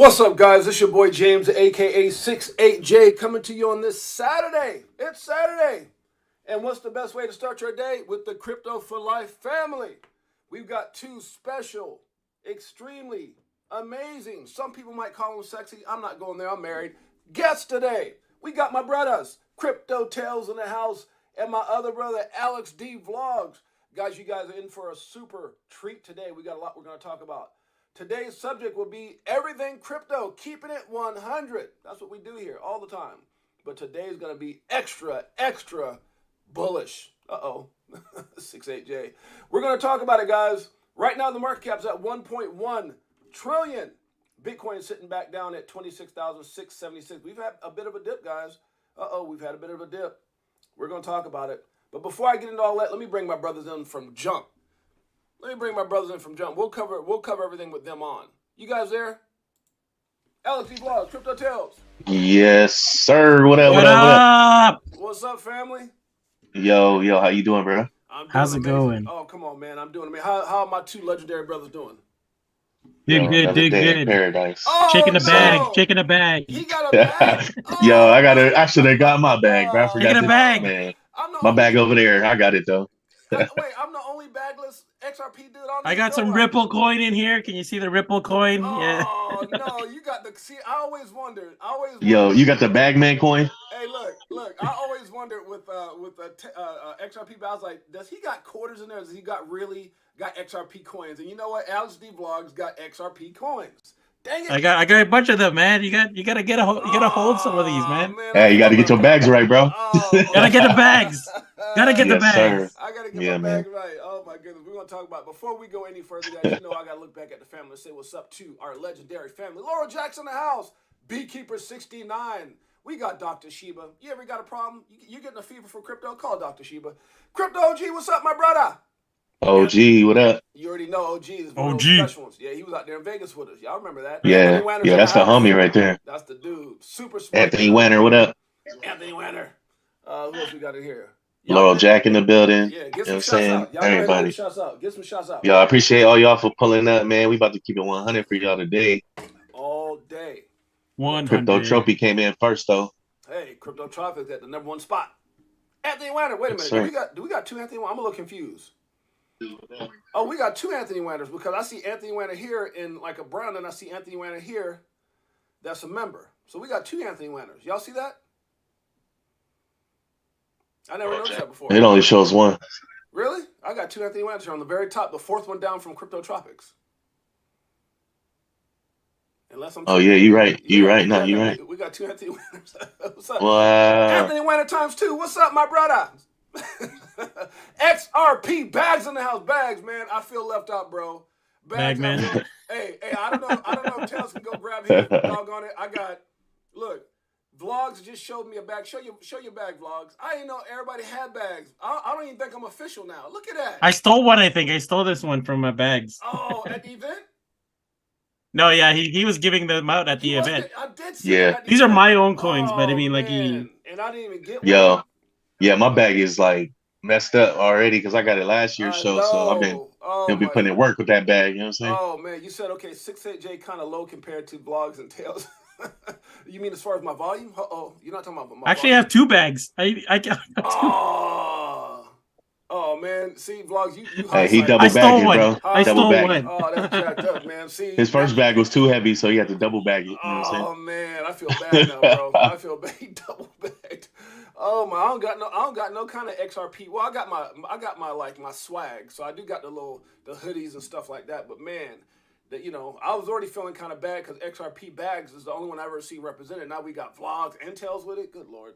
What's up, guys? It's your boy James, aka Six8Jay, coming to you on this Saturday. It's Saturday. And what's the best way to start your day? With the Crypto for Life family. We've got two special, extremely amazing, some people might call them sexy, I'm not going there, I'm married, guests today. We got my brothers, CryptoTales in the house, and my other brother, AlexDVlogs. Guys, you guys are in for a super treat today. We got a lot we're going to talk about. Today's subject will be everything crypto, keeping it 100. That's what we do here all the time. But today's going to be extra bullish. Uh-oh. 6-8J. We're going to talk about it, guys. Right now, the market cap's at 1.1 trillion. Bitcoin is sitting back down at 26,676. We've had a bit of a dip, guys. We've had a bit of a dip. We're going to talk about it. But before I get into all that, let me bring my brothers in from jump. We'll cover everything with them on. You guys there? AlexDVlogs, CryptoTales. Yes, sir. What up? What's up, family? Yo, how you doing, bro? How's it going? Oh, come on, man. I'm doing it, man. How are my two legendary brothers doing? Doing good. Paradise. Oh, Shaking the bag. He got a bag. Yo, I should have got my bag, bro. I forgot Shaking a bag. Man. My bag over there. I got it though. Wait, I'm the only bagless XRP dude on this. I got some Ripple coin in here. Can you see the Ripple coin? Oh, no, you got the. See, I always wondered. Yo, you got the Bagman coin? Hey, look. I always wondered with XRP, but I was like, does he got quarters in there? Does he got XRP coins? And you know what? AlexDVlogs got XRP coins. Dang it! I got a bunch of them, man. You gotta hold some of these, man. Hey, you gotta get your bags right, bro. Gotta get the bags. Gotta get the bags. Sir. I gotta get my bag right. Oh my goodness, we're gonna talk about it. Before we go any further, guys, you know I gotta look back at the family and say what's up to our legendary family. Laurel Jackson in the house, Beekeeper 69. We got Dr. Sheba. You ever got a problem? You getting a fever for crypto? Call Dr. Sheba. Crypto OG, what's up, my brother? OG, what up? You already know OG is one of those special ones. Yeah, he was out there in Vegas with us. Y'all remember that? Yeah, that's the homie right there. That's the dude. Super smart. Anthony Wanner, what up? Anthony Wanner. Who else we got in here? Laurel Jack in the building. Yeah, get some shots out. Y'all everybody. Get some shots out. Yo, I appreciate all y'all for pulling up, man. We about to keep it 100 for y'all today. All day. 100. Crypto Trophy came in first, though. Hey, Crypto Trophy at the #1 spot. Anthony Wanner, wait a minute. Do we got two Anthony Wanner? I'm a little confused. Oh, we got two Anthony Wanners because I see Anthony Wanner here in like a brown, and I see Anthony Wanner here. That's a member. So we got two Anthony Wanners. Y'all see that? I never noticed that before. It only shows one. Really? I got two Anthony Wanners here on the very top, the fourth one down from Crypto Tropics. Unless I'm yeah, you're right. You're right. No, you're right. We got two Anthony Wanners. What's up? Wow. Anthony Wanner ×2. What's up, my brother? XRP bags in the house. Bags, man. I feel left out, bro. Bags, man. Hey, I don't know if Tails can go grab his dog on it. Look, Vlogs just showed me a bag. Show your bag, Vlogs. I didn't know everybody had bags. I don't even think I'm official now. Look at that. I stole one, I think. I stole this one from my bags. Oh, at the event? No, yeah, he was giving them out at the event. I did see that. These are my own coins, but I mean, like, and I didn't even get one. Yo, yeah, my bag is like messed up already because I got it last year's show, so I've been putting in work with that bag. You know what I'm saying? Oh man, you said okay, 6-8J kind of low compared to Vlogs and Tails. You mean as far as my volume? You're not talking about my Actually, volume. I have two bags. I got two. Oh man, see Vlogs, you hey, he double bagged it, bro. I stole one. Oh, that's jacked up, man. See, his first bag was too heavy, so he had to double bag it. You know what I'm saying? Oh man, I feel bad now, bro. I feel bad. He double bagged. Oh my, I don't got no kind of XRP. Well, I got my swag, so I do got the hoodies and stuff like that. But man, I was already feeling kind of bad because XRP bags is the only one I ever see represented. Now we got Vlogs and Tails with it. Good lord.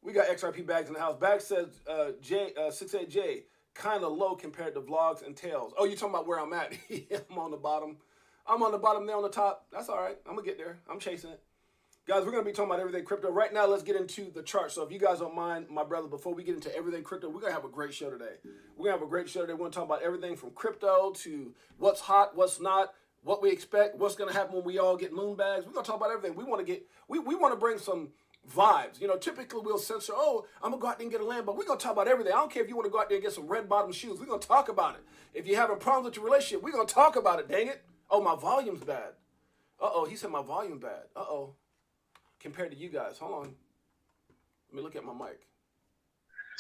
We got XRP bags in the house. Bag says 6-8J kind of low compared to Vlogs and Tails. Oh, you talking about where I'm at? I'm on the bottom. I'm on the bottom, there on the top. That's all right. I'm gonna get there. I'm chasing it. Guys, we're going to be talking about everything crypto. Right now, let's get into the chart. So if you guys don't mind, my brother, before we get into everything crypto, we're going to have a great show today. We're going to have a great show today. We're going to talk about everything from crypto to what's hot, what's not, what we expect, what's going to happen when we all get moon bags. We're going to talk about everything. We want to bring some vibes. Typically we'll censor, I'm going to go out there and get a land, but we're going to talk about everything. I don't care if you want to go out there and get some red bottom shoes. We're going to talk about it. If you're having problems with your relationship, we're going to talk about it, dang it. Oh, my volume's bad. Uh-oh, he said my volume bad. Uh-oh. Compared to you guys. Hold on. Let me look at my mic.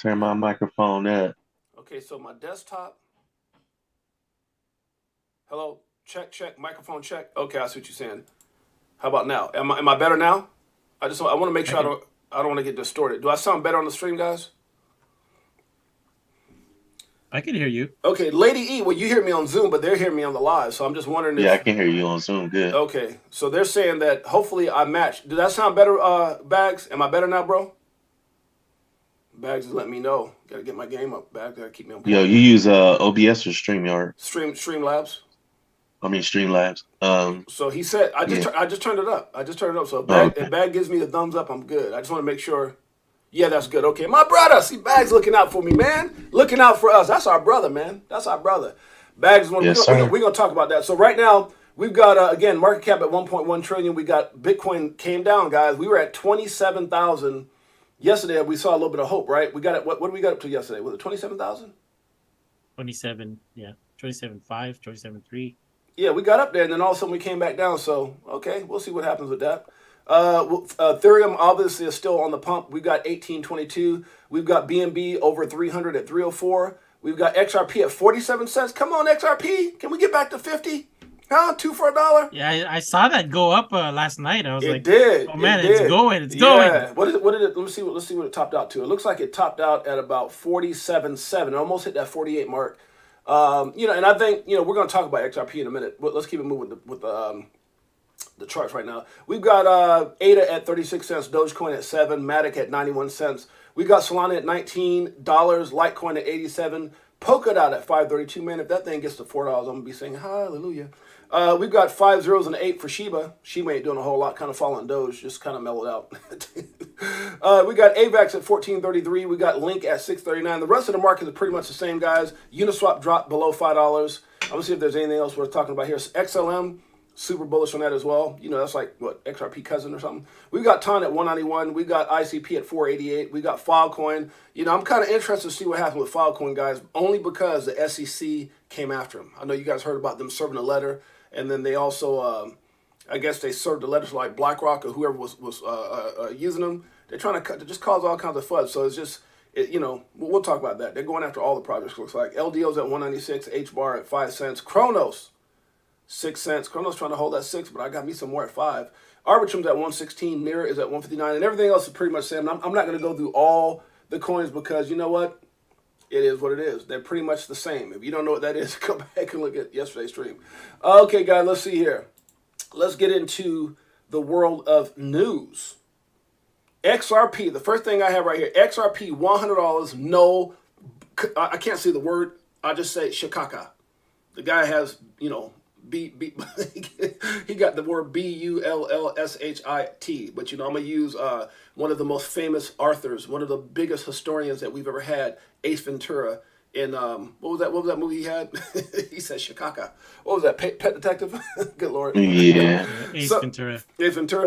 Turn my microphone up. Okay, so my desktop. Hello? Check. Microphone check. Okay, I see what you're saying. How about now? Am I better now? I want to make sure I don't want to get distorted. Do I sound better on the stream, guys? I can hear you. Okay, Lady E, well, you hear me on Zoom, but they're hearing me on the live, so I'm just wondering if... Yeah, I can hear you on Zoom, good. Okay, so they're saying that hopefully I match. Does that sound better, Bags? Am I better now, bro? Bags is letting me know. Gotta get my game up, Bags. Gotta keep me on point. Yo, you use OBS or StreamYard? Streamlabs. I mean, Streamlabs. So he said, I just turned it up. So if Bag gives me the thumbs up, I'm good. I just want to make sure... Yeah, that's good. Okay, my brother. See, Bags looking out for me, man. Looking out for us. That's our brother, man. That's our brother. Bags, we're going to talk about that. So right now, we've got, again, market cap at 1.1 trillion. We got Bitcoin came down, guys. We were at 27,000 yesterday. We saw a little bit of hope, right? We got it. What did we get up to yesterday? Was it 27,000? 27, yeah. 27.5, 27.3. Yeah, we got up there, and then all of a sudden we came back down. So, okay, we'll see what happens with that. Ethereum obviously is still on the pump. We've got 1822. We've got BNB over 300 at 304. We've got XRP at 47 cents. Come on, XRP. Can we get back to 50? Huh? 2 for $1? Yeah, I saw that go up last night. I was like, did. Oh man, it's going. It's going. going. What did it? Let's see what it topped out to. It looks like it topped out at about 47.7. It almost hit that 48 mark. And I think we're going to talk about XRP in a minute. But let's keep it moving with the charts right now. We've got ADA at 36 cents, Dogecoin at 7, Matic at 91 cents. We got Solana at $19, Litecoin at 87, Polkadot at 532. Man, if that thing gets to $4, I'm gonna be saying hallelujah. We've got 5 zeros and an 8 for Shiba. Shiba ain't doing a whole lot, kind of following Doge, just kind of mellowed out. We got AVAX at 1433. We got Link at 639. The rest of the market is pretty much the same, guys. Uniswap dropped below $5. I'm gonna see if there's anything else worth talking about here. XLM. Super bullish on that as well. That's like, what, XRP cousin or something. We've got TON at 191. We got ICP at 488. We got Filecoin. I'm kind of interested to see what happens with Filecoin, guys, only because the SEC came after him. I know you guys heard about them serving a letter, and then they also, I guess they served a letter to like BlackRock or whoever was using them. They're trying to just cause all kinds of FUD. So it's just, we'll talk about that. They're going after all the projects, looks like. LDO's at 196. HBAR at 5 cents. Chronos. 6 cents. Chrono's trying to hold at 6, but I got me some more at 5. Arbitrum's at 116. Mirror is at 159, and everything else is pretty much the same. I'm not going to go through all the coins because you know what? It is what it is. They're pretty much the same. If you don't know what that is, go back and look at yesterday's stream. Okay, guys, let's see here. Let's get into the world of news. XRP. The first thing I have right here. XRP, $100. No, I can't see the word. I just say shikaka. The guy has, he got the word BULLSHIT, but I'm gonna use one of the most famous authors, one of the biggest historians that we've ever had, Ace Ventura. In what was that movie he had? He said Shikaka. What was that? Pet Detective? Good Lord. Yeah. Ace Ventura.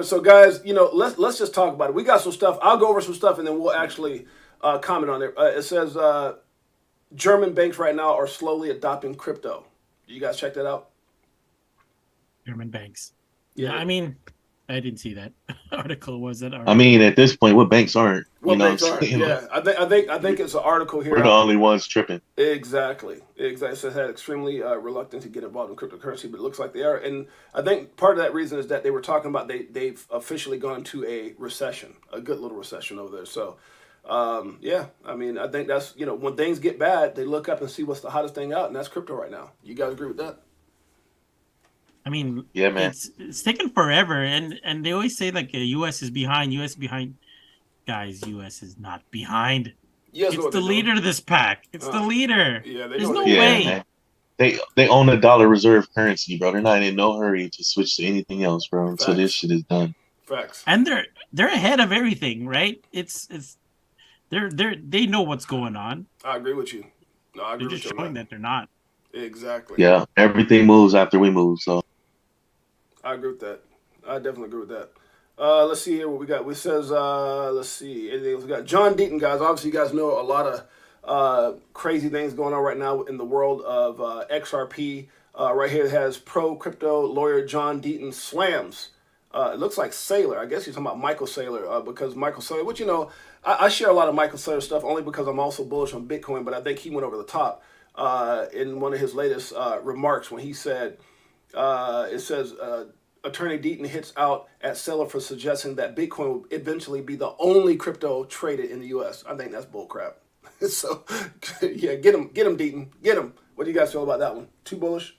So guys, let's just talk about it. We got some stuff. I'll go over some stuff and then we'll actually comment on it. It says German banks right now are slowly adopting crypto. You guys check that out? German banks. Yeah, I mean, I didn't see that article. Was that article? I mean, at this point, what banks aren't? Banks aren't? Yeah, I think it's an article here. We're the only ones tripping. Exactly. It says had extremely reluctant to get involved in cryptocurrency, but it looks like they are. And I think part of that reason is that they were talking about they've officially gone into a recession, a good little recession over there. So, yeah, I mean, I think that's when things get bad, they look up and see what's the hottest thing out, and that's crypto right now. You guys agree with that? I mean, yeah, man. It's taken forever, and they always say like U.S. is behind. U.S. behind. Guys, U.S. is not behind. Yes, it's the leader of this pack. It's the leader. Yeah, there's no way. Man. They own a dollar reserve currency, bro. They're not in no hurry to switch to anything else, bro. Until this shit is done. Facts. And they're ahead of everything, right? They know what's going on. I agree with you. No, I agree they're with just you. showing that they're not. Exactly. Yeah, everything moves after we move. So I agree with that. I definitely agree with that. Let's see here what we got. It says, let's see. Anything else we got? John Deaton, guys. Obviously, you guys know a lot of crazy things going on right now in the world of XRP. Right here it has pro crypto lawyer John Deaton slams. It looks like Saylor. I guess he's talking about Michael Saylor because Michael Saylor, which, you know, I share a lot of Michael Saylor stuff only because I'm also bullish on Bitcoin, but I think he went over the top in one of his latest remarks when he said, it says, Attorney Deaton hits out at Saylor for suggesting that Bitcoin will eventually be the only crypto traded in the U.S. I think that's bullcrap. So, yeah, get him, Deaton, get him. What do you guys feel about that one? Too bullish?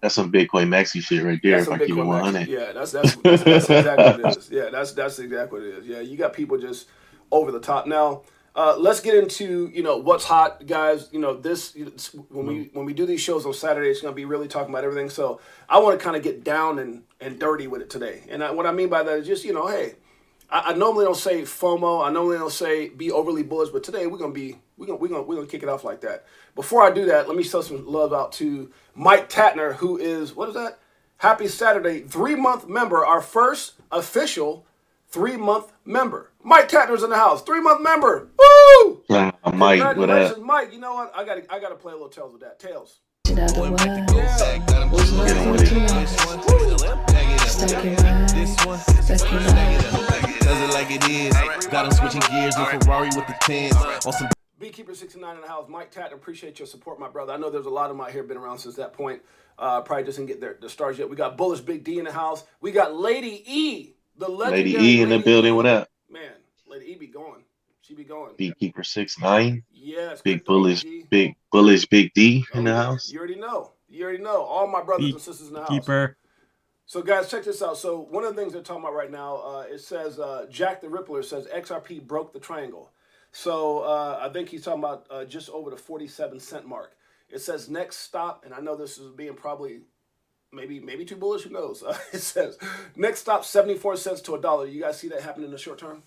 That's some Bitcoin maxi shit right there. If I keep it 100. Yeah, that's exactly what it is. Yeah, that's exactly what it is. Yeah, you got people just over the top. Now, let's get into, you know, what's hot, guys. You know, this when we do these shows on Saturday, it's gonna be really talking about everything. So I want to kind of get down and dirty with it today. And what I mean by that is just, you know, hey, I normally don't say FOMO. I normally don't say be overly bullish, but today we're gonna kick it off like that. Before I do that, let me show some love out to Mike Tatner, who is, what is that? Happy Saturday, 3-month member, our first official 3-month member. Mike Tatner's in the house, 3-month member. Woo! Mike, congratulations, Mike. You know what? I gotta play a little Tails with that. Tails. Like it is. Got him switching gears in Ferrari with the 10s on some Beekeeper 69 in the house. Mike Tatner, appreciate your support, my brother. I know there's a lot of them out here been around since that point. Probably just didn't get the stars yet. We got Bullish Big D in the house. We got Lady E, the legendary Lady E in the building. What up? Man, Lady E be going. She be going. Beekeeper 69. Yes. Big Bullish Big D in the house. You already know. All my brothers and sisters in the house. So, guys, check this out. So, one of the things they're talking about right now, it says, Jack the Rippler says XRP broke the triangle. So, I think he's talking about just over the 47-cent mark. It says next stop, and I know this is being probably maybe too bullish, who knows? It says next stop 74 cents to $1. You guys see that happen in the short term?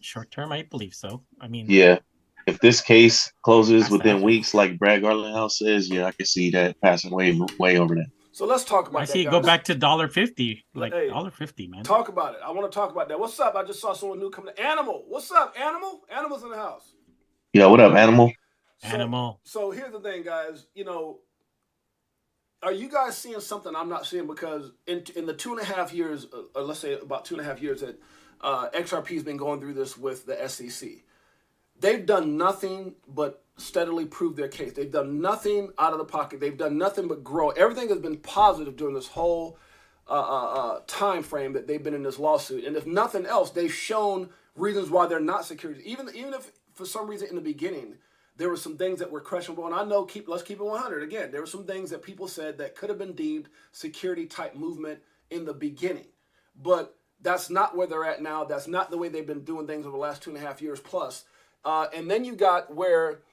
Short term, I believe so. I mean, yeah. If this case closes within weeks, like Brad Garlinghouse says, yeah, I can see that passing way over that. So let's talk about that. I see it go back to $1.50, like $1.50, man. Talk about it. I want to talk about that. What's up? I just saw someone new coming. Animal. What's up, Animal? Animal's in the house. Yeah, what up, Animal? Animal. So here's the thing, guys. You know, are you guys seeing something I'm not seeing? Because in the 2.5 years, or let's say about 2.5 years that XRP has been going through this with the SEC, they've done nothing but steadily prove their case. They've done nothing out of the pocket. They've done nothing but grow. Everything has been positive during this whole time frame that they've been in this lawsuit. And if nothing else, they've shown reasons why they're not securities. Even if for some reason in the beginning there were some things that were questionable. And I know, let's keep it 100. Again, there were some things that people said that could have been deemed security type movement in the beginning. But that's not where they're at now. That's not the way they've been doing things over the last 2.5 years plus. And then you got where,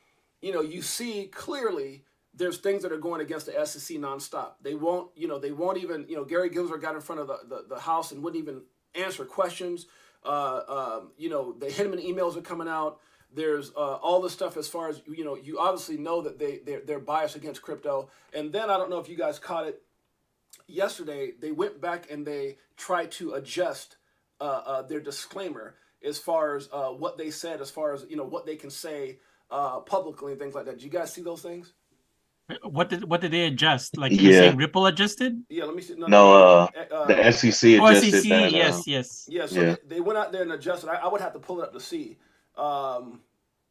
you know, you see clearly there's things that are going against the SEC nonstop. They won't even, Gary Gensler got in front of the House and wouldn't even answer questions. The Hinman emails are coming out. There's all this stuff as far as, you obviously know that they're biased against crypto. And then I don't know if you guys caught it yesterday, they went back and they tried to adjust their disclaimer as far as what they said, as far as, what they can say publicly and things like that. Did you guys see those things? What did they adjust? Like you're saying Ripple adjusted? Yeah, let me see. The SEC adjusted SEC, that. Yes. Yeah, so they went out there and adjusted. I would have to pull it up to see.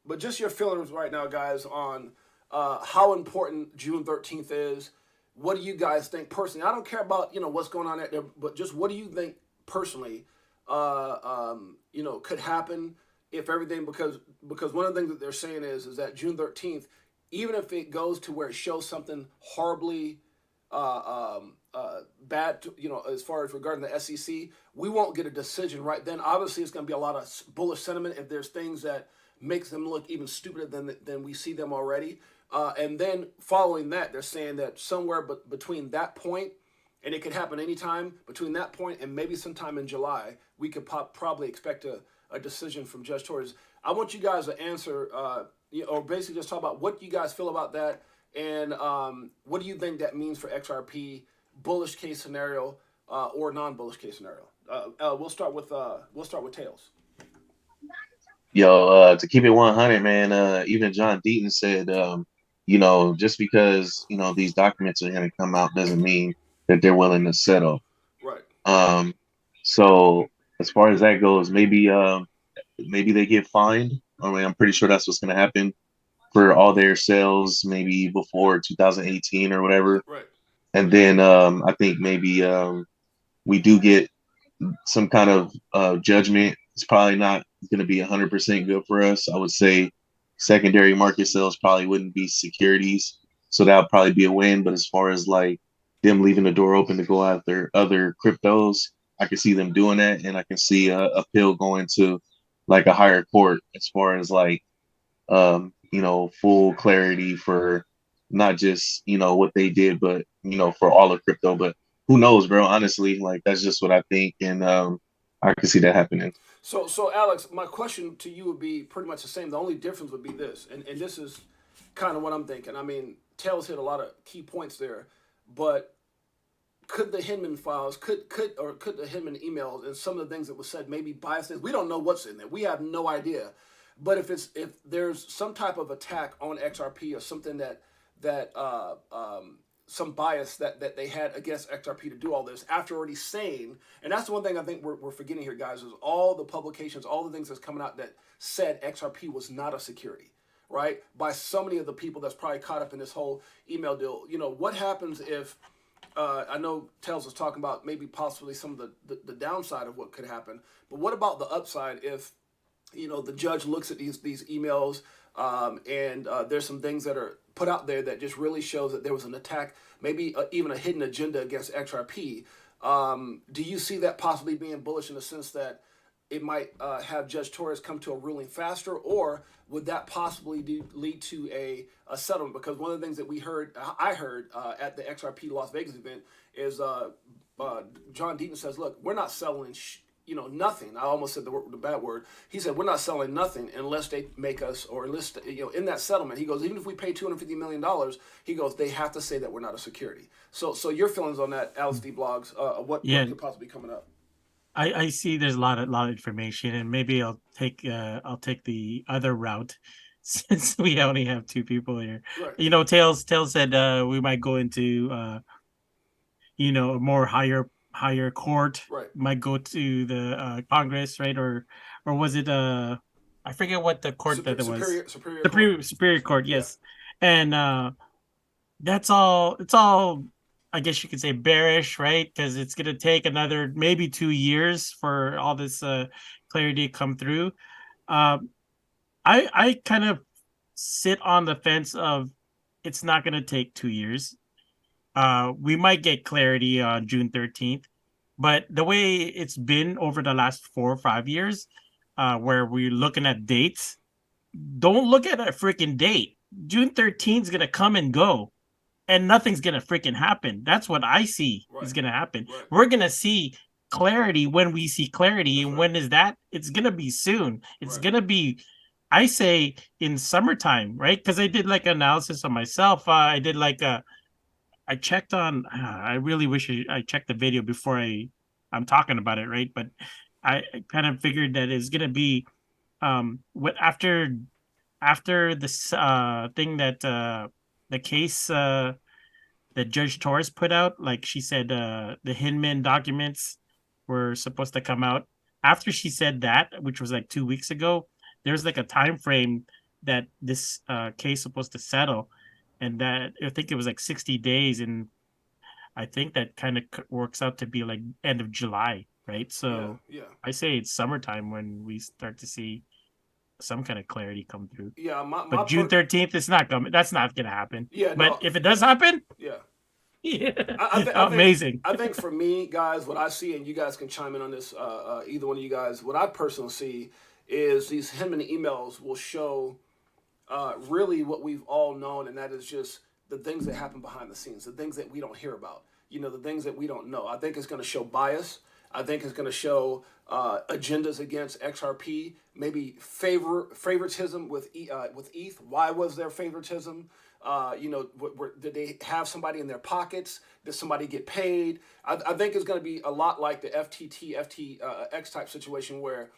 But just your feelings right now, guys, on how important June 13th is. What do you guys think personally? I don't care about, what's going on out there, but just what do you think personally, could happen if everything, because one of the things that they're saying is that June 13th, even if it goes to where it shows something horribly bad, as far as regarding the SEC, we won't get a decision right then. Obviously, it's going to be a lot of bullish sentiment if there's things that makes them look even stupider than we see them already. And then following that, they're saying that somewhere between that point, and it could happen anytime, between that point and maybe sometime in July, we could probably expect a decision from Judge Torres. I want you guys to answer, or basically just talk about what you guys feel about that, and what do you think that means for XRP, bullish case scenario or non-bullish case scenario. We'll start with Tails. Yo, to keep it 100, man. Even John Deaton said just because, these documents are going to come out doesn't mean that they're willing to settle. Right. So as far as that goes, maybe they get fined. I mean, I'm pretty sure that's what's going to happen for all their sales, maybe before 2018 or whatever. Right. And then I think maybe we do get some kind of judgment. It's probably not going to be 100% good for us. I would say secondary market sales probably wouldn't be securities, so that would probably be a win. But as far as like them leaving the door open to go after other cryptos, I can see them doing that, and I can see a appeal going to like a higher court as far as like full clarity for not just what they did, but for all of crypto. But who knows, bro? Honestly, like that's just what I think, and I can see that happening. So Alex, my question to you would be pretty much the same. The only difference would be this, and this is kind of what I'm thinking. I mean, Tails hit a lot of key points there, but could the Hinman files, could the Hinman emails and some of the things that was said maybe biased things? We don't know what's in there. We have no idea. But if there's some type of attack on XRP or something that some bias that they had against XRP to do all this after already saying, and that's the one thing I think we're forgetting here, guys, is all the publications, all the things that's coming out that said XRP was not a security, right? By so many of the people that's probably caught up in this whole email deal. What happens if I know Tails was talking about maybe possibly some of the downside of what could happen, but what about the upside if the judge looks at these emails and there's some things that are put out there that just really shows that there was an attack, maybe even a hidden agenda against XRP. Do you see that possibly being bullish in the sense that it might have Judge Torres come to a ruling faster, or would that possibly lead to a settlement? Because one of the things that I heard at the XRP Las Vegas event is John Deaton says, look, we're not selling nothing. I almost said the bad word. He said, we're not selling nothing unless they make us, or unless, in that settlement, he goes, even if we pay $250 million, he goes, they have to say that we're not a security. So your feelings on that, AlexDVlogs, what could possibly be coming up? I see there's a lot of information, and maybe I'll take the other route since we only have two people here. Right. Tails said we might go into a more higher court. Right. Might go to the Congress, right? Or was it I forget what the court that it was. Superior Court, yes. Yeah. And that's all. It's all, I guess you could say, bearish, right? Because it's going to take another maybe 2 years for all this clarity to come through. I kind of sit on the fence of it's not going to take 2 years. We might get clarity on June 13th, but the way it's been over the last 4 or 5 years, where we're looking at dates, don't look at a freaking date. June 13th is going to come and go, and nothing's going to freaking happen. That's what I see is going to happen. Right. We're going to see clarity when we see clarity. That's and when is that? It's going to be soon. It's going to be, I say, in summertime, right? Because I did like analysis on myself. I did like I checked on, I really wish I checked the video before I'm talking about it, right? But I kind of figured that it's going to be after this thing that the case that Judge Torres put out, like she said, the Hinman documents were supposed to come out. After she said that, which was like 2 weeks ago, there's like a time frame that this case supposed to settle. And that I think it was like 60 days, and I think that kind of works out to be like end of July, right? So I say it's summertime when we start to see some kind of clarity come through. Yeah, but June 13th, it's not coming. That's not going to happen. Yeah, but if it does happen, amazing. I think for me, guys, what I see, and you guys can chime in on this, either one of you guys, what I personally see is these Hinman emails will show really what we've all known, and that is just the things that happen behind the scenes, the things that we don't hear about, the things that we don't know. I think it's going to show bias. I think it's going to show agendas against XRP, maybe favoritism with ETH. Why was there favoritism? Did they have somebody in their pockets? Did somebody get paid? I think it's going to be a lot like the FTX type situation where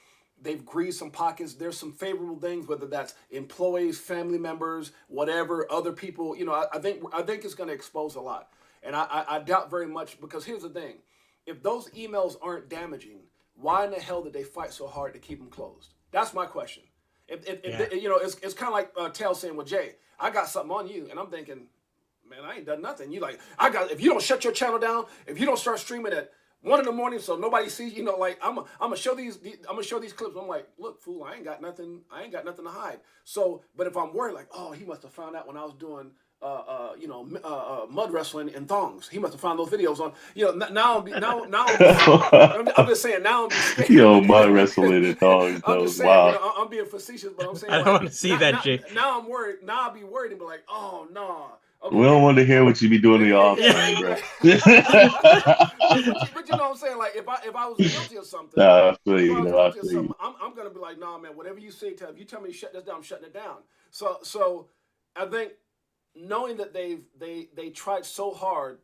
They've greased some pockets. There's some favorable things, whether that's employees, family members, whatever, other people. You know, I think it's going to expose a lot, and I doubt very much, because here's the thing: if those emails aren't damaging, why in the hell did they fight so hard to keep them closed? That's my question. If you know, it's kind of like Tails saying, "Well, Jay, I got something on you," and I'm thinking, man, I ain't done nothing. You like, if you don't shut your channel down, if you don't start streaming at 1 a.m. so nobody sees, you know, like I'm gonna show these clips. I'm like, look, fool, I ain't got nothing to hide. So, but if I'm worried, like, oh, he must have found out when I was doing mud wrestling in thongs. He must have found those videos on, you know, I'm just saying, now I'm scared. Yo, mud wrestling in thongs. I'm just saying, wow. you know, I'm being facetious, but I'm saying, I don't want to see that, Jay. Now I'm worried. Now I'll be worried and be like, oh, no. Okay. We don't want to hear what you be doing in your off time, bro. But you know what I'm saying? Like, if I was guilty of something, I feel you. I'm gonna be like, nah, man. Whatever you say, if you tell me to shut this down, I'm shutting it down. So I think knowing that they tried so hard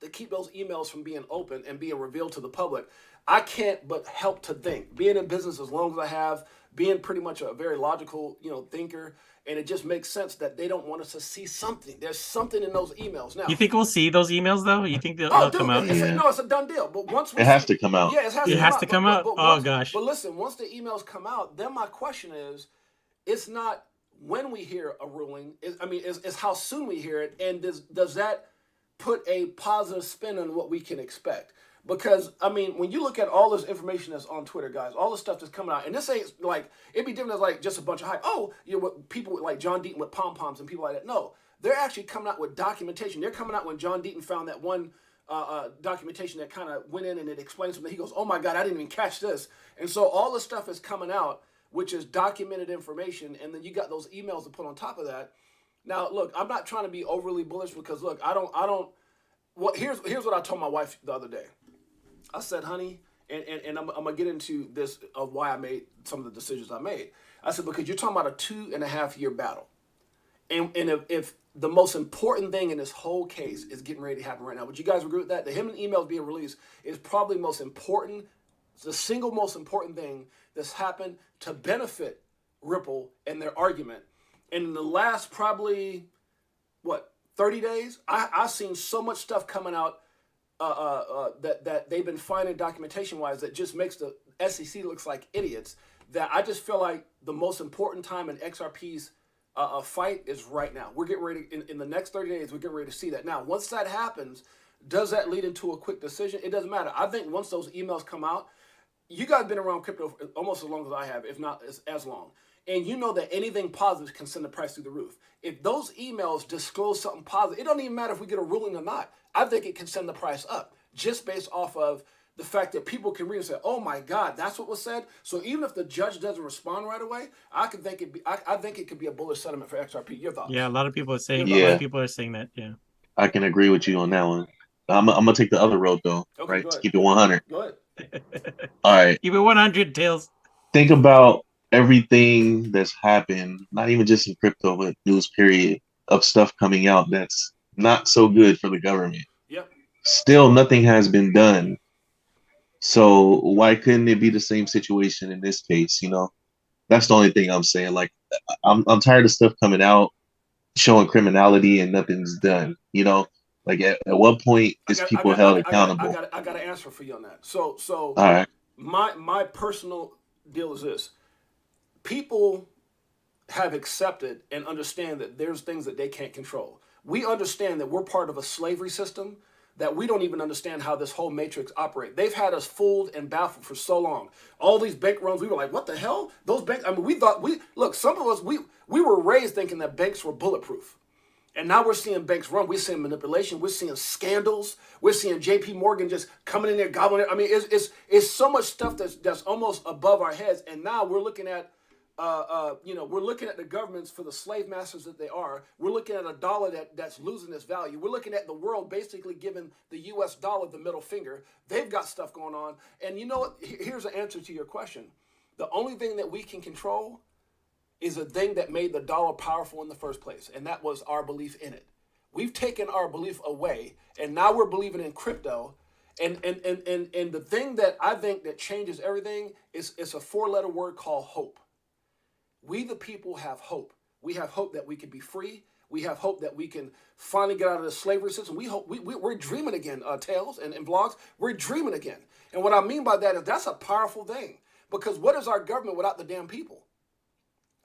to keep those emails from being open and being revealed to the public, I can't but help to think, being in business as long as I have, being pretty much a very logical, you know, thinker, and it just makes sense that they don't want us to see something. There's something in those emails. Now, you think we'll see those emails though? You think they'll come out? It's a done deal. But once it has to come out. Yeah, it has to come out. Oh gosh. But listen, once the emails come out, then my question is, it's not when we hear a ruling. It's how soon we hear it, and does that put a positive spin on what we can expect? Because, I mean, when you look at all this information that's on Twitter, guys, all the stuff that's coming out, and this ain't like, it'd be different as like just a bunch of hype. Oh, you know, what people like John Deaton with pom-poms and people like that. No, they're actually coming out with documentation. They're coming out when John Deaton found that one documentation that kind of went in and it explains something. He goes, oh my God, I didn't even catch this. And so all this stuff is coming out, which is documented information, and then you got those emails to put on top of that. Now, look, I'm not trying to be overly bullish because, look, here's what I told my wife the other day. I said, honey, and I'm going to get into this of why I made some of the decisions I made. I said, because you're talking about a 2.5 year battle. And if the most important thing in this whole case is getting ready to happen right now, would you guys agree with that? The Hemingway emails being released is probably most important, the single most important thing that's happened to benefit Ripple and their argument. And in the last probably, 30 days, I've seen so much stuff coming out that they've been finding documentation-wise that just makes the SEC looks like idiots, that I just feel like the most important time in XRP's fight is right now. We're getting ready, in the next 30 days, we're getting ready to see that. Now, once that happens, does that lead into a quick decision? It doesn't matter. I think once those emails come out, you guys have been around crypto almost as long as I have, if not as long. And you know that anything positive can send the price through the roof. If those emails disclose something positive, it don't even matter if we get a ruling or not. I think it can send the price up just based off of the fact that people can read and say, "Oh my God, that's what was said." So even if the judge doesn't respond right away, I think it could be a bullish settlement for XRP. Your thoughts? Yeah, a lot of people are saying. Yeah. A lot of people are saying that. Yeah, I can agree with you on that one. I'm gonna take the other road though, okay, right? To keep it 100. Go ahead. All right. Keep it 100, Tails. Think about everything that's happened, not even just in crypto, but news period, of stuff coming out that's not so good for the government. Yep. Still, nothing has been done. So why couldn't it be the same situation in this case? You know, that's the only thing I'm saying. Like, I'm tired of stuff coming out showing criminality and nothing's done. You know, like at what point is people held accountable? I got an answer for you on that. So all right. My personal deal is this: people have accepted and understand that there's things that they can't control. We understand that we're part of a slavery system, that we don't even understand how this whole matrix operates. They've had us fooled and baffled for so long. All these bank runs, we were like, what the hell? Those banks, I mean, we thought, some of us, we were raised thinking that banks were bulletproof. And now we're seeing banks run. We're seeing manipulation. We're seeing scandals. We're seeing JP Morgan just coming in there gobbling it. I mean, it's so much stuff that's almost above our heads. And now we're looking at, we're looking at the governments for the slave masters that they are. We're looking at a dollar that's losing its value. We're looking at the world basically giving the U.S. dollar the middle finger. They've got stuff going on. And you know what? Here's the answer to your question. The only thing that we can control is a thing that made the dollar powerful in the first place, and that was our belief in it. We've taken our belief away, and now we're believing in crypto, And the thing that I think that changes everything is it's a 4-letter word called hope. We the people have hope. We have hope that we can be free. We have hope that we can finally get out of the slavery system. We hope we're dreaming again, Tales and Vlogs. We're dreaming again. And what I mean by that is that's a powerful thing. Because what is our government without the damn people?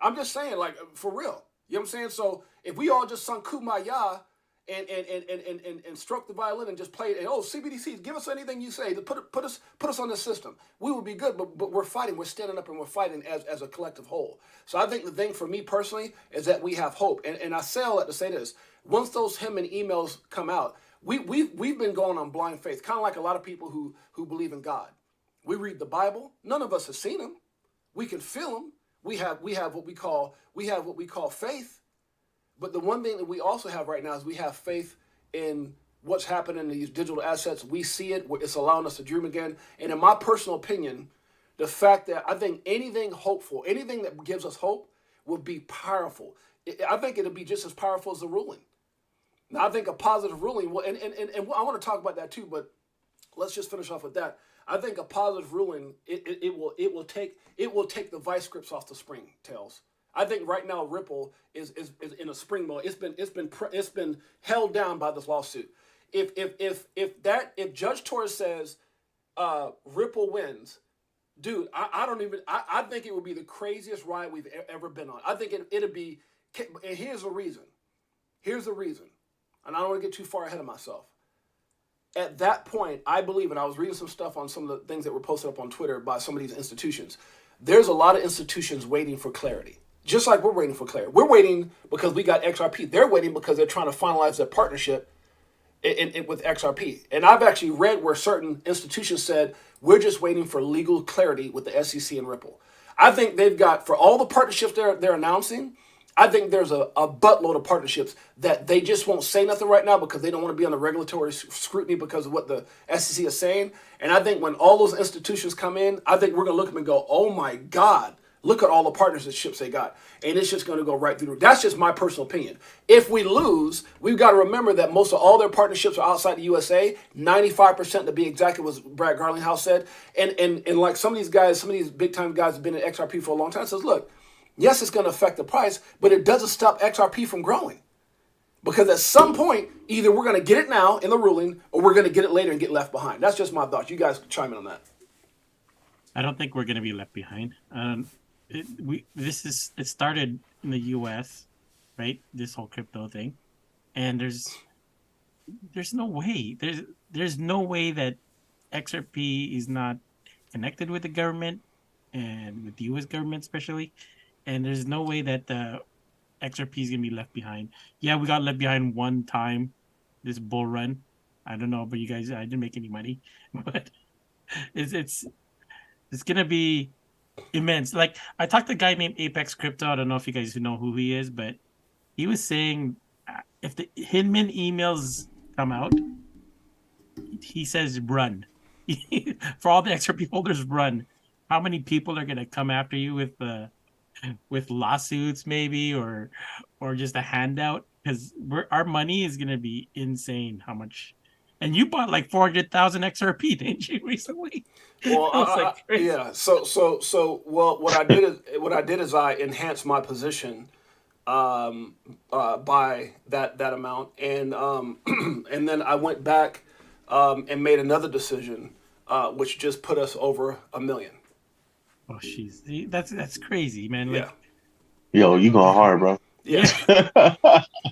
I'm just saying, like, for real. You know what I'm saying? So if we all just sung Kumbaya and struck the violin and just played, and CBDCs, give us anything you say to put us on the system, we would be good. But we're fighting, we're standing up, and we're fighting as a collective whole. So I think the thing for me personally is that we have hope. And I say all that to say this: once those him and emails come out, we've been going on blind faith, kind of like a lot of people who believe in God. We read the Bible. None of us have seen him. We can feel him. We have what we call faith. But the one thing that we also have right now is we have faith in what's happening in these digital assets. We see it. It's allowing us to dream again. And in my personal opinion, the fact that I think anything hopeful, anything that gives us hope will be powerful. I think it'll be just as powerful as the ruling. Now, I think a positive ruling will, and I want to talk about that too, but let's just finish off with that. I think a positive ruling, it will take the vice grips off the spring tails. I think right now Ripple is in a spring mode. It's been held down by this lawsuit. If Judge Torres says Ripple wins, dude, I think it would be the craziest ride we've ever been on. I think it'll be, and here's the reason, and I don't want to get too far ahead of myself. At that point, I believe, and I was reading some stuff on some of the things that were posted up on Twitter by some of these institutions. There's a lot of institutions waiting for clarity, just like we're waiting for clarity. We're waiting because we got XRP. They're waiting because they're trying to finalize their partnership with XRP. And I've actually read where certain institutions said, we're just waiting for legal clarity with the SEC and Ripple. I think they've got, for all the partnerships they're announcing, I think there's a buttload of partnerships that they just won't say nothing right now because they don't want to be under regulatory scrutiny because of what the SEC is saying. And I think when all those institutions come in, I think we're going to look at them and go, oh my God, look at all the partnerships they got. And it's just going to go right through. That's just my personal opinion. If we lose, we've got to remember that most of all their partnerships are outside the USA, 95% to be exactly what Brad Garlinghouse said. And like some of these guys, some of these big time guys have been at XRP for a long time, says, look, yes, it's going to affect the price, but it doesn't stop XRP from growing. Because at some point, either we're going to get it now in the ruling, or we're going to get it later and get left behind. That's just my thoughts. You guys can chime in on that. I don't think we're going to be left behind. It started in the U.S., right? This whole crypto thing, and there's no way. There's no way that XRP is not connected with the government and with the U.S. government especially. And there's no way that the XRP is going to be left behind. Yeah, we got left behind one time, this bull run. I don't know, but you guys, I didn't make any money. But it's going to be immense. Like, I talked to a guy named Apex Crypto. I don't know if you guys know who he is, but he was saying if the Hinman emails come out, he says run. For all the XRP holders, run. How many people are going to come after you with lawsuits maybe or just a handout, because our money is going to be insane. How much? And you bought like 400,000 XRP, didn't you, recently? Well, yeah. So what I did is I enhanced my position by that amount, and and then I went back and made another decision, which just put us over 1 million. Oh, jeez, that's crazy, man. Like, yeah. Yo, you going hard, bro. Yeah.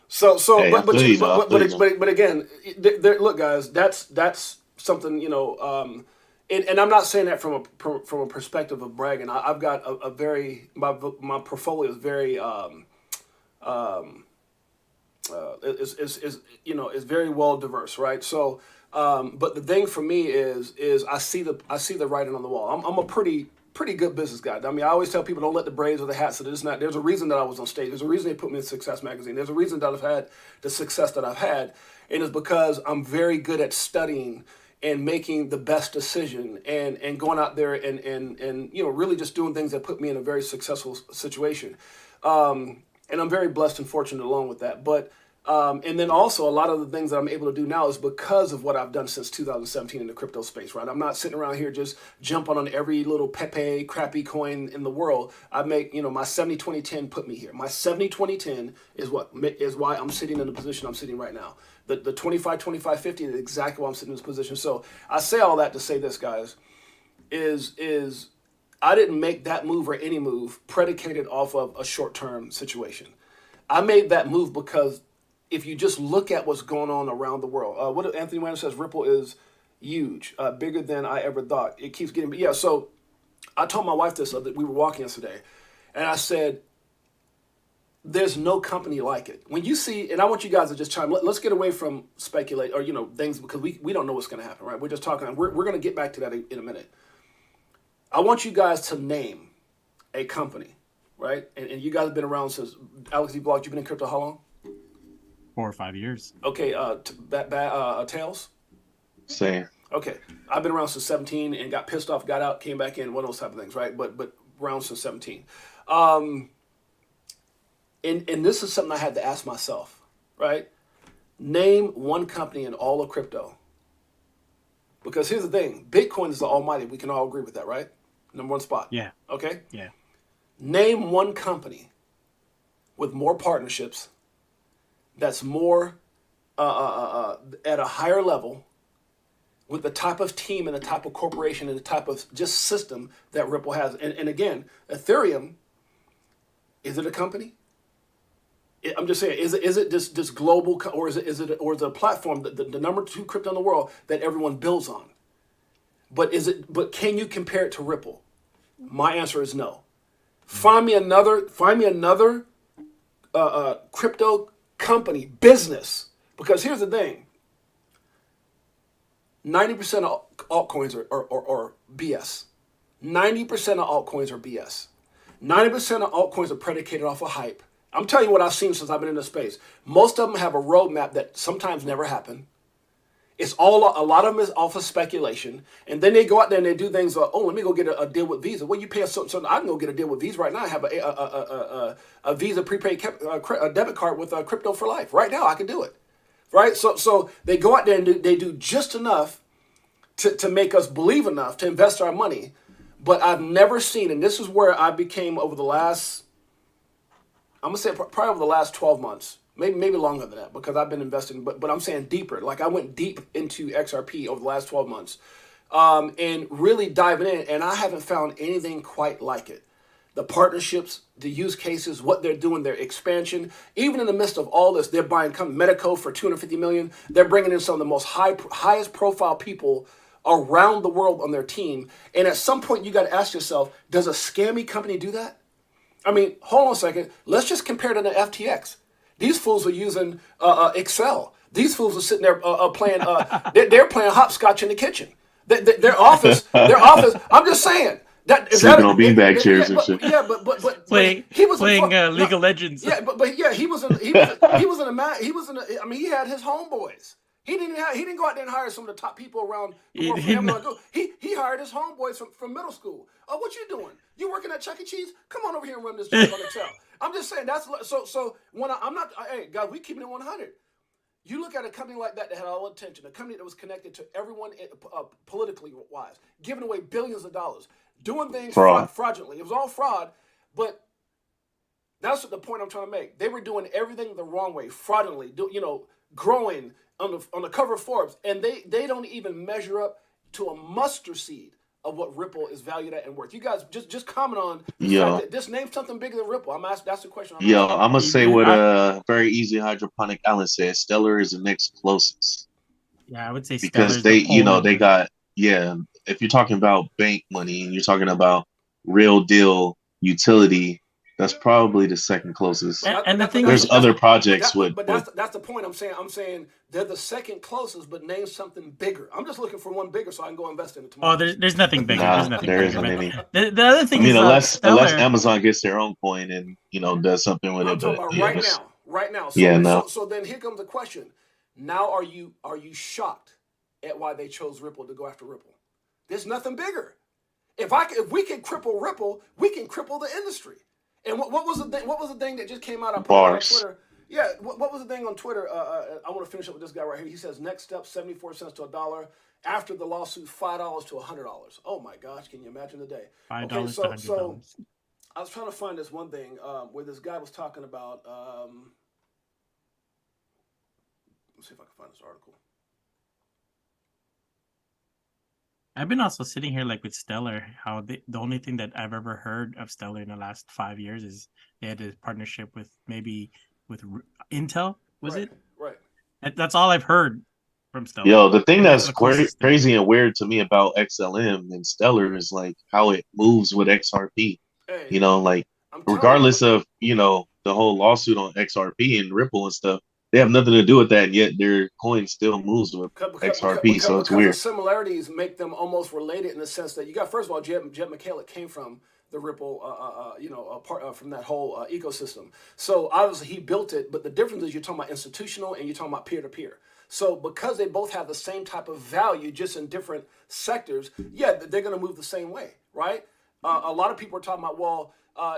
So, hey, but again, look, guys, that's something, you know, and I'm not saying that from a perspective of bragging. I've got a very my portfolio is very is very well diverse, right? So, but the thing for me is I see the writing on the wall. I'm a pretty good business guy. I mean, I always tell people, don't let the braids or the hats. So there's a reason that I was on stage. There's a reason they put me in Success Magazine. There's a reason that I've had the success that I've had. And it's because I'm very good at studying and making the best decision and going out there and you know, really just doing things that put me in a very successful situation. And I'm very blessed and fortunate along with that. But And then also a lot of the things that I'm able to do now is because of what I've done since 2017 in the crypto space, right? I'm not sitting around here just jumping on every little Pepe crappy coin in the world. I make, my 70-20-10 put me here. My 70-20-10 is why I'm sitting in the position I'm sitting right now. The 25-25-50 is exactly why I'm sitting in this position. So I say all that to say this, guys, is I didn't make that move or any move predicated off of a short-term situation. I made that move because if you just look at what's going on around the world, what Anthony Wayne says, Ripple is huge, bigger than I ever thought. It keeps getting, yeah. So I told my wife this, we were walking yesterday, and I said, there's no company like it. When you see, and I want you guys to just chime, let's get away from speculate or, things, because we don't know what's going to happen, right? We're just talking, we're going to get back to that in a minute. I want you guys to name a company, right? And you guys have been around since, AlexDVlogs, you've been in crypto how long? 4 or 5 years. Okay, Tails? Same. Okay, I've been around since 17 and got pissed off, got out, came back in, one of those type of things, right? But around since 17. And this is something I had to ask myself, right? Name one company in all of crypto. Because here's the thing, Bitcoin is the almighty. We can all agree with that, right? Number one spot. Yeah. Okay? Yeah. Name one company with more partnerships that's more at a higher level with the type of team and the type of corporation and the type of just system that Ripple has. And again, Ethereum, is it a company? I'm just saying, is it this global, or is it a platform, the number 2 crypto in the world that everyone builds on? But can you compare it to Ripple? My answer is no. Find me another crypto company, business, because here's the thing, 90% of altcoins are BS. 90% of altcoins are BS. 90% of altcoins are predicated off of hype. I'm telling you what I've seen since I've been in this space. Most of them have a roadmap that sometimes never happen. A lot of them is off of speculation, and then they go out there and they do things like, let me go get a deal with Visa. Well, you pay a certain, I can go get a deal with Visa right now. I have a Visa prepaid debit card with crypto for life. Right now, I can do it. Right? So they go out there and they do just enough to make us believe enough to invest our money. But I've never seen, and this is where I became over the last, I'm going to say probably over the last 12 months, maybe longer than that, because I've been investing, but I'm saying deeper. Like I went deep into XRP over the last 12 months and really diving in, and I haven't found anything quite like it. The partnerships, the use cases, what they're doing, their expansion, even in the midst of all this, they're buying Medico for $250 million. They're bringing in some of the most highest profile people around the world on their team. And at some point, you got to ask yourself, does a scammy company do that? I mean, hold on a second. Let's just compare to the FTX. These fools are using Excel. These fools are sitting there playing. They're playing hopscotch in the kitchen. Their office. I'm just saying. Sleeping on beanbag chairs and shit. Yeah, but playing League of Legends. Yeah, but yeah, he was in a. I mean, he had his homeboys. He didn't go out there and hire some of the top people around the world. He hired his homeboys from middle school. Oh, what you doing? You working at Chuck E. Cheese? Come on over here and run this job on Excel. I'm just saying that's so when I'm not. Hey, guys, we keeping it 100. You look at a company like that had all attention, a company that was connected to everyone politically wise, giving away billions of dollars, doing things fraudulently. It was all fraud, but that's the point I'm trying to make. They were doing everything the wrong way, fraudulently, growing on the cover of Forbes, and they don't even measure up to a mustard seed of what Ripple is valued at and worth. You guys just comment on the fact that just name something bigger than Ripple. That's the question. I'm gonna say what a very easy hydroponic Alan said. Stellar is the next closest. Yeah, I would say because they got if you're talking about bank money and you're talking about real deal utility, that's probably the second closest. And the thing there's other projects that's the point I'm saying. I'm saying they're the second closest, but name something bigger. I'm just looking for one bigger so I can go invest in it tomorrow. Oh, there's nothing bigger. There isn't any. The other thing unless Amazon gets their own coin and does something with I'm talking about right now. So, so then here comes the question. Now are you shocked at why they chose Ripple to go after Ripple? There's nothing bigger. If we can cripple Ripple, we can cripple the industry. And what was the thing that just came out? I put on Twitter. Yeah, what was the thing on Twitter? I want to finish up with this guy right here. He says next step 74 cents to $1. After the lawsuit, $5 to $100. Oh my gosh, can you imagine the day? $5 Okay, to $100. so I was trying to find this one thing where this guy was talking about. Let's see if I can find this article. I've been also sitting here like with Stellar. How the only thing that I've ever heard of Stellar in the last 5 years is they had a partnership with Intel. Was it? Right. That's all I've heard from Stellar. Yo, the thing And that's the closest thing. crazy and weird to me about XLM and Stellar is like how it moves with XRP. Hey, You know, like regardless of, you know, the whole lawsuit on XRP and Ripple and stuff, they have nothing to do with that, and yet their coin still moves with XRP. So it's weird. The similarities make them almost related in the sense that you got, first of all, Jeb McCaleb came from the Ripple, from that whole ecosystem. So obviously he built it, but the difference is you're talking about institutional and you're talking about peer-to-peer. So because they both have the same type of value, just in different sectors, yeah, they're going to move the same way, right? A lot of people are talking about, well,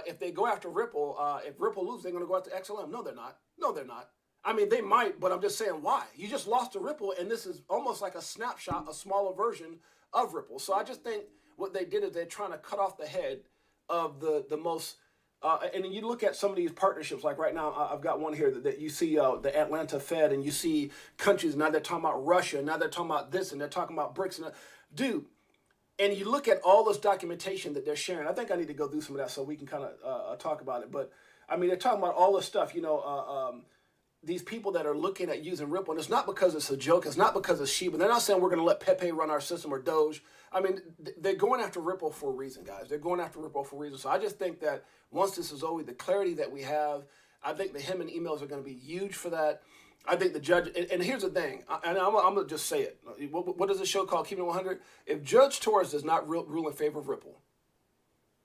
if they go after Ripple, if Ripple loses, they're going to go after XLM. No, they're not. No, they're not. I mean, they might, but I'm just saying why. You just lost to Ripple, and this is almost like a snapshot, a smaller version of Ripple. So I just think what they did is they're trying to cut off the head of the most. And then you look at some of these partnerships, like right now, I've got one here that you see the Atlanta Fed, and you see countries, now they're talking about Russia, now they're talking about this, and they're talking about BRICS. Dude, and you look at all this documentation that they're sharing. I think I need to go through some of that so we can kind of talk about it. But, I mean, they're talking about all this stuff, these people that are looking at using Ripple, and it's not because it's a joke, it's not because it's Shiba. They're not saying we're going to let Pepe run our system or Doge. I mean, they're going after Ripple for a reason, guys. They're going after Ripple for a reason. So I just think that once this is over, the clarity that we have, I think the him and emails are going to be huge for that. I think the judge, and here's the thing, and I'm going to just say it. What is the show called, Keeping It 100? If Judge Torres does not rule in favor of Ripple,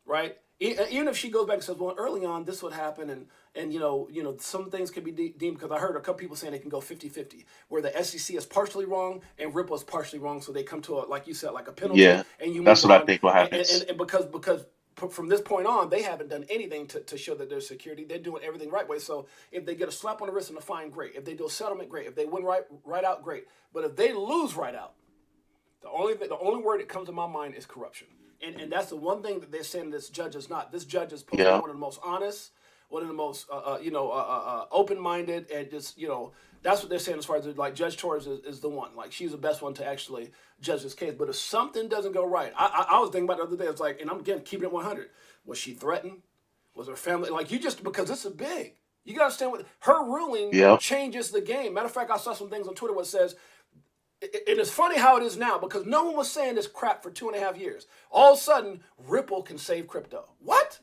right? Even if she goes back and says, well, early on, this would happen, and some things can be deemed, because I heard a couple people saying they can go 50-50, where the SEC is partially wrong and Ripple is partially wrong, so they come to, like you said, like a penalty. Yeah, and you that's what on. I think will happen. And because from this point on, they haven't done anything to show that there's security. They're doing everything right way. So if they get a slap on the wrist and a fine, great. If they do a settlement, great. If they win right out, great. But if they lose right out, the only word that comes to my mind is corruption. And that's the one thing that they're saying this judge is not. This judge is supposed to be one of the most honest, one of the most, open-minded, and just, that's what they're saying as far as, like, Judge Torres is the one. Like, she's the best one to actually judge this case. But if something doesn't go right, I was thinking about it the other day. It's like, and I'm, again, keeping it 100. Was she threatened? Was her family, like, because this is big. You got to understand what, her ruling changes the game. Matter of fact, I saw some things on Twitter where it says, it is funny how it is now, because no one was saying this crap for 2.5 years. All of a sudden, Ripple can save crypto. What?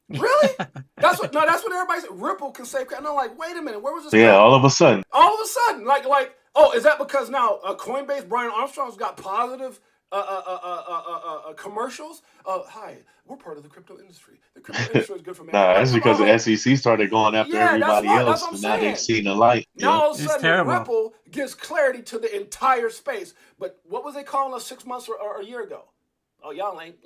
Really? That's what everybody said. Ripple can save crypto. And I'm like, wait a minute, where was this? Yeah, all of a sudden, like, oh, is that because now Coinbase, Brian Armstrong's got positive commercials? Hi, we're part of the crypto industry. The crypto industry is good for mankind. nah, that's because the SEC started going after everybody else, and now they've seen the light. Now all of a sudden, Ripple gives clarity to the entire space. But what was they calling us 6 months or a year ago? Oh, y'all ain't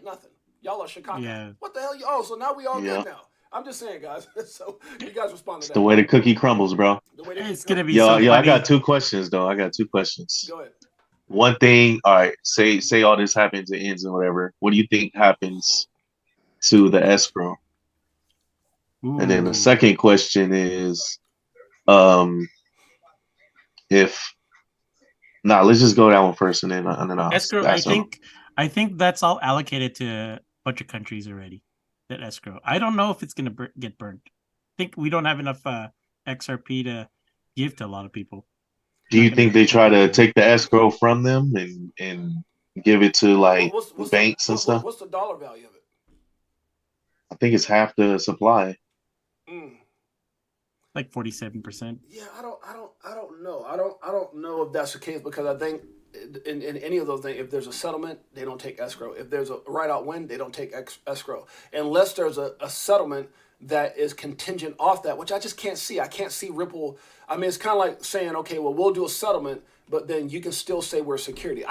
nothing. Y'all are Chicago. Yeah. What the hell? So now we all good now. I'm just saying, guys. So you guys respond to that. It's the way the cookie crumbles, bro. It's gonna be. Yo, I got 2 questions though. I got 2 questions. Go ahead. One thing, all right. Say all this happens, it ends, and whatever. What do you think happens to the escrow? Ooh. And then the second question is, let's just go that one first, and then I'll escrow. I think that's all allocated to a bunch of countries already. That escrow. I don't know if it's gonna get burned. I think we don't have enough XRP to give to a lot of people. Do you think they try to take the escrow from them and give it to like banks and stuff? What's the dollar value of it? I think it's half the supply. Like 47%. Yeah, I don't know. I don't know if that's the case, because I think in any of those things, if there's a settlement, they don't take escrow. If there's a right out win, they don't take escrow. Unless there's a settlement that is contingent off that, which I just can't see. I can't see Ripple. I mean, it's kind of like saying, okay, well, we'll do a settlement, but then you can still say we're security.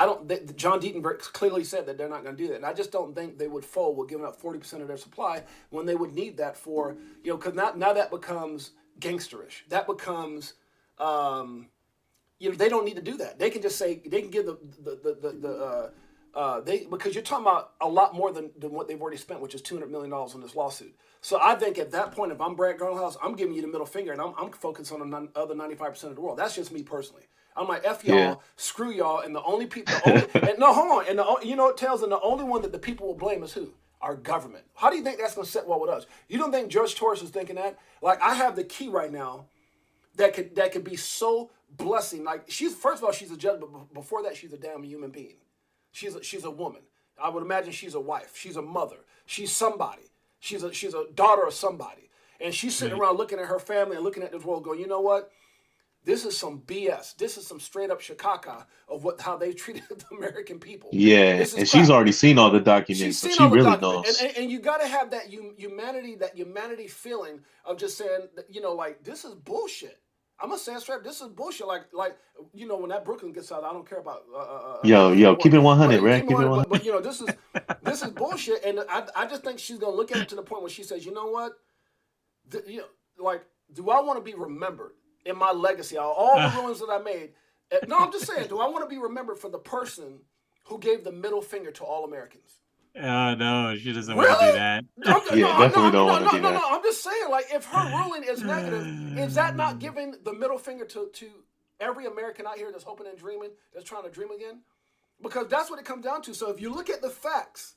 John Deaton clearly said that they're not going to do that. And I just don't think they would fold with giving up 40% of their supply when they would need that for, because now that becomes gangsterish. That becomes, they don't need to do that. They can just say, they can give because you're talking about a lot more than what they've already spent, which is $200 million on this lawsuit. So I think at that point, if I'm Brad Garlinghouse, I'm giving you the middle finger, and I'm focused on the other 95% of the world. That's just me personally. I'm like, F y'all, screw y'all, and the only people, and no, hold on, and you know what tells them the only one that the people will blame is who? Our government. How do you think that's going to sit well with us? You don't think Judge Torres is thinking that? Like, I have the key right now that could be so blessing. Like, first of all, she's a judge, but before that, she's a damn human being. She's a woman. I would imagine she's a wife. She's a mother. She's somebody. She's a daughter of somebody. And she's sitting around looking at her family and looking at this world going, you know what? This is some BS. This is some straight up shikaka of how they treated the American people. Yeah, and crap. she's already seen all the documents, so she really knows. And you got to have that humanity feeling of just saying, like, this is bullshit. I'm gonna say it straight. This is bullshit. Like when that Brooklyn gets out, I don't care about. Yo, keep it 100, right? Keep it 100. But this is bullshit, and I just think she's gonna look at it to the point where she says, you know what, do I want to be remembered in my legacy, all the ruins that I made? No, I'm just saying, do I want to be remembered for the person who gave the middle finger to all Americans? No, she doesn't want to do that. Definitely don't want to do that. No, I'm just saying, like, if her ruling is negative, is that not giving the middle finger to every American out here that's hoping and dreaming, that's trying to dream again? Because that's what it comes down to. So if you look at the facts,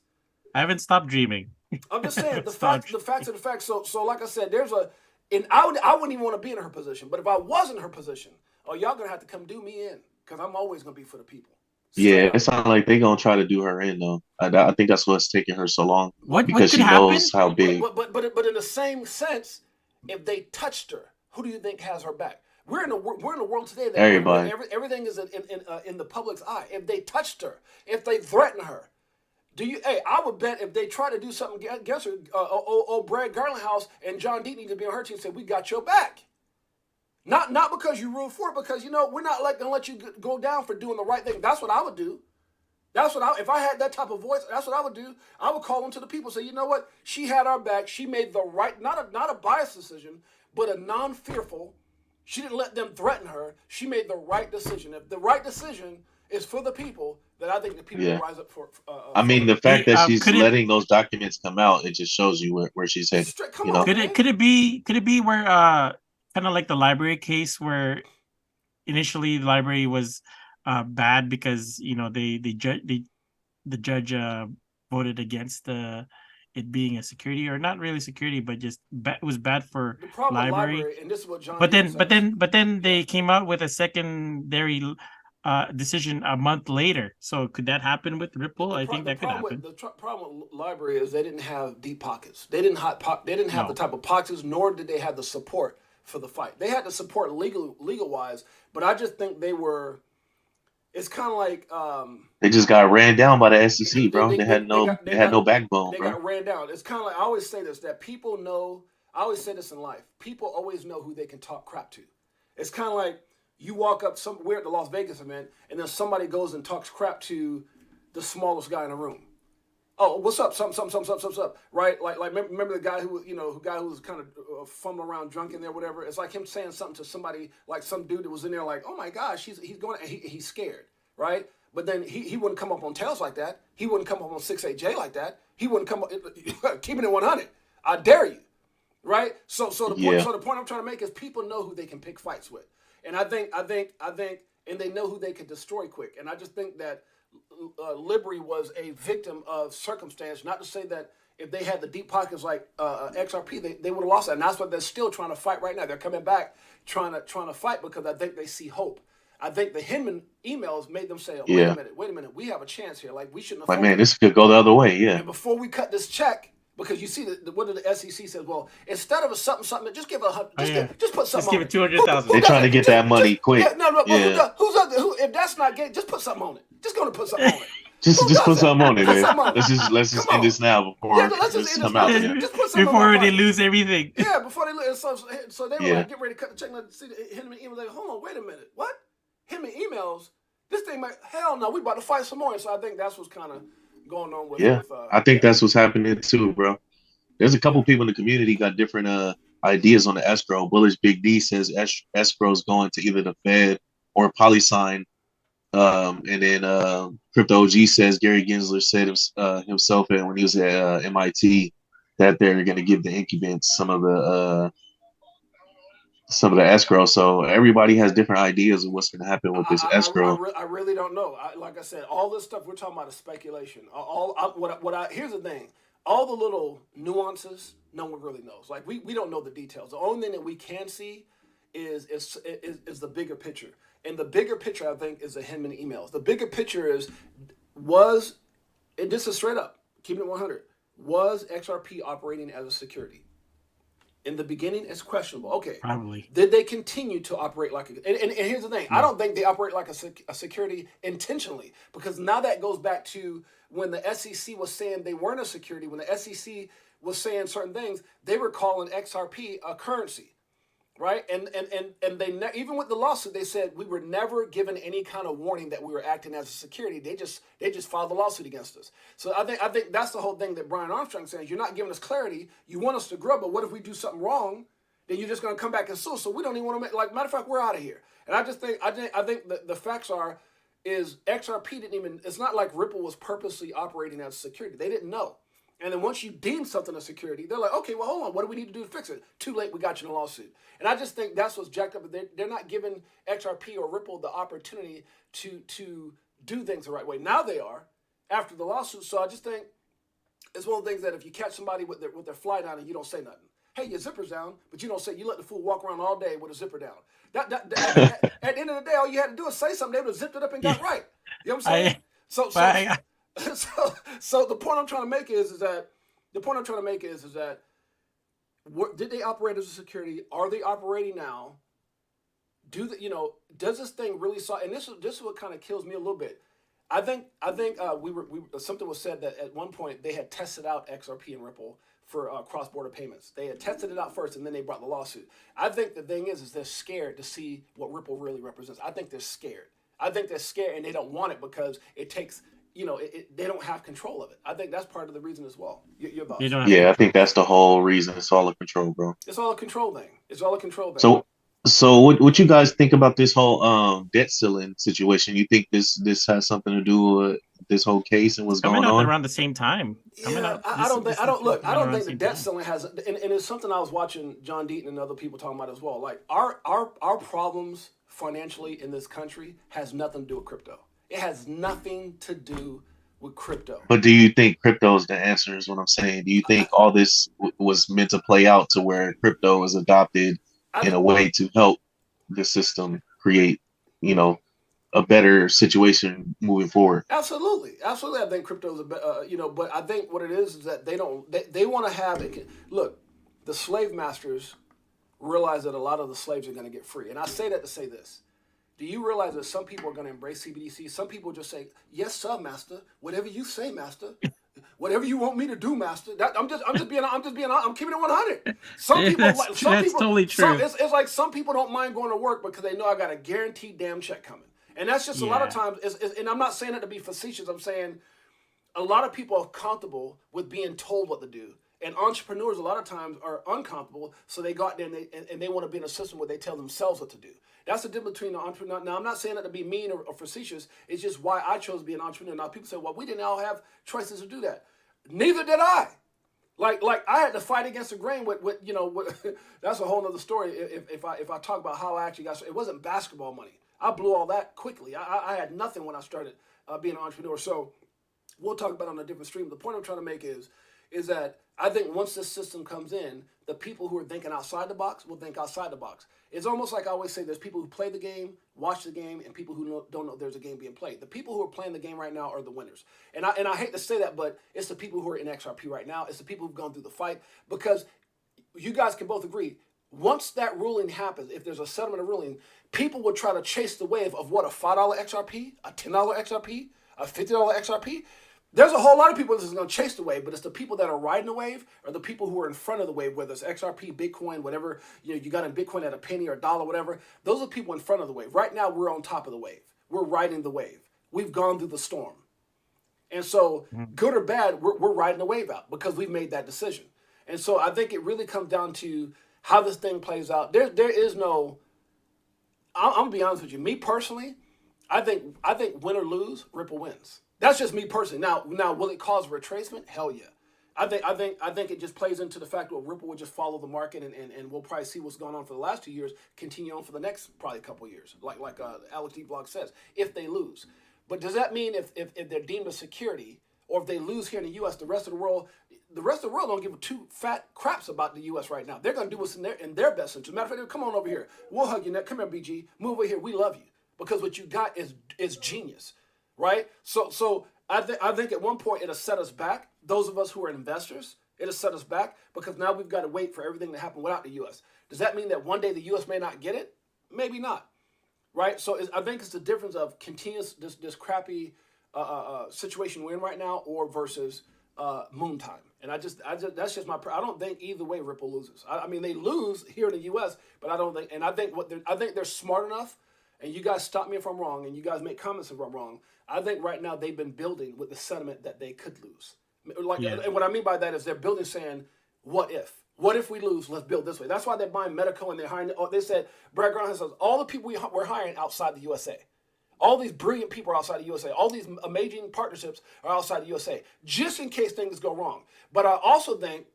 I haven't stopped dreaming. I'm just saying the facts are the facts. So like I said, and I wouldn't even want to be in her position. But if I was in her position, y'all gonna have to come do me in, because I'm always gonna be for the people. Yeah, it sounds like they're gonna try to do her in though. I think that's what's taking her so long. Because she knows how big. But in the same sense, if they touched her, who do you think has her back? We're in a world today that everything is in the public's eye. If they touched her, if they threaten her, I would bet if they try to do something against her, Brad Garlinghouse and John Dean need to be on her team and say, we got your back. Not because you rule for it, because we're not gonna let you go down for doing the right thing. That's what I would do. If I had that type of voice, that's what I would do. I would call them to the people, say, you know what? She had our back. She made the right, not a biased decision, but a non-fearful. She didn't let them threaten her. She made the right decision. If the right decision is for the people, then I think the people will rise up for. I mean, the fact that she's letting those documents come out, it just shows you where she's headed. Could it be where kind of like the library case, where initially the library was bad because the judge voted against it being a security, or not really security, but just it was bad for library. And this is what John. But then they came out with a secondary decision a month later. So could that happen with Ripple? I think that could happen. The problem with library is they didn't have deep pockets. They didn't have the type of pockets, nor did they have the support for the fight. They had the support legal wise, but I just think they were. It's kind of like they just got ran down by the SEC, bro. They had no backbone, they bro. Got ran down. It's kind of like, I always say this, that people know. I always say this in life. People always know who they can talk crap to. It's kind of like you walk up we're at the Las Vegas event, and then somebody goes and talks crap to the smallest guy in the room. Oh, what's up? Something, right? Like remember the guy who was kind of fumbling around drunk in there, whatever. It's like him saying something to somebody, like some dude that was in there, like, oh my gosh, he's going, he's scared, right? But then he wouldn't come up on Tails like that. He wouldn't come up on 6-8Jay like that. He wouldn't come up, keeping it 100. I dare you, right? So the point I'm trying to make is people know who they can pick fights with, and I think, and they know who they can destroy quick, and I just think that. Liberty was a victim of circumstance. Not to say that if they had the deep pockets like XRP, they would have lost that. And that's what they're still trying to fight right now. They're coming back trying to fight because I think they see hope. I think the Hinman emails made them say, wait a minute, we have a chance here. Like, we shouldn't have. Like, man, this could go the other way. Yeah. And before we cut this check, because you see what did the SEC says? Well, instead of a something, just give just put something. Just give it 200,000. They're trying to get that money quick. Who? If that's not gay, just put something on it. Just going to put something on it. Just put something on it, man. Let's just end this now before this come out. Before they lose everything. Yeah, before they lose. So they were like, get ready to cut the check. And see Hinman emails. Like, hold on, wait a minute. What? Hinman emails? This thing might. Hell no, we about to fight some more. And so I think that's what's kind of going on with. I think that's what's happening too, bro. There's a couple people in the community got different ideas on the escrow. Bullish Big D says escrow is going to either the Fed or PolySign. And then Crypto OG says Gary Gensler said himself when he was at MIT that they're going to give the incumbents some of the escrow. So everybody has different ideas of what's going to happen with this escrow. I really don't know. Like I said, all this stuff we're talking about is speculation. Here's the thing: all the little nuances, no one really knows. Like we don't know the details. The only thing that we can see is the bigger picture. And the bigger picture, I think, is the Hinman emails. The bigger picture is, and this is straight up, keeping it 100, was XRP operating as a security? In the beginning, it's questionable. Okay. Probably. Did they continue to operate like a... And here's the thing. I don't think they operate like a security intentionally, because now that goes back to when the SEC was saying they weren't a security. When the SEC was saying certain things, they were calling XRP a currency. Right, and they even with the lawsuit, they said we were never given any kind of warning that we were acting as a security. They just filed the lawsuit against us. So I think that's the whole thing that Brian Armstrong says. You're not giving us clarity. You want us to grow, but what if we do something wrong? Then you're just going to come back and sue. So we don't even want to make, like, matter of fact, we're out of here. And I think the facts is XRP didn't even. It's not like Ripple was purposely operating as a security. They didn't know. And then once you deem something a security, they're like, okay, well, hold on. What do we need to do to fix it? Too late. We got you in a lawsuit. And I just think that's what's jacked up. They're not giving XRP or Ripple the opportunity to do things the right way. Now they are after the lawsuit. So I just think it's one of the things that if you catch somebody with their fly down and you don't say nothing, hey, your zipper's down, but you don't say, you let the fool walk around all day with a zipper down. At the end of the day, all you had to do is say something. They would have zipped it up and got right. You know what I'm saying? So the point I'm trying to make is that did they operate as a security? Are they operating now? Does this thing really and this is what kind of kills me a little bit. I think something was said that at one point they had tested out XRP and Ripple for cross-border payments. They had tested it out first, and then they brought the lawsuit. I think the thing is they're scared to see what Ripple really represents. I think they're scared. And they don't want it because it takes. They don't have control of it. I think that's part of the reason as well. Your thoughts? Yeah, I think that's the whole reason. It's all a control, bro. It's all a control thing. So what you guys think about this whole debt ceiling situation? You think this has something to do with this whole case and what's going on around the same time? Yeah, I don't think the debt ceiling has, and it's something I was watching John Deaton and other people talking about as well. Like our problems financially in this country has nothing to do with crypto. It has nothing to do with crypto. But do you think crypto is the answer is what I'm saying? Do you think all this was meant to play out to where crypto is adopted in a way to help the system create, a better situation moving forward? Absolutely. I think crypto is but I think what it is that they want to have it. Look, the slave masters realize that a lot of the slaves are going to get free. And I say that to say this. Do you realize that some people are going to embrace CBDC? Some people just say, "Yes, sir, master. Whatever you say, master. Whatever you want me to do, master." I'm keeping it 100. That's totally true. It's like some people don't mind going to work because they know I got a guaranteed damn check coming. And that's just a lot of times. And I'm not saying that to be facetious. I'm saying a lot of people are comfortable with being told what to do. And entrepreneurs a lot of times are uncomfortable, so they go out there and they want to be in a system where they tell themselves what to do. That's the difference between an entrepreneur. Now, I'm not saying that to be mean or facetious. It's just why I chose to be an entrepreneur. Now, people say, well, we didn't all have choices to do that. Neither did I. Like I had to fight against the grain with that's a whole other story. If I talk about how I actually got started. It wasn't basketball money. I blew all that quickly. I had nothing when I started being an entrepreneur. So we'll talk about it on a different stream. The point I'm trying to make is that I think once this system comes in, the people who are thinking outside the box will think outside the box. It's almost like I always say, there's people who play the game, watch the game, and people who don't know there's a game being played. The people who are playing the game right now are the winners. And I hate to say that, but it's the people who are in XRP right now. It's the people who've gone through the fight, because you guys can both agree, once that ruling happens, if there's a settlement of ruling, people will try to chase the wave of what, a $5 XRP, a $10 XRP, a $50 XRP. There's a whole lot of people that's going to chase the wave, but it's the people that are riding the wave or the people who are in front of the wave, whether it's XRP, Bitcoin, whatever, you got in Bitcoin at a penny or a dollar, whatever. Those are people in front of the wave. Right now, we're on top of the wave. We're riding the wave. We've gone through the storm. And so, good or bad, we're riding the wave out because we've made that decision. And so I think it really comes down to how this thing plays out. There is no. I'm gonna be honest with you. Me personally, I think win or lose, Ripple wins. That's just me personally. Now, will it cause retracement? Hell yeah. I think it just plays into the fact that Ripple will just follow the market, and we'll probably see what's going on for the last 2 years, continue on for the next probably couple of years, like AlexDVlogs says, if they lose. But does that mean if they're deemed a security, or if they lose here in the U.S., the rest of the world don't give a two fat craps about the U.S. right now. They're gonna do what's in their best interest. Matter of fact, come on over here. We'll hug you neck. Come here, BG. Move over here. We love you because what you got is genius, right? So I think at one point it'll set us back. Those of us who are investors, it'll set us back because now we've got to wait for everything to happen without the U.S. Does that mean that one day the U.S. may not get it? Maybe not, right? So I think it's the difference of continuous this crappy situation we're in right now, or versus moon time. And I just that's just my. I don't think either way Ripple loses. I mean they lose here in the U.S., but I don't think. And I think they're smart enough. And you guys stop me if I'm wrong, and you guys make comments if I'm wrong. I think right now they've been building with the sentiment that they could lose. And what I mean by that is they're building saying, what if? What if we lose? Let's build this way. That's why they're buying Medico and they're hiring. They said, Brad Graham says, all the people we're hiring outside the USA. All these brilliant people are outside the USA. All these amazing partnerships are outside the USA, just in case things go wrong. But I also think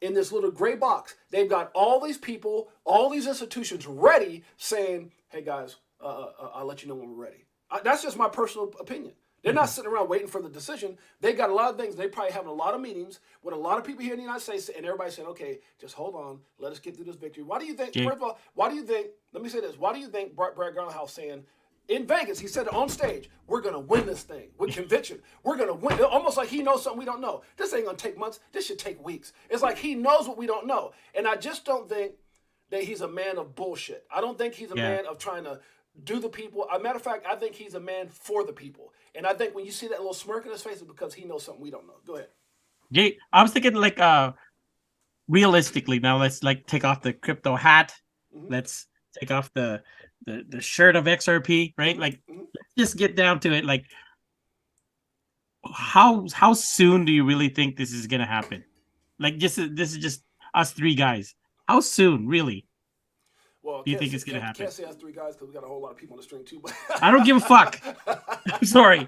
in this little gray box, they've got all these people, all these institutions ready saying, hey guys, I'll let you know when we're ready. That's just my personal opinion. They're not sitting around waiting for the decision. They got a lot of things. They probably having a lot of meetings with a lot of people here in the United States, and everybody saying, okay, just hold on. Let us get through this victory. Why do you think, first of all, let me say this. Why do you think Brad Garlinghouse saying, in Vegas, he said it on stage, we're going to win this thing with conviction. We're going to win. Almost like he knows something we don't know. This ain't going to take months. This should take weeks. It's like he knows what we don't know. And I just don't think that he's a man of bullshit. I don't think he's a man of trying to do the people. As a matter of fact, I think he's a man for the people. And I think when you see that little smirk in his face, it's because he knows something we don't know. Go ahead. Jay, I was thinking realistically, now let's take off the crypto hat. Mm-hmm. Let's take off the shirt of XRP, right? Let's just get down to it. How soon do you really think this is gonna happen? This is just us three guys. How soon, really? Well, do you think it's gonna happen? Can't say us three guys because we got a whole lot of people on the string too. But I don't give a fuck. I'm sorry.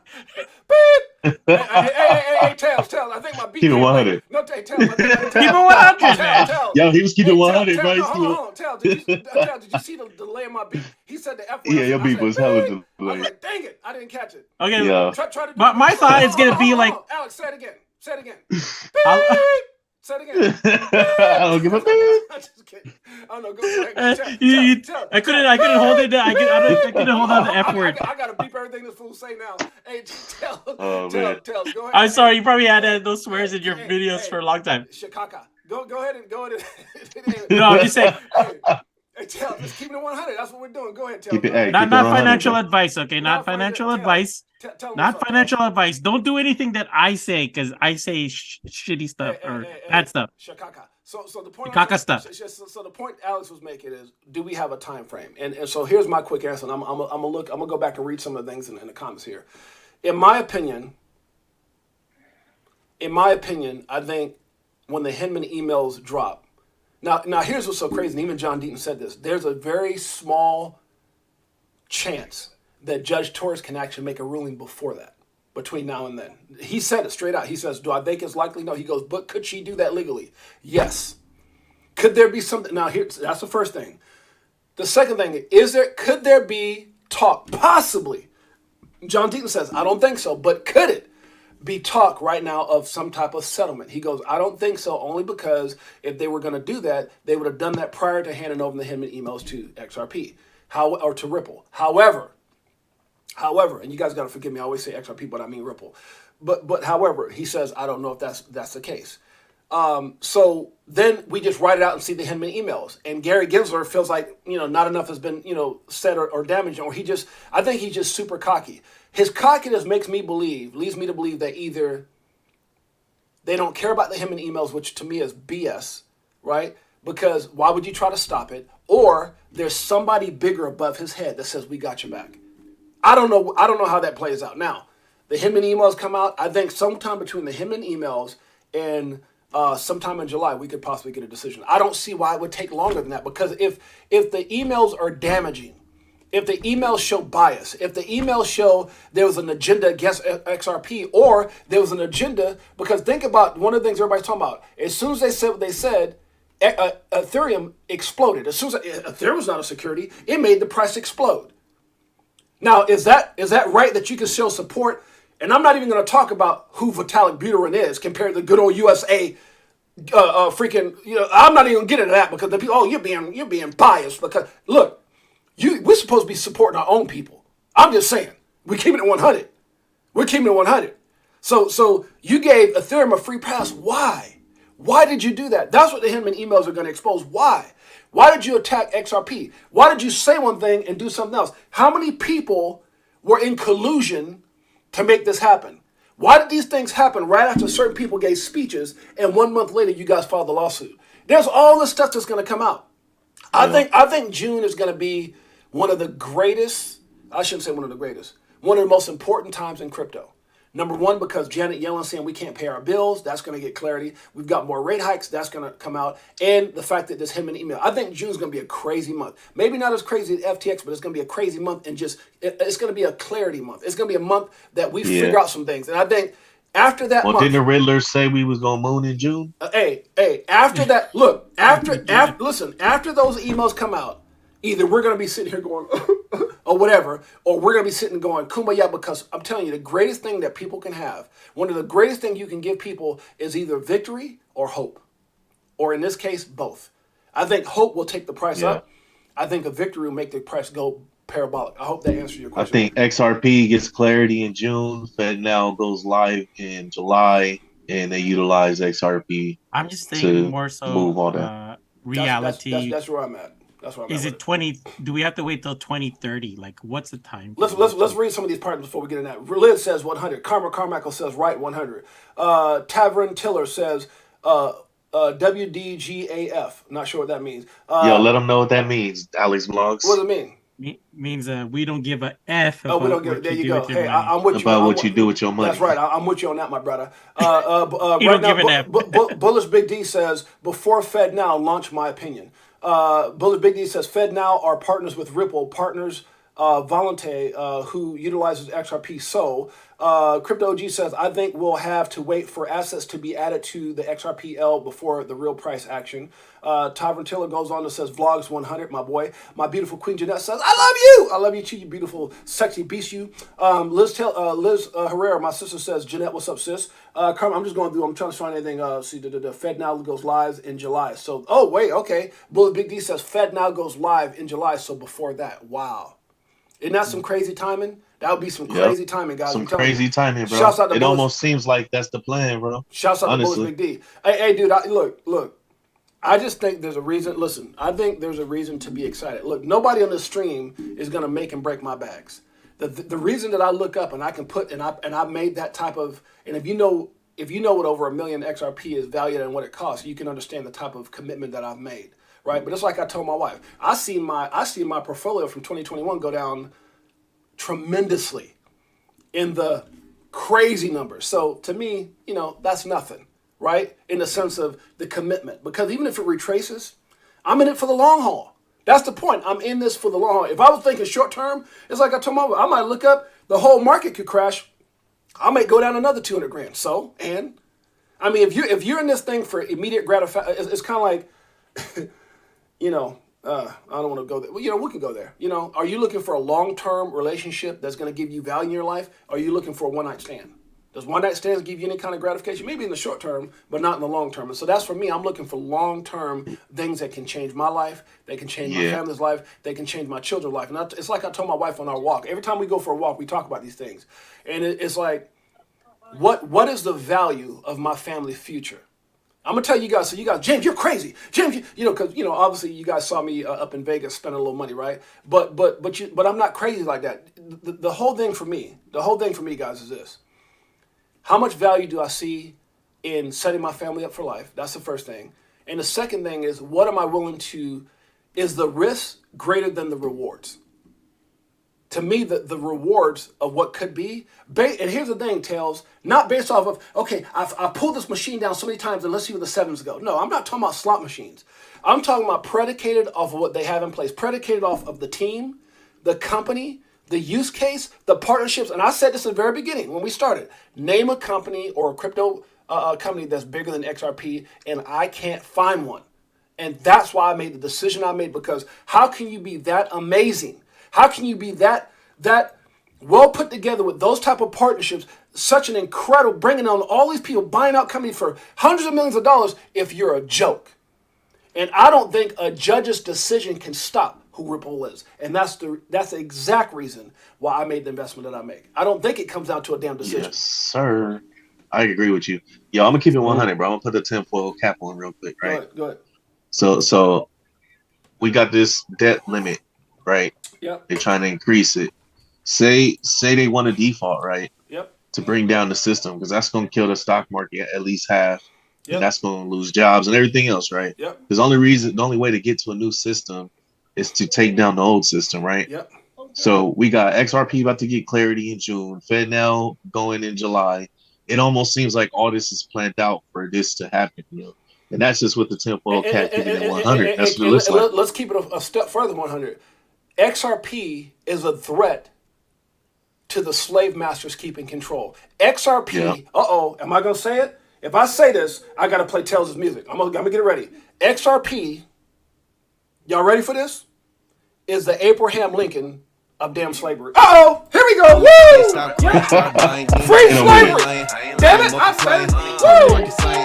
Beep. Hey, Tails. I think my beat. Keep it 100. No, Tails. Keep it 100, man. Yo, he was keeping 100, right? Hold on, Tails. Did you see the delay of my beat? He said the F word. Yeah, your beat was hella delayed. I was like, dang it, I didn't catch it. Okay. Yeah. Try to do my thought is gonna be like, Alex, say it again. Say it again. Say it again. I don't give a I'm just kidding. I don't know. Go ahead. I couldn't hold it. I couldn't hold on the F word. I gotta beep everything this fool say now. Hey, tell. Go ahead. I'm sorry. You probably had those swears in your videos for a long time. Shikaka. Go ahead. No, I'm just saying. Hey, Tell, just keep it 100. That's what we're doing. Go ahead, Tell. Not financial advice, okay? Not financial advice. Not financial advice. Don't do anything that I say, because I say shitty stuff or bad stuff. Shakaka. So the point. stuff. So the point Alex was making is, do we have a time frame? And so here's my quick answer. And I'm gonna go back and read some of the things in the comments here. In my opinion, I think when the Hinman emails drop. Now here's what's so crazy, and even John Deaton said this. There's a very small chance that Judge Torres can actually make a ruling before that, between now and then. He said it straight out. He says, do I think it's likely? No. He goes, but could she do that legally? Yes. Could there be something? Now, that's the first thing. The second thing, could there be talk? Possibly. John Deaton says, I don't think so, but could it be talk right now of some type of settlement? He goes, I don't think so, only because if they were going to do that, they would have done that prior to handing over the Hinman emails to XRP, or to Ripple. However, and you guys got to forgive me, I always say XRP, but I mean Ripple. But however, he says, I don't know if that's the case. So then we just write it out and see the Hinman emails. And Gary Gensler feels like, not enough has been, said or damaged, or I think he's just super cocky. His cockiness leads me to believe that either they don't care about the Hinman emails, which to me is BS, right? Because why would you try to stop it? Or there's somebody bigger above his head that says, we got your back. I don't know how that plays out. Now, the Hinman emails come out. I think sometime between the Hinman emails and sometime in July, we could possibly get a decision. I don't see why it would take longer than that, because if the emails are damaging, if the emails show bias, if the emails show there was an agenda against XRP, or there was an agenda, because think about one of the things everybody's talking about. As soon as they said what they said, Ethereum exploded. As soon as Ethereum was not a security, it made the price explode. Now, is that right that you can show support? And I'm not even going to talk about who Vitalik Buterin is compared to the good old USA freaking. I'm not even going to get into that, because the people, you're being biased, because look. We're supposed to be supporting our own people. I'm just saying. We're keeping it 100. We're keeping it 100. So you gave Ethereum a free pass. Why? Why did you do that? That's what the Hinman emails are going to expose. Why? Why did you attack XRP? Why did you say one thing and do something else? How many people were in collusion to make this happen? Why did these things happen right after certain people gave speeches, and 1 month later you guys filed the lawsuit? There's all this stuff that's going to come out. Yeah. I think June is going to be one of the greatest, I shouldn't say one of the greatest, one of the most important times in crypto. Number one, because Janet Yellen saying we can't pay our bills, that's going to get clarity. We've got more rate hikes, that's going to come out. And the fact that this Hinman email. I think June's going to be a crazy month. Maybe not as crazy as FTX, but it's going to be a crazy month, and it's going to be a clarity month. It's going to be a month that we figure out some things. And I think after that month. Didn't the Riddlers say we was going to moon in June? After that, look, after those emails come out, either we're going to be sitting here going, or whatever, or we're going to be sitting going, kumbaya, because I'm telling you, the greatest thing that people can have, one of the greatest things you can give people is either victory or hope. Or in this case, both. I think hope will take the price up. I think a victory will make the price go parabolic. I hope that answers your question. I think XRP gets clarity in June. FedNow goes live in July, and they utilize XRP. I'm just thinking more so move all that. Reality. That's where I'm at. Is it 20? Do we have to wait till 2030? Like, what's the time? Let's read some of these partners before we get in that. Liz says 100. Karma Carmichael says right 100. Tavern Tiller says WDGAF. Not sure what that means. Let them know what that means. AlexDVlogs. What does it mean? Means we don't give a F. We don't give. There you go. Hey, I'm with you about what you do with your money. That's right. I'm with you on that, my brother. You right don't now, give an F. Bullish Big D says before FedNow launch my opinion. Bullish Big D says FedNow are partners with Ripple, partners Volante, who utilizes XRP. So Crypto OG says, I think we'll have to wait for assets to be added to the XRPL before the real price action. Tavern Tiller goes on and says, Vlogs 100, my boy. My beautiful Queen Jeanette says, I love you. I love you too, you beautiful, sexy beast you. Liz Herrera, my sister, says, Jeanette, what's up, sis? Carmen, I'm just going through, I'm trying to find anything. See, the FedNow goes live in July. So, oh, wait, okay. Bullet Big D says, FedNow goes live in July. So before that, wow. Isn't that some crazy timing? That would be some crazy timing, guys. Some crazy timing, bro. Shouts out to it almost seems like that's the plan, bro. Shouts out to Bullish Big D. Hey, dude, look. I just think there's a reason. Listen, I think there's a reason to be excited. Look, nobody on this stream is gonna make and break my bags. The reason that I look up and I can put and I made that type of, and if you know what over 1 million XRP is valued and what it costs, you can understand the type of commitment that I've made. Right, but it's like I told my wife. I see my portfolio from 2021 go down tremendously in the crazy numbers. So to me, that's nothing, right? In the sense of the commitment, because even if it retraces, I'm in it for the long haul. That's the point. I'm in this for the long haul. If I was thinking short term, it's like I told my wife, I might look up, the whole market could crash. I might go down another 200 grand. So, and I mean, if you're in this thing for immediate gratification, it's kind of like. I don't want to go there. Well, we can go there. Are you looking for a long-term relationship that's going to give you value in your life? Or are you looking for a one-night stand? Does one-night stands give you any kind of gratification? Maybe in the short term, but not in the long term. And so that's for me. I'm looking for long-term things that can change my life. They can change my family's life. They can change my children's life. And it's like I told my wife on our walk. Every time we go for a walk, we talk about these things. And it's like, what is the value of my family's future? I'm gonna tell you guys. So you guys, James, you're crazy. James, because obviously you guys saw me up in Vegas spending a little money, right? But I'm not crazy like that. The whole thing for me, guys, is this: how much value do I see in setting my family up for life? That's the first thing. And the second thing is, what am I willing to? Is the risk greater than the rewards? to me, the rewards of what could be, and here's the thing, Tails, not based off of, okay, I pulled this machine down so many times and let's see where the sevens go. No, I'm not talking about slot machines. I'm talking about predicated off of what they have in place, predicated off of the team, the company, the use case, the partnerships. And I said this in the very beginning when we started. Name a company or a crypto company that's bigger than XRP, and I can't find one. And that's why I made the decision I made, because how can you be that amazing? How can you be that well put together with those type of partnerships, such an incredible, bringing on all these people, buying out companies for hundreds of millions of dollars, if you're a joke? And I don't think a judge's decision can stop who Ripple is. And that's the exact reason why I made the investment that I make. I don't think it comes down to a damn decision. Yes, sir. I agree with you. Yo, I'm going to keep it 100, bro. I'm going to put the tinfoil cap on real quick, right? Go ahead. So we got this debt limit, right? Yep. They're trying to increase it. Say they want to default, right? Yep. To bring down the system, because that's going to kill the stock market at least half. Yep. And that's going to lose jobs and everything else, right? Yep. Because the only way to get to a new system is to take down the old system, right? Yep. So we got XRP about to get clarity in June, Fed now going in July. It almost seems like all this is planned out for this to happen, you know. And that's just with the tinfoil cap keeping it 100. That's what it looks like. Let's keep it a step further, 100. XRP is a threat to the slave masters keeping control. XRP, am I going to say it? If I say this, I got to play Tails' music. I'm gonna get it ready. XRP, y'all ready for this? Is the Abraham Lincoln of damn slavery. Uh-oh, here we go. Woo! Yeah. Free slavery. Damn it, I said it. Woo!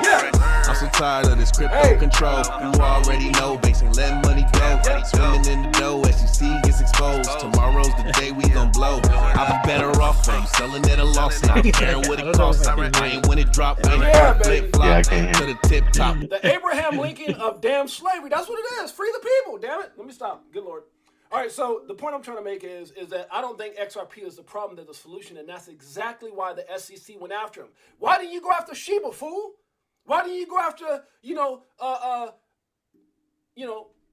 Yeah. I'm so tired of this crypto control. You already know, basically letting money go. Swimming in the dough, SEC gets exposed. Tomorrow's the day we gon' blow. I'll be better off from selling at a loss, not caring what it costs. I ain't when it drop, when it flip flop to the tip top. The Abraham Lincoln of damn slavery. That's what it is. Free the people. Damn it. Let me stop. Good Lord. All right, so the point I'm trying to make is that I don't think XRP is the problem, they're the solution, and that's exactly why the SEC went after him. Why didn't you go after Shiba, fool? Why didn't you go after,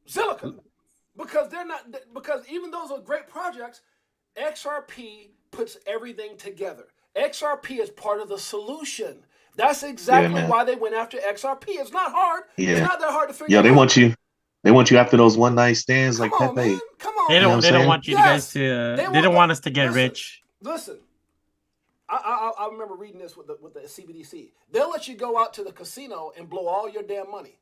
Zilliqa? Because even those are great projects, XRP puts everything together. XRP is part of the solution. That's exactly why they went after XRP. It's not hard. Yeah. It's not that hard to figure out. They want you. They want you after those one night stands like Pepe. Come on. They don't want you guys to. They don't want us to get rich. Listen. I remember reading this with the CBDC. They'll let you go out to the casino and blow all your damn money,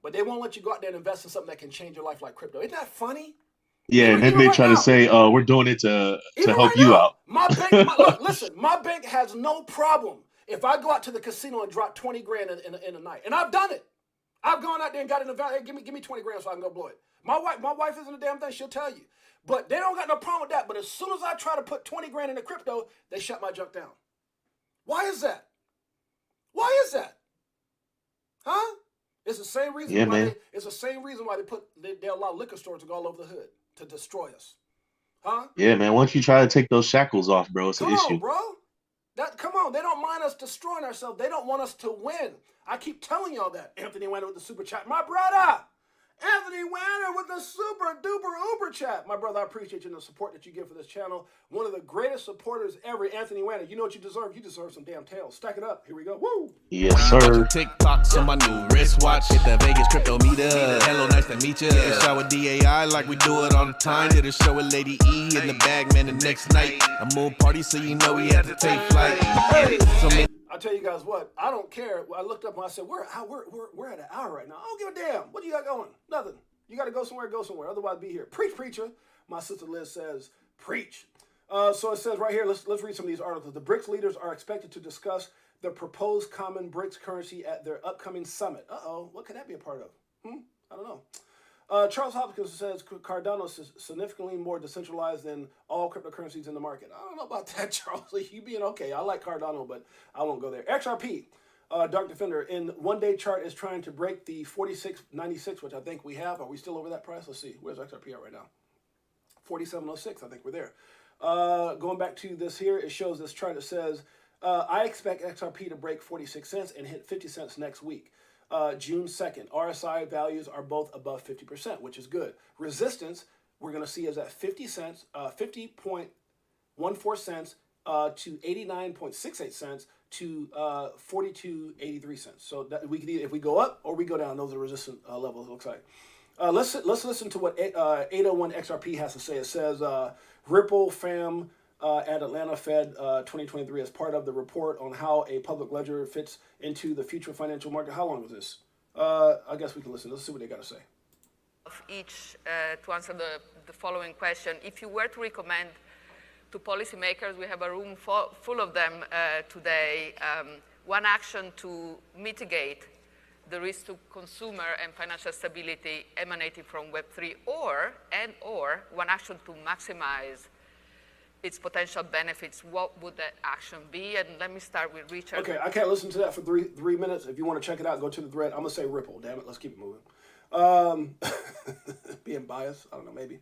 but they won't let you go out there and invest in something that can change your life like crypto. Isn't that funny? Yeah, and then they try to say, "We're doing it to help you out." My bank, listen, my bank has no problem if I go out to the casino and drop 20 grand in a night, and I've done it. I've gone out there and got an invest. Hey, give me 20 grand so I can go blow it. My wife isn't a damn thing. She'll tell you. But they don't got no problem with that. But as soon as I try to put 20 grand into crypto, they shut my junk down. Why is that? Why is that? Huh? It's the same reason it's the same reason why they allow liquor stores to go all over the hood to destroy us. Huh? Yeah, man. Once you try to take those shackles off, bro, it's an issue. Come on, bro. Come on. They don't mind us destroying ourselves. They don't want us to win. I keep telling y'all that. Anthony Weiner with the super chat. My brother. Anthony Weiner with the super duper uber chat. My brother, I appreciate you and the support that you give for this channel. One of the greatest supporters ever, Anthony Weiner. You know what you deserve? You deserve some damn tails. Stack it up. Here we go. Woo! Yes, sir. TikToks on my new wristwatch. Hit the Vegas crypto meter. Hello, nice to meet you. Shower DAI like we do it all the time. Did a show with Lady E in the bag, man, the next night. A moon party, so you know we had to take flight. I'll tell you guys what, I don't care. I looked up and I said, we're at an hour right now. I don't give a damn. What do you got going? Nothing. You got to go somewhere, Otherwise, be here. Preach, preacher. My sister Liz says, preach. So it says right here, let's read some of these articles. The BRICS leaders are expected to discuss the proposed common BRICS currency at their upcoming summit. Uh-oh, what could that be a part of? I don't know. Charles Hopkins says Cardano is significantly more decentralized than all cryptocurrencies in the market. I don't know about that, Charles. You being okay. I like Cardano, but I won't go there. XRP, Dark Defender, in one-day chart is trying to break the 46.96, which I think we have. Are we still over that price? Let's see. Where's XRP at right now? 47.06. I think we're there. Going back to this here, it shows this chart that says, I expect XRP to break 46 cents and hit 50 cents next week. June 2nd, RSI values are both above 50%, which is good. Resistance we're going to see is at 50 cents, 50.14 cents to 89.68 cents to 42.83 cents. So that we can either, if we go up or we go down, those are the resistance levels. It looks like. Let's listen to what 801 XRP has to say. It says Ripple FAM at Atlanta Fed 2023 as part of the report on how a public ledger fits into the future financial market. How long was this? I guess we can listen. Let's see what they got to say. Of each to answer the following question. If you were to recommend to policymakers, we have a room full of them today, one action to mitigate the risk to consumer and financial stability emanating from Web3, or one action to maximize its potential benefits, what would that action be? And let me start with Richard. Okay, I can't listen to that for three minutes. If you want to check it out, go to the thread. I'm going to say Ripple. Damn it, let's keep it moving. Being biased, I don't know, maybe.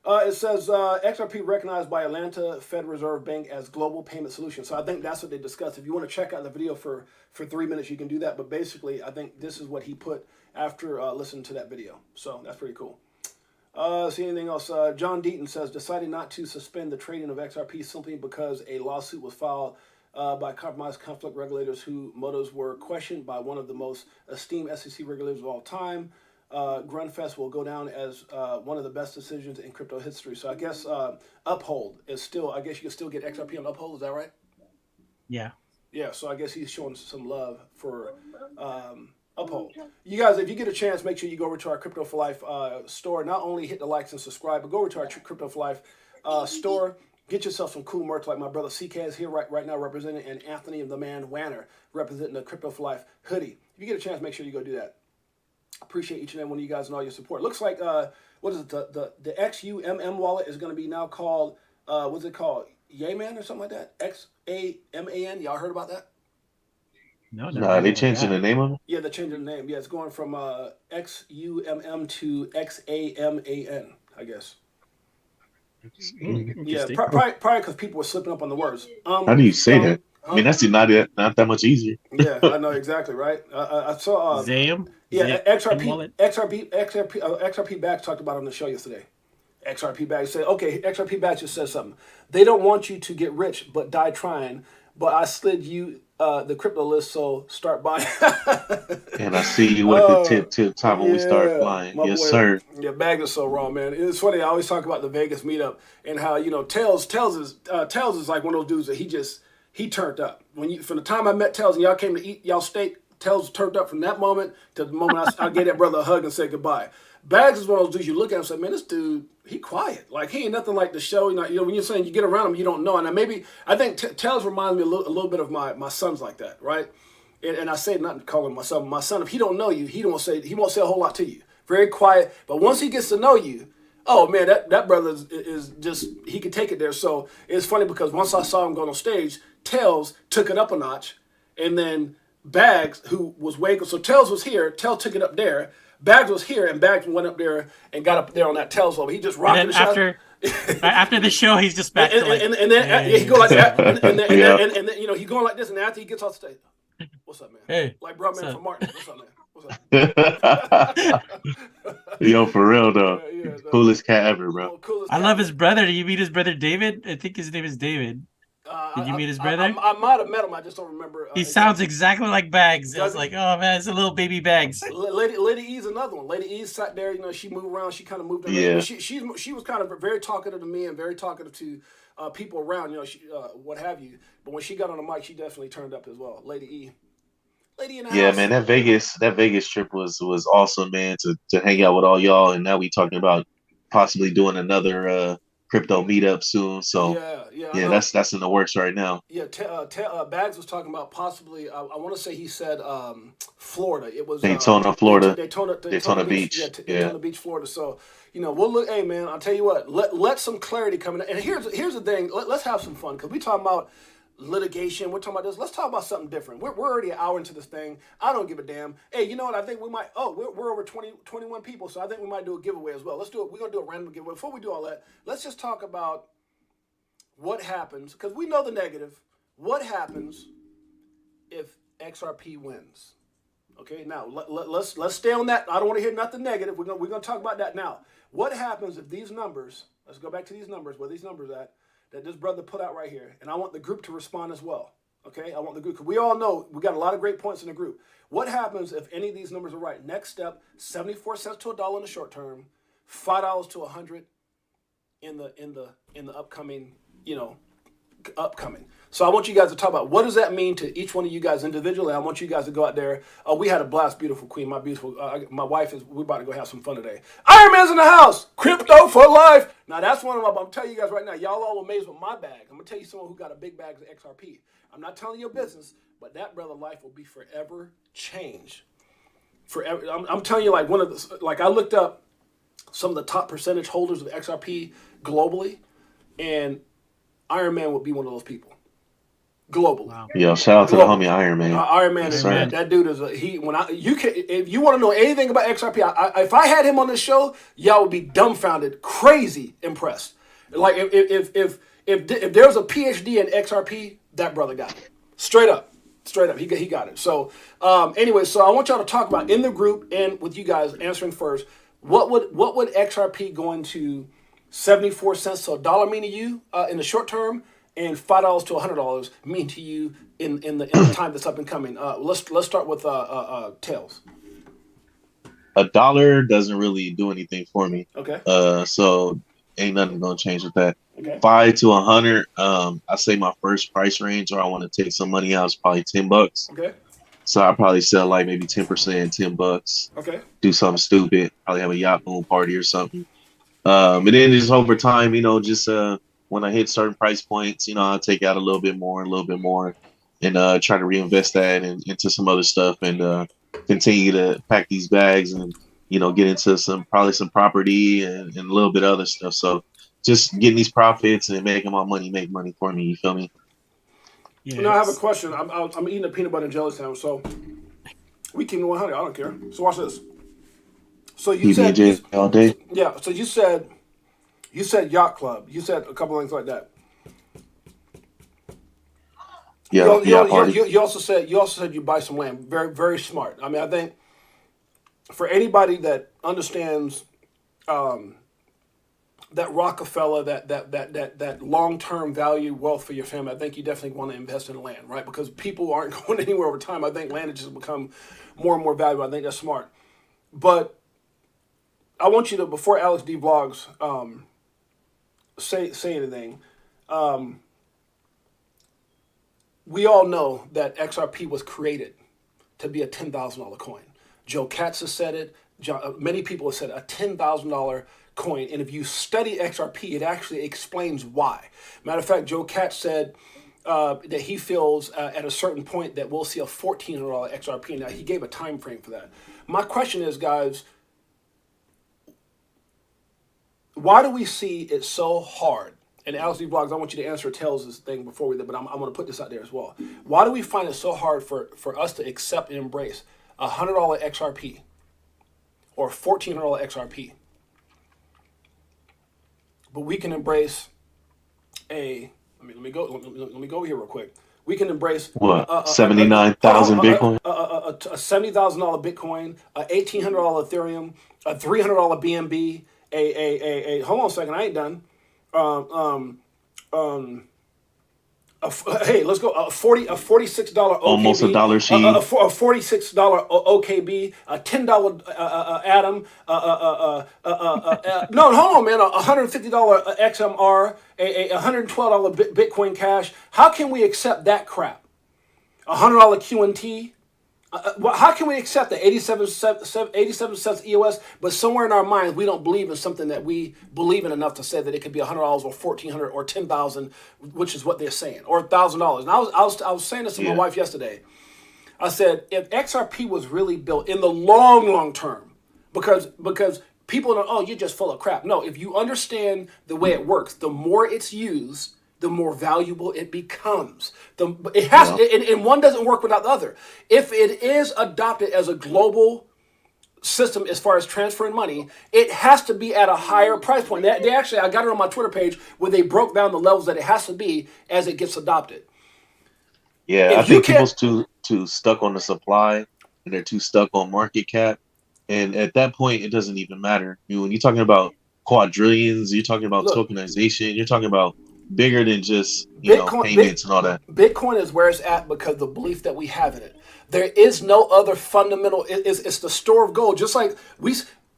It says XRP recognized by Atlanta Fed Reserve Bank as global payment solution. So I think that's what they discussed. If you want to check out the video for 3 minutes, you can do that. But basically, I think this is what he put after listening to that video. So that's pretty cool. See anything else? John Deaton says, deciding not to suspend the trading of XRP simply because a lawsuit was filed by compromised conflict regulators whose motives were questioned by one of the most esteemed SEC regulators of all time. Grunfest will go down as one of the best decisions in crypto history. So I guess Uphold is still, I guess you can still get XRP on Uphold. Is that right? Yeah. Yeah, so I guess he's showing some love for Uphold. You guys, if you get a chance, make sure you go over to our Crypto for Life store. Not only hit the likes and subscribe, but go over to our Crypto for Life store. Get yourself some cool merch like my brother CK is here right now representing, and Anthony the Man Wanner representing the Crypto for Life hoodie. If you get a chance, make sure you go do that. Appreciate each and every one of you guys and all your support. Looks like what is it? The XUMM wallet is going to be now called what's it called? Yayman or something like that? XAMAN. Y'all heard about that? No, they changing the name of it? Yeah, they're changing the name. Yeah, it's going from XUMM to XAMAN, I guess. Yeah, probably because people were slipping up on the words. How do you say that? I mean, that's not that much easier. Yeah, I know exactly, right? I saw Zam. Yeah, XRP Bags talked about it on the show yesterday. XRP Bags said, okay, XRP Bags just said something. They don't want you to get rich, but die trying. But I slid you the crypto list, so start buying. And I see you at the tip top when we start flying. Yes, boy, sir. Yeah, Bag is so wrong, man. It's funny. I always talk about the Vegas meetup and how Tails is like one of those dudes that he turned up. From the time I met Tails and y'all came to eat y'all steak, Tails turned up from that moment to the moment I gave that brother a hug and said goodbye. Bags is one of those dudes you look at and say, man, this dude, he quiet. Like, he ain't nothing like the show. When you're saying you get around him, you don't know. And I think Tails reminds me a little bit of my sons like that, right? And I say not to call him my son. My son, if he don't know you, he won't say a whole lot to you. Very quiet. But once he gets to know you, oh, man, that brother is just, he can take it there. So it's funny because once I saw him go on stage, Tails took it up a notch. And then Bags, who was waiting, so Tails was here, Tails took it up there. Bags was here, and Bags went up there and got up there on that Tails level. He just rocked the shot. After the show, he's just back to like, and then he go like that, and then he going like this, and after he gets off stage, what's up, man? Hey, like bro, man from Martin. What's up, man? What's up? Yo, for real though, coolest cat ever, bro. I love his brother. Did you meet his brother David? I think his name is David. Did you meet his brother? I might have met him. I just don't remember. He sounds exactly like Bags. I was like, oh man, it's a little baby Bags. Lady E's another one. Lady E sat there. She moved around. She kind of moved around. Yeah. She was kind of very talkative to me and very talkative to people around. What have you. But when she got on the mic, she definitely turned up as well. Lady E. Lady in the house. Man, that Vegas trip was awesome, man. To hang out with all y'all, and now we talking about possibly doing another crypto meetup soon. So yeah, that's in the works right now. Yeah, Bags was talking about possibly. I want to say he said Florida. It was Daytona, Florida. Daytona Beach. Yeah, Daytona Beach, Florida. So we'll look. Hey man, I'll tell you what. Let some clarity come in. And here's the thing. Let's have some fun because we talking about litigation. We're talking about this. Let's talk about something different. We're already an hour into this thing. I don't give a damn. Hey, you know what? I think we might. Oh, we're over 21 people, so I think we might do a giveaway as well. Let's do it. We're gonna do a random giveaway. Before we do all that, let's just talk about what happens because we know the negative. What happens if XRP wins? Okay, now let's stay on that. I don't want to hear nothing negative. We're gonna talk about that now. What happens if these numbers? Let's go back to these numbers. Where these numbers at? That this brother put out right here, and I want the group to respond as well. Okay, I want the group, because we all know we got a lot of great points in the group. What happens if any of these numbers are right? Next step: 74 cents to $1 in the short term, $5 to 100 in the upcoming, upcoming. So I want you guys to talk about what does that mean to each one of you guys individually. I want you guys to go out there. We had a blast, beautiful queen. My wife is. We're about to go have some fun today. Iron Man's in the house. Crypto for life. Now that's one of them. I'm telling you guys right now. Y'all all amazed with my bag. I'm gonna tell you someone who got a big bag of XRP. I'm not telling you your business, but that brother life will be forever changed. Forever. I'm telling you, like I looked up some of the top percentage holders of XRP globally, and Iron Man would be one of those people. Globally. Wow. Yo, shout out to the homie Iron Man. Iron Man is that dude is if you want to know anything about XRP, if I had him on this show, y'all would be dumbfounded, crazy impressed. Like if there was a PhD in XRP, that brother got it. Straight up, he got it. So anyway, so I want y'all to talk about in the group and with you guys answering first. What would XRP going to 74 cents to $1 mean to you in the short term? And $5 to $100 mean to you in the time that's up and coming? Let's start with Tails. $1 doesn't really do anything for me. Okay. So ain't nothing gonna change with that. Okay. 5 to 100. I say my first price range, or I want to take some money out, is probably $10. Okay. So I probably sell like maybe 10%, $10. Okay. Do something stupid. Probably have a yacht pool party or something. And then just over time, just when I hit certain price points, I'll take out a little bit more, and try to reinvest that into some other stuff, and continue to pack these bags and, get into some property and a little bit of other stuff. So just getting these profits and making my money make money for me. You feel me? Yes. Now I have a question. I'm eating a peanut butter and jelly sandwich, so we can 100. I don't care. So watch this. So you said all day. Yeah. So you said yacht club. You said a couple things like that. Yeah. You also said you buy some land. Very, very smart. I mean, I think for anybody that understands that Rockefeller, that long-term value wealth for your family, I think you definitely want to invest in land, right? Because people aren't going anywhere over time. I think land has just become more and more valuable. I think that's smart. But I want you to, before AlexDVlogs say anything, we all know that XRP was created to be a $10,000 coin. Joe Katz has said it. Many people have said a $10,000 coin. And if you study XRP, it actually explains why. Matter of fact, Joe Katz said that he feels at a certain point that we'll see a $1,400 XRP. Now, he gave a time frame for that. My question is, guys, why do we see it so hard? And AlexDVlogs, I want you to answer Tails' thing before we do, but I'm going to put this out there as well. Why do we find it so hard for us to accept and embrace a $100 XRP or $1,400 XRP? But we can embrace let me go over here real quick. We can embrace what 79,000 Bitcoin, a $70,000 Bitcoin, a $1,800 Ethereum, a $300 BNB, a hold on a second, I ain't done. Hey, let's go. A $46 OKB, almost $1 Sheen, a $46 OKB, a $10 Atom, no, hold on, man, a $150 XMR, a $112 Bitcoin Cash. How can we accept that crap? A $100 QNT. How can we accept the 87 cents EOS, but somewhere in our minds we don't believe in something that we believe in enough to say that it could be $100 or $1,400 or $10,000, which is what they're saying, or $1,000. And I was saying this to my wife yesterday. I said, if XRP was really built in the long term, because people know, oh, you're just full of crap. No, if you understand the way it works, the more it's used, the more valuable it becomes. It has, and one doesn't work without the other. If it is adopted as a global system as far as transferring money, it has to be at a higher price point. They actually, I got it on my Twitter page where they broke down the levels that it has to be as it gets adopted. Yeah, I think people's too stuck on the supply and they're too stuck on market cap. And at that point, it doesn't even matter. When you're talking about quadrillions, you're talking about Look, tokenization, you're talking about bigger than just, Bitcoin, payments and all that. Bitcoin is where it's at because of the belief that we have in it. There is no other fundamental. It's the store of gold. Just like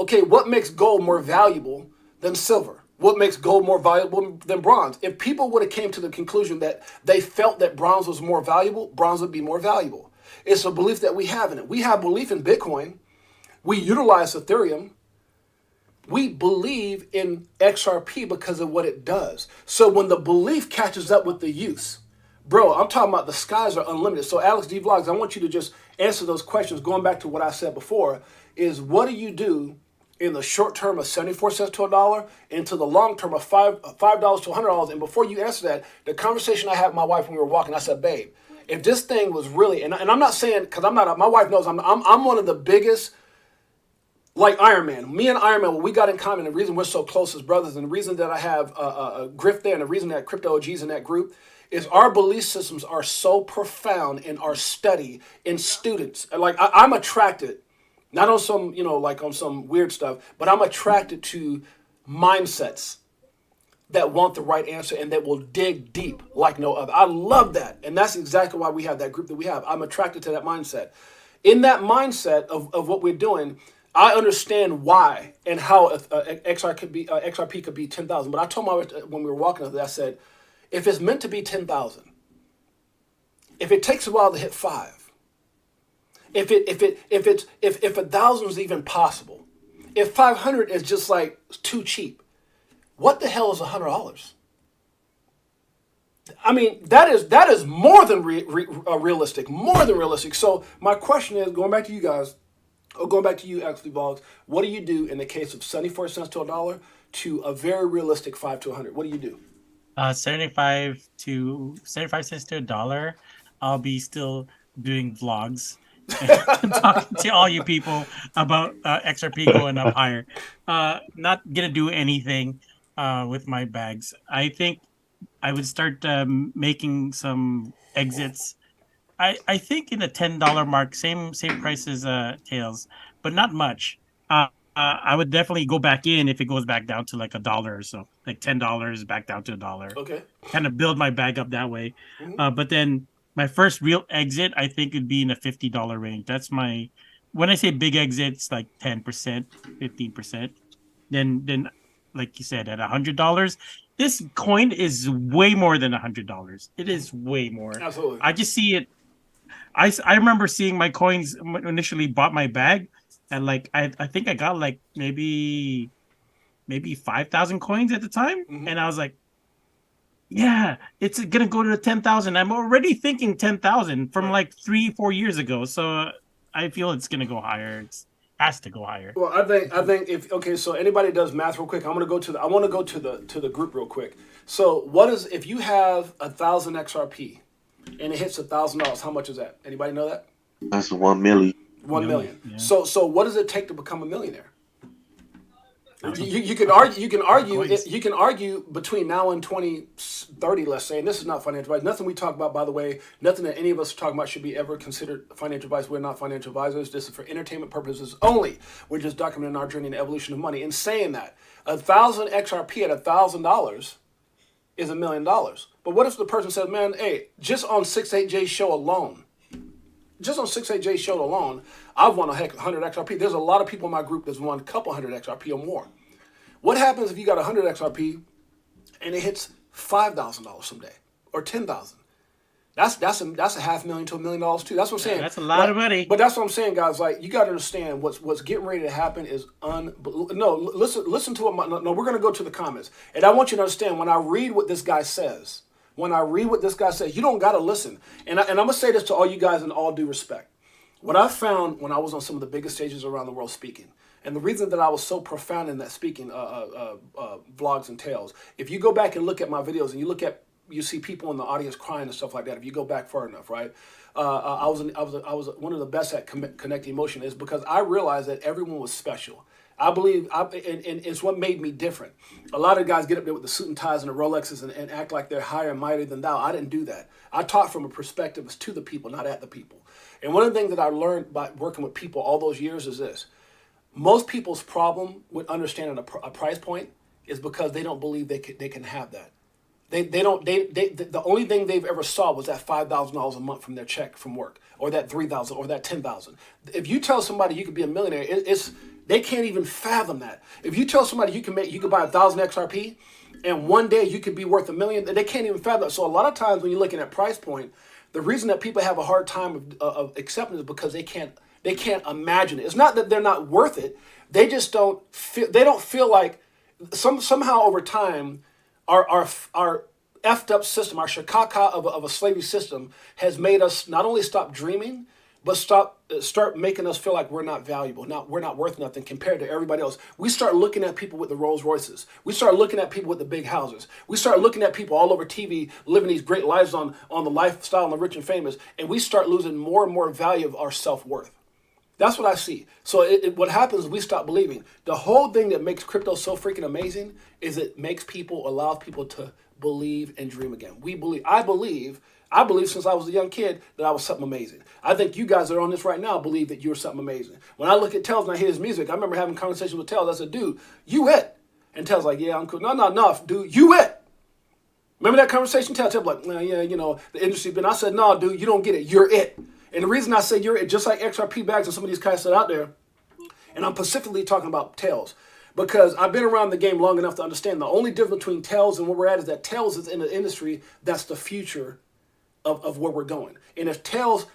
okay, what makes gold more valuable than silver? What makes gold more valuable than bronze? If people would have came to the conclusion that they felt that bronze was more valuable, bronze would be more valuable. It's a belief that we have in it. We have belief in Bitcoin. We utilize Ethereum. We believe in XRP because of what it does. So when the belief catches up with the use, bro, I'm talking about the skies are unlimited. So AlexDVlogs, I want you to just answer those questions. Going back to what I said before, is what do you do in the short term of 74 cents to $1, into the long term of $5 to $100? And before you answer that, the conversation I had with my wife when we were walking, I said, babe, if this thing was really, and I'm not saying, because I'm not, my wife knows I'm one of the biggest, like Iron Man. Me and Iron Man, what we got in common, the reason we're so close as brothers, and the reason that I have a Griff there, and the reason that Crypto OG's in that group, is our belief systems are so profound in our study in students. Like I'm attracted, not on some, like on some weird stuff, but I'm attracted to mindsets that want the right answer and that will dig deep like no other. I love that. And that's exactly why we have that group that we have. I'm attracted to that mindset. In that mindset of what we're doing, I understand why and how XRP could be 10,000. But I told my wife when we were walking, I said, if it's meant to be 10,000, if it takes a while to hit 5, if 1,000 is even possible, if 500 is just like too cheap, what the hell is $100? I mean, that is more than realistic, more than realistic. So my question is, going back to you guys. Going back to you, AlexDVlogs, what do you do in the case of 74 cents to $1 to a very realistic 5 to 100? What do you do? 75 cents to $1. I'll be still doing vlogs, talking to all you people about XRP going up higher. Not gonna do anything with my bags. I think I would start making some exits. I think in the $10 mark, same price as Tails, but not much. I would definitely go back in if it goes back down to like $1 or so, like $10 back down to $1. Okay. Kind of build my bag up that way. But then my first real exit, I think, would be in the $50 range. That's my, when I say big exits, like 10%, 15%. Then like you said, at $100, this coin is way more than $100. It is way more. Absolutely. I just see it. I remember seeing my coins initially bought my bag, and like I think I got like maybe 5,000 coins at the time, and I was like, yeah, it's gonna go to 10,000. I'm already thinking 10,000 from like 3-4 years ago, so I feel it's gonna go higher. It has to go higher. Well, I think if okay, so anybody does math real quick, I want to go to the group real quick. So what is, if you have 1,000 XRP and it hits $1,000, how much is that? Anybody know that? That's 1 million. 1 million. Yeah. So what does it take to become a millionaire? You can argue between now and 2030, let's say, and this is not financial advice. Nothing we talk about, by the way, nothing that any of us are talking about should be ever considered financial advice. We're not financial advisors. This is for entertainment purposes only. We're just documenting our journey in the evolution of money. In saying that, 1,000 XRP at $1,000 is $1 million. But what if the person says, man, hey, just on 6-8Jay show alone, I've won 100 XRP. There's a lot of people in my group that's won a couple hundred XRP or more. What happens if you got 100 XRP and it hits $5,000 someday or 10,000? That's a $500,000 to $1 million too. That's what I'm saying. That's a lot of money. But that's what I'm saying, guys. Like, you got to understand what's getting ready to happen is unbelievable. No, listen to what we're going to go to the comments, and I want you to understand when I read what this guy says. When I read what this guy says, you don't got to listen. And I'm going to say this to all you guys in all due respect. What I found when I was on some of the biggest stages around the world speaking, and the reason that I was so profound in that speaking, vlogs and tales, if you go back and look at my videos and you see people in the audience crying and stuff like that, if you go back far enough, right? I was one of the best at connecting emotion, is because I realized that everyone was special. I believe, and it's what made me different. A lot of guys get up there with the suit and ties and the Rolexes and act like they're higher and mightier than thou. I didn't do that. I taught from a perspective as to the people, not at the people. And one of the things that I learned by working with people all those years is this. Most people's problem with understanding a price point is because they don't believe they can have that. The only thing they've ever saw was that $5,000 a month from their check from work, or that $3,000, or that $10,000. If you tell somebody you could be a millionaire, they can't even fathom that. If you tell somebody you could buy 1,000 XRP, and one day you could be worth $1 million, they can't even fathom that. So a lot of times when you're looking at price point, the reason that people have a hard time of accepting it is because they can't imagine it. It's not that they're not worth it. They just don't feel like somehow over time our effed up system, our shakaka of a slavery system has made us not only stop dreaming, but start making us feel like we're not valuable, we're not worth nothing compared to everybody else. We start looking at people with the Rolls Royces. We start looking at people with the big houses. We start looking at people all over TV living these great lives on the lifestyle and the rich and famous, and we start losing more and more value of our self-worth. That's what I see. So what happens is we stop believing. The whole thing that makes crypto so freaking amazing is it allows people to believe and dream again. I believe since I was a young kid that I was something amazing. I think you guys that are on this right now believe that you're something amazing. When I look at Tells and I hear his music, I remember having conversations with Tells. I said, dude, you it. And Tells like, yeah, I'm cool. No, dude, you it. Remember that conversation? Tells like, nah, yeah, the industry's been. I said, no, dude, you don't get it. You're it. And the reason I say you're it, just like XRP bags and some of these guys that are out there, and I'm specifically talking about Tells, because I've been around the game long enough to understand the only difference between Tells and where we're at is that Tells is in the industry that's the future of where we're going. And if Tells,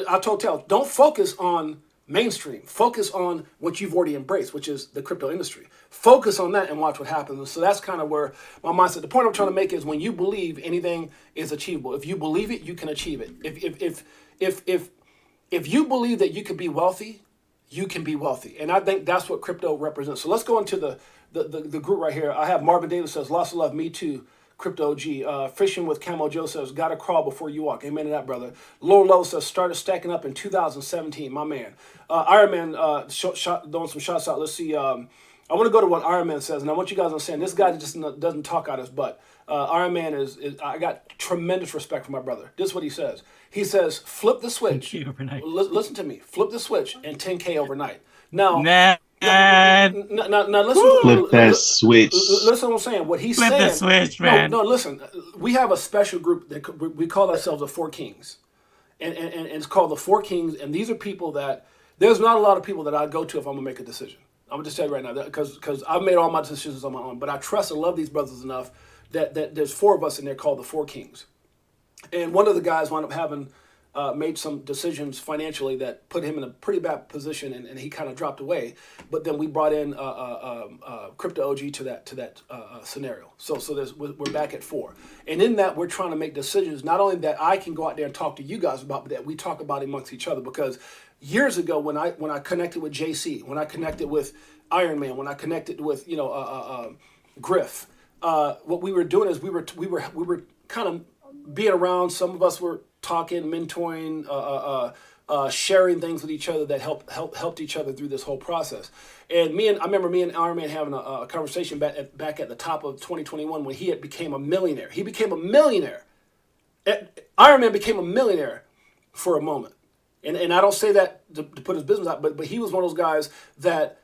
I told Tells, don't focus on mainstream. Focus on what you've already embraced, which is the crypto industry. Focus on that and watch what happens. And so that's kind of where my mindset. The point I'm trying to make is when you believe anything is achievable. If you believe it, you can achieve it. If you believe that you could be wealthy, you can be wealthy. And I think that's what crypto represents. So let's go into the group right here. I have Marvin Davis says, lots of love, me too. Crypto OG. Fishing with Camo Joe says, gotta crawl before you walk. Amen to that, brother. Lower Level says, started stacking up in 2017. My man. Iron Man throwing some shots out. Let's see. I want to go to what Iron Man says, and I want you guys to understand this guy just doesn't talk out his butt. Iron Man is I got tremendous respect for my brother. This is what he says. He says, flip the switch. Listen to me. Flip the switch and 10K overnight. Now, now listen. Flip that switch. Listen to what I'm saying. What he's saying. Flip the switch, man. No, listen. We have a special group that we call ourselves the Four Kings, and it's called the Four Kings. And these are people that there's not a lot of people that I go to if I'm gonna make a decision. I'm gonna just tell you right now because I've made all my decisions on my own. But I trust and love these brothers enough that there's four of us in there called the Four Kings. And one of the guys wound up having made some decisions financially that put him in a pretty bad position, and he kind of dropped away. But then we brought in Crypto OG to that scenario. So we're back at four. And in that, we're trying to make decisions, not only that I can go out there and talk to you guys about, but that we talk about amongst each other. Because years ago, when I connected with JC, when I connected with Iron Man, when I connected with Griff, what we were doing is we were kind of being around. Some of us were talking, mentoring, sharing things with each other that helped each other through this whole process. And I remember me and Iron Man having a conversation back at the top of 2021 when he became a millionaire. He became a millionaire. Iron Man became a millionaire for a moment. And I don't say that to put his business out, but he was one of those guys that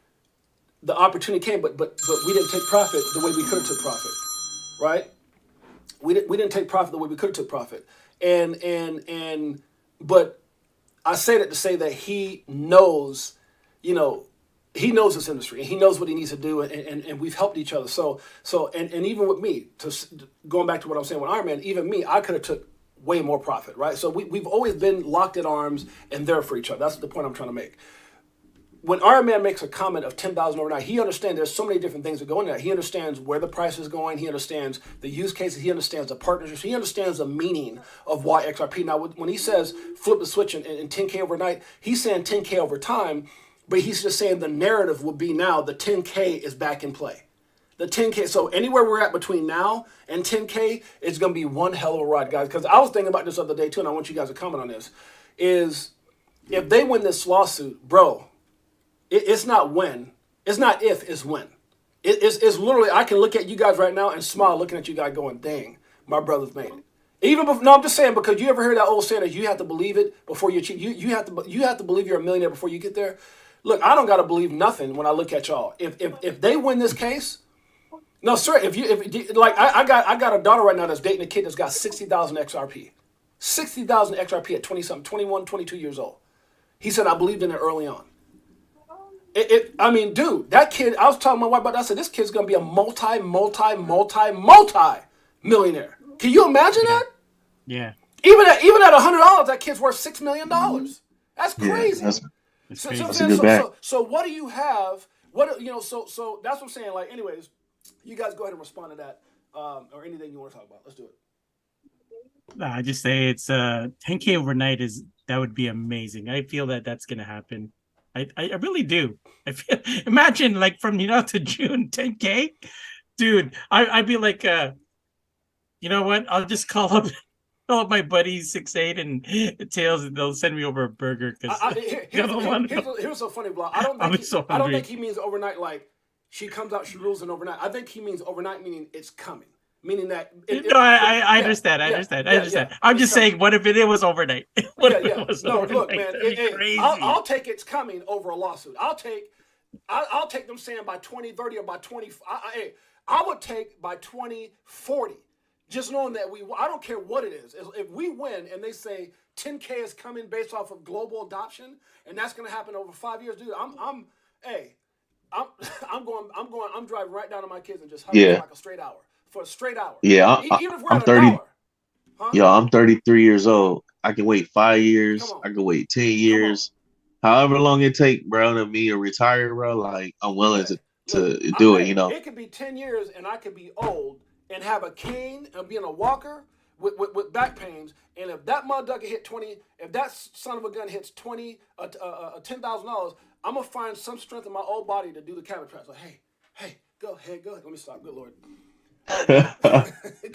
the opportunity came, but we didn't take profit the way we could have took profit, right? We didn't take profit the way we could have took profit. But I say that to say that he knows, he knows this industry and he knows what he needs to do, and we've helped each other. So even with me, going back to what I was saying with Iron Man, even me, I could have took way more profit, right? So we've always been locked in arms and there for each other. That's the point I'm trying to make. When Iron Man makes a comment of 10,000 overnight, he understands there's so many different things that go in there. He understands where the price is going. He understands the use cases. He understands the partnerships. He understands the meaning of why XRP. Now, when he says flip the switch and 10K overnight, he's saying 10K over time, but he's just saying the narrative will be now the 10K is back in play. The 10K, so anywhere we're at between now and 10K, it's going to be one hell of a ride, guys. Because I was thinking about this the other day, too, and I want you guys to comment on this, is if they win this lawsuit, bro, it's not when, It's not if, it's when. It's literally, I can look at you guys right now and smile looking at you guys going, dang, my brother's made it. Even before, no, I'm just saying, because you ever heard that old saying that you have to believe it before you achieve. You have to believe you're a millionaire before you get there. Look, I don't got to believe nothing when I look at y'all. If they win this case, no, sir. I got a daughter right now that's dating a kid that's got 60,000 XRP, 60,000 XRP at 20 something, 21, 22 years old. He said I believed in it early on. I mean, dude, that kid. I was telling my wife about that. I said this kid's gonna be a multi millionaire. Can you imagine that? Yeah. Even at $100, that kid's worth $6 million. That's crazy. Yeah, that's a good bet. So what do you have? So that's what I'm saying. Like, anyways, you guys go ahead and respond to that, or anything you want to talk about. Let's do it. I just say it's 10K overnight that would be amazing. I feel that's gonna happen. I really do. Imagine like from to June 10K, dude. I'd be like, you know what? I'll just call up my buddies 6-8 and Tails, and they'll send me over a burger because here's a funny block. I don't think he means overnight like she comes out, she rules in overnight. I think he means overnight meaning it's coming. Meaning that I understand. I understand. I'm just saying, what if it was overnight? Overnight? Look, man, I'll take it's coming over a lawsuit. I'll take them saying by 2030 or by 20. I would take by 2040. Just knowing that I don't care what it is. If we win and they say 10K is coming based off of global adoption, and that's going to happen over 5 years, dude. I'm driving right down to my kids and just hugging like a straight hour. For a straight hour. Yeah, even if we're I'm at 30. $1. Huh? Yo, I'm 33 years old. I can wait 5 years. I can wait 10 years. However long it take, bro, to me to retire, bro. Like, I'm willing to do it. It could be 10 years, and I could be old and have a cane and be in a walker with back pains. And if that motherfucker hit 20, if that son of a gun hits $10,000, I'm gonna find some strength in my old body to do the cabbage patch. Like, hey, go ahead. Let me stop. Good Lord.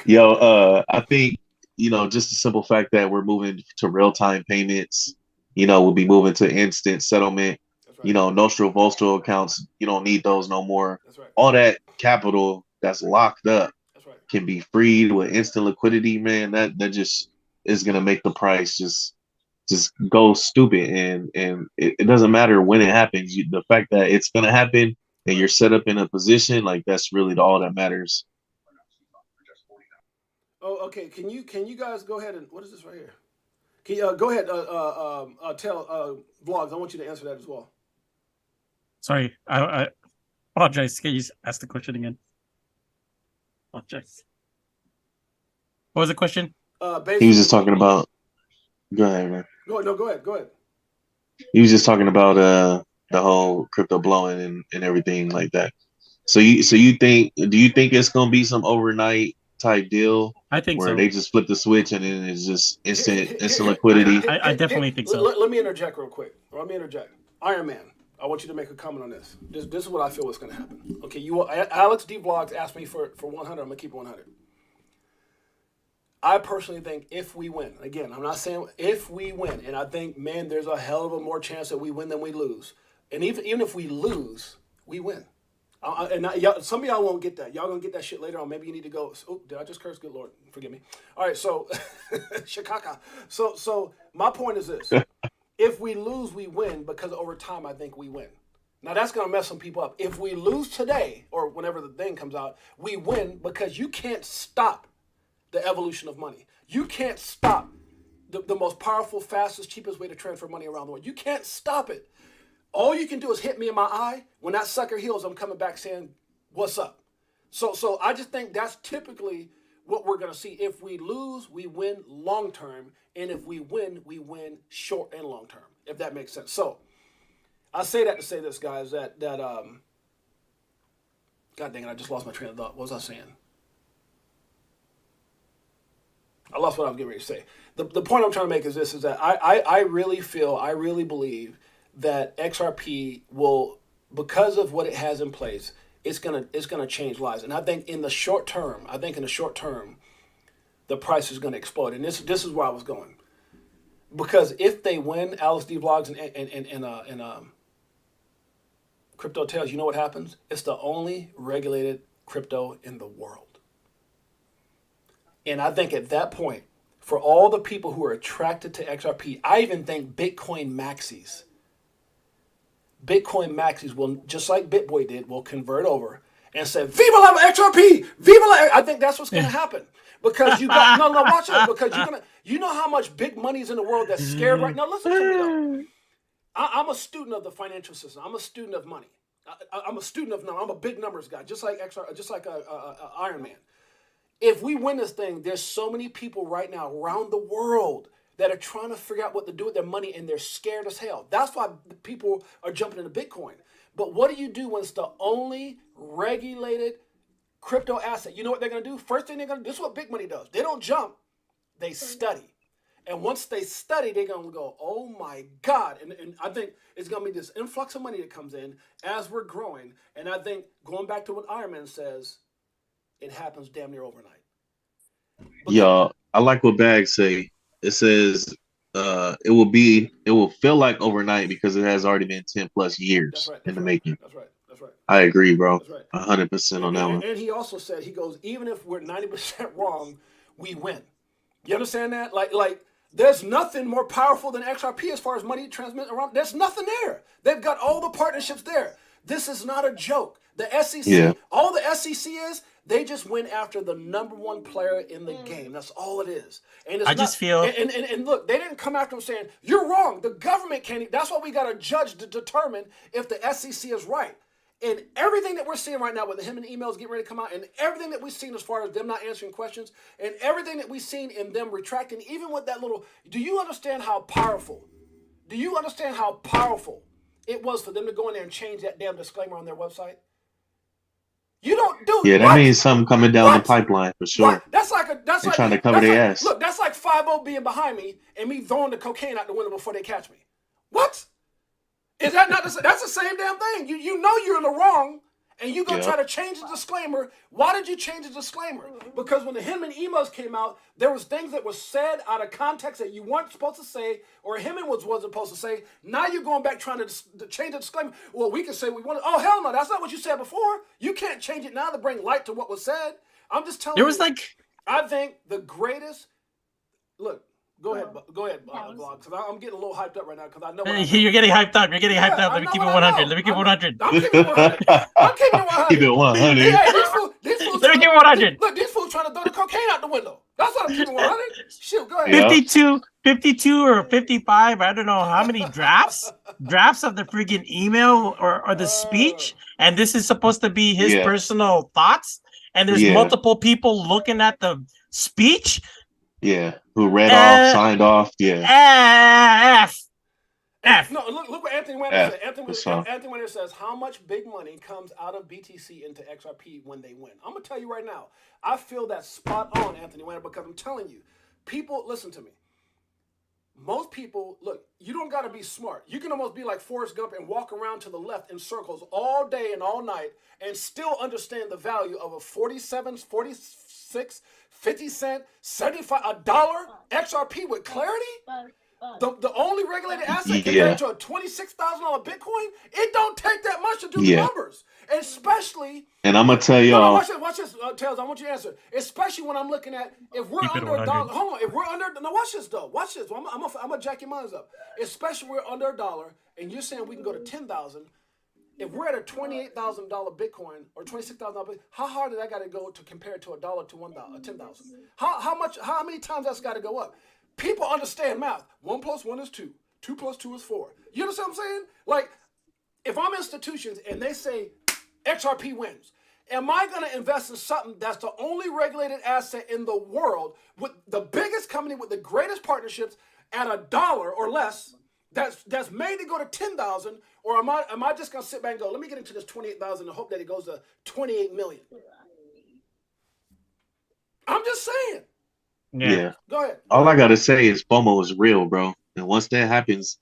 Yo, I think, just the simple fact that we're moving to real-time payments, we'll be moving to instant settlement, right. Nostro Vostro accounts, you don't need those no more. That's right. All that capital that's locked up right. can be freed with instant liquidity, man. That just is going to make the price just go stupid. And it doesn't matter when it happens. The fact that it's going to happen and you're set up in a position, like, that's really all that matters. Oh, okay. Can you guys go ahead and what is this right here? Can you go ahead? Tell vlogs. I want you to answer that as well. Sorry, I apologize. Can you ask the question again? Apologize. What was the question? He was just talking about. Go ahead, man. Go ahead. He was just talking about the whole crypto blowing and everything like that. So do you think it's gonna be some overnight type deal? I think where so. They just flip the switch and then it's just instant liquidity. I definitely think so. Let me interject real quick. Iron Man, I want you to make a comment on this. This is what I feel is going to happen. Okay, AlexDVlogs asked me for 100. I'm going to keep it 100. I personally think if we win, again, I'm not saying if we win, and I think, man, there's a hell of a more chance that we win than we lose. And even if we lose, we win. Some of y'all won't get that. Y'all gonna get that shit later on. Maybe you need to go. Oh, did I just curse? Good Lord, forgive me. All right, so shikaka. So my point is this: if we lose, we win because over time, I think we win. Now that's gonna mess some people up. If we lose today or whenever the thing comes out, we win because you can't stop the evolution of money. You can't stop the most powerful, fastest, cheapest way to transfer money around the world. You can't stop it. All you can do is hit me in my eye. When that sucker heals, I'm coming back saying, what's up? So I just think that's typically what we're going to see. If we lose, we win long term. And if we win short and long term, if that makes sense. So I say that to say this, guys, that God dang it, I just lost my train of thought. What was I saying? I lost what I was getting ready to say. The point I'm trying to make is this, is that I really believe that XRP will, because of what it has in place, it's gonna change lives. And I think in the short term, the price is gonna explode. And this is where I was going. Because if they win, AlexDVlogs CryptoTales, you know what happens? It's the only regulated crypto in the world. And I think at that point, for all the people who are attracted to XRP, I even think Bitcoin maxis will, just like BitBoy did, will convert over and say, Viva la XRP! Viva la... I think that's what's going to happen. Because you got... No, watch it. Because you're going to... You know how much big money is in the world that's scared right now? Listen to me, though. I'm a student of the financial system. I'm a student of money. I'm a student of numbers. I'm a big numbers guy, just like Iron Man. If we win this thing, there's so many people right now around the world that are trying to figure out what to do with their money, and they're scared as hell. That's why people are jumping into Bitcoin. But what do you do when it's the only regulated crypto asset? You know what they're going to do? First thing they're going to do, this is what big money does. They don't jump, they study. And once they study, they're going to go, oh my God. And I think it's going to be this influx of money that comes in as we're growing. And I think, going back to what Iron Man says, it happens damn near overnight. Y'all, I like what Bags say. It says it will feel like overnight because it has already been 10 plus years in the making. That's right. I agree, bro. That's right. 100% on that one. And he also said, he goes, even if we're 90% wrong, we win. You understand that? Like there's nothing more powerful than XRP as far as money transmit around. There's nothing there. They've got all the partnerships there. This is not a joke. The SEC, all the SEC is, they just went after the #1 player in the game. That's all it is. And it's just feel... And look, they didn't come after him saying, you're wrong. The government can't. That's why we got a judge to determine if the SEC is right. And everything that we're seeing right now with him and emails getting ready to come out, and everything that we've seen as far as them not answering questions, and everything that we've seen in them retracting, even with that little... Do you understand how powerful? Do you understand how powerful it was for them to go in there and change that damn disclaimer on their website? You don't do. Yeah, that means something coming down the pipipeline for sure. What? That's like trying to cover their ass. Look, that's like 5-0 being behind me and me throwing the cocaine out the window before they catch me. What? Is that not? That's the same damn thing. You know you're in the wrong, and you gonna try to change the disclaimer. Why did you change the disclaimer? Because when the Hinman emails came out, there was things that were said out of context that you weren't supposed to say, or Hinman wasn't supposed to say. Now you're going back trying to change the disclaimer. Well, we can say we want to. Oh hell no, that's not what you said before. You can't change it now to bring light to what was said. I'm just telling you. There was like... I think the greatest... Look. Go ahead, Vlog, because I'm getting a little hyped up right now because I know... You're getting hyped up. You're getting hyped up. Let me keep it 100. Let me keep it 100. I'm keeping it 100. I'm keeping it 100. Keep it 100. Yeah, these fools Let me keep it 100. Look, these fools trying to throw the cocaine out the window. That's what I'm keeping 100. Shoot, go ahead. 52 or 55, I don't know how many drafts of the freaking email or the speech, and this is supposed to be his personal thoughts, and there's multiple people looking at the speech. Yeah, who read off, signed off. Yeah. F. No, look what Anthony Winter said. Anthony Winter says, how much big money comes out of BTC into XRP when they win? I'm going to tell you right now. I feel that's spot on, Anthony Winter, because I'm telling you, people, listen to me. Most people, look, you don't got to be smart. You can almost be like Forrest Gump and walk around to the left in circles all day and all night and still understand the value of a 47, 46, 50 cent, 75, $1 XRP with clarity? The only regulated asset compared to a $26,000 Bitcoin, it don't take that much to do the numbers. Especially... And I'm going to tell y'all... Watch this, Tails, I want you to answer. Especially when I'm looking at, if we're under $1... Hold on, if we're under... No, watch this, though. Watch this. I'm going to jack your minds up. Especially we're under $1, and you're saying we can go to 10,000. If we're at a $28,000 Bitcoin or $26,000 Bitcoin, how hard did that got to go to compare to $1 to 10,000? How many times that's got to go up? People understand math. 1 + 1 is 2. 2 + 2 is 4. You understand what I'm saying? Like, if I'm institutions and they say XRP wins, am I going to invest in something that's the only regulated asset in the world with the biggest company with the greatest partnerships at $1 or less that's made to go to 10,000, or am I just going to sit back and go, let me get into this 28,000 and hope that it goes to 28 million? I'm just saying. Yeah. Go ahead. All I gotta say is FOMO is real, bro. And once that happens,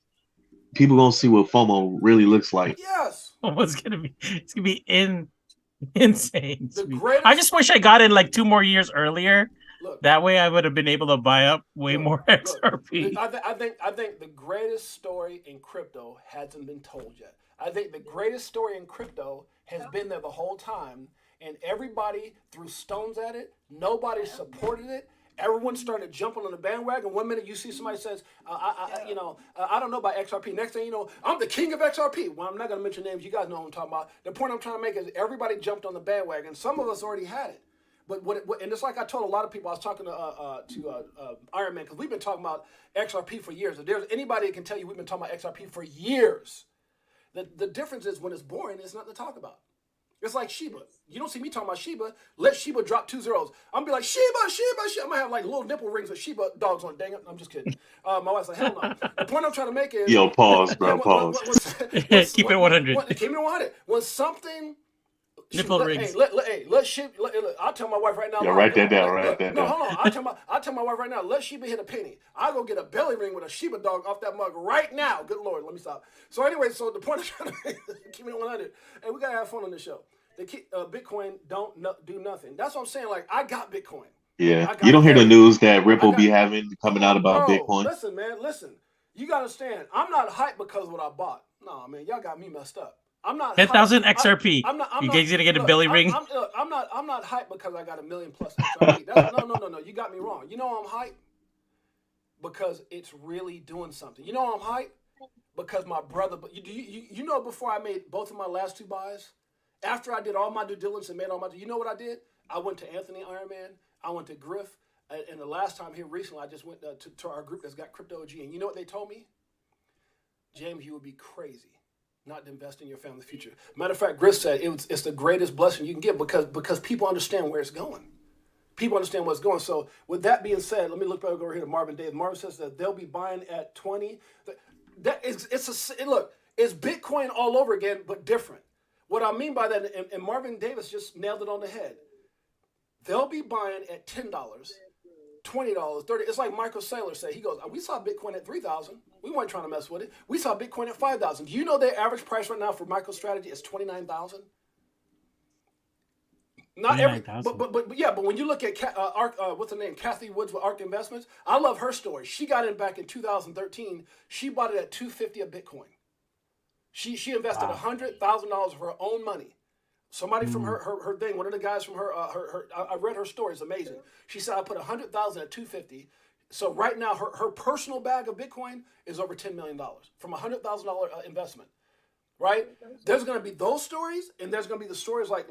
people gonna see what FOMO really looks like. Yes. It's gonna be insane. I just wish I got in like 2 more years earlier look. That way, I would have been able to buy up way more XRP. I think the greatest story in crypto hasn't been told yet. I think the greatest story in crypto has been there the whole time, and everybody threw stones at it. Nobody supported it. Everyone started jumping on the bandwagon. One minute you see somebody says, I don't know about XRP. Next thing you know, I'm the king of XRP. Well, I'm not going to mention names. You guys know what I'm talking about. The point I'm trying to make is everybody jumped on the bandwagon. Some of us already had it. But and it's like I told a lot of people. I was talking to Iron Man because we've been talking about XRP for years. If there's anybody that can tell you we've been talking about XRP for years, the difference is when it's boring, it's nothing to talk about. It's like Shiba. You don't see me talking about Shiba. Let Shiba drop 2 zeros. I'm gonna be like Shiba. I'm gonna have like little nipple rings with Shiba dogs on. Dang it! I'm just kidding. My wife's like, hell no. The point I'm trying to make is, Yo, pause, bro. Pause. Keep it 100. Keep it 100. When something. Nipple rings. Let Shiba. I'll tell my wife right now. Yeah, write that down. Write that down. No, hold on. I'll tell my wife right now. Let Shiba hit a penny. I'll go get a belly ring with a Shiba dog off that mug right now. Good Lord, let me stop. So anyway, the point I'm trying to make is keep it 100. And we gotta have fun on this show. Bitcoin don't do nothing. That's what I'm saying. Like I got Bitcoin. Yeah, you don't hear the news that Ripple be coming out about bro, Bitcoin. Listen, man. Listen. You gotta understand. I'm not hyped because of what I bought. No, man. Y'all got me messed up. I'm not 10,000 XRP. You guys gonna get a belly ring? I'm not hyped because I got a million plus XRP. No. You got me wrong. You know I'm hyped because it's really doing something. You know I'm hyped because my brother. But you know before I made both of my last 2 buys, after I did all my due diligence and made all my, you know what I did? I went to Anthony Ironman. I went to Griff, and the last time here recently, I just went to our group that's got Crypto OG, and you know what they told me? James, you would be crazy not to invest in your family's future. Matter of fact, Griff said it's the greatest blessing you can give because people understand where it's going. People understand what's going. So with that being said, let me look back over here to Marvin Davis. Marvin says that they'll be buying at 20. Look, it's Bitcoin all over again, but different. What I mean by that, and Marvin Davis just nailed it on the head. They'll be buying at $10, $20, $30. It's like Michael Saylor said. He goes, we saw Bitcoin at 3,000. We weren't trying to mess with it. We saw Bitcoin at 5,000. Do you know their average price right now for MicroStrategy is 29,000? Not 29,000. But yeah, but when you look at what's her name, Kathy Woods with ARK Investments, I love her story. She got in back in 2013. She bought it at $250 a Bitcoin. She invested $100,000 of her own money. Somebody from her thing, one of the guys from her I read her story. It's amazing. She said I put $100,000 at $250. So right now her personal bag of Bitcoin is over $10 million from $100,000 investment. Right? There's going to be those stories, and there's going to be the stories like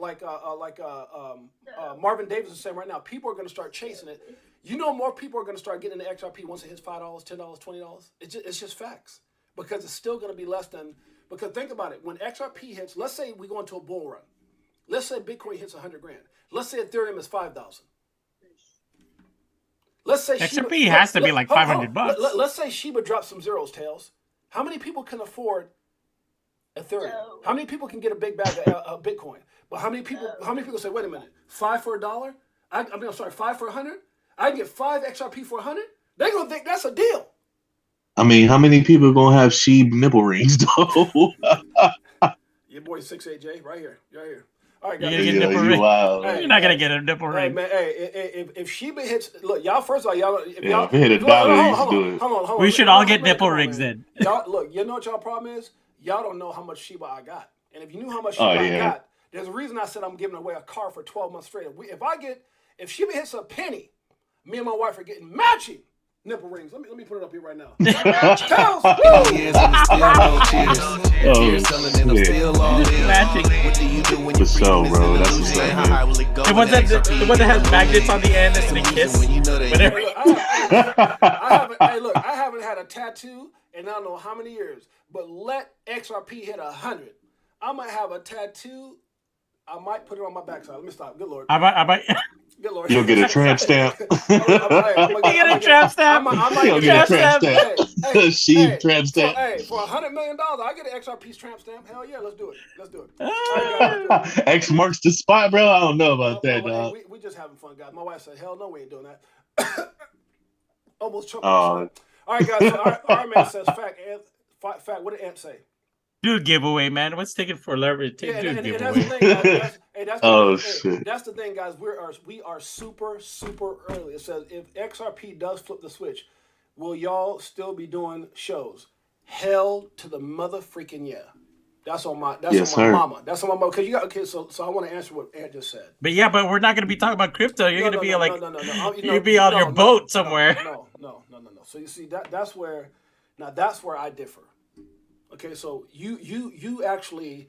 Marvin Davis is saying right now. People are going to start chasing it. You know, more people are going to start getting into XRP once it hits $5, $10, $20. It's just facts because it's still going to be less than. Because think about it, when XRP hits, let's say we go into a bull run. Let's say Bitcoin hits 100 grand. Let's say Ethereum is 5,000. Let's say XRP has to be like $500. Let's say Shiba drops some zeros, Tails. How many people can afford Ethereum? No. How many people can get a big bag of Bitcoin? But how many people say, wait a minute, 5 for $1? I'm sorry, 5 for 100? I can get 5 XRP for 100? They're gonna think that's a deal. I mean, how many people are gonna have Sheeb nipple rings though? Your boy 6-8J right here. All right, guys. You're not gonna get a nipple ring. Hey, man, if Shiba hits, look, y'all. First of all, if it hit $1, hold on. We should all get nipple rings then. Y'all, look, you know what y'all problem is? Y'all don't know how much Shiba I got, and if you knew how much Shiba I got, there's a reason I said I'm giving away a car for 12 months straight. If Shiba hits a penny, me and my wife are getting matching nipple rings. Let me put it up here right now. For sure, bro. That's what's up. The one that has magnets on the end that's a kiss. I haven't had a tattoo in I don't know how many years, but let XRP hit 100. I might have a tattoo. I might put it on my backside. Let me stop. Good Lord. I might. Good Lord. You'll get a tramp stamp. You get a tramp stamp. You'll get a tramp stamp. Sheep tramp stamp. Hey, for $100 million, I get an XRP tramp stamp. Hell yeah, let's do it. X marks the spot, bro. I don't know about that, dog. We just having fun, guys. My wife said, hell no, we ain't doing that. Almost choked. All right, guys. So our man says, fact. What did Ant say? Do a giveaway, man. What's taking forever? Yeah, Do a and that's the giveaway. thing, guys. That's the Oh thing. shit. That's the thing, guys. We are super early. It says if XRP does flip the switch, will y'all still be doing shows? Hell to the mother freaking yeah. That's on my Yes, on my sir. mama. That's on my mama. Cause you got okay. So I want to answer what Ant just said. But yeah, but we're not going to be talking about crypto. You're going to be like, no. you'll be on your boat somewhere. No. So you see that's where I differ. Okay, so you actually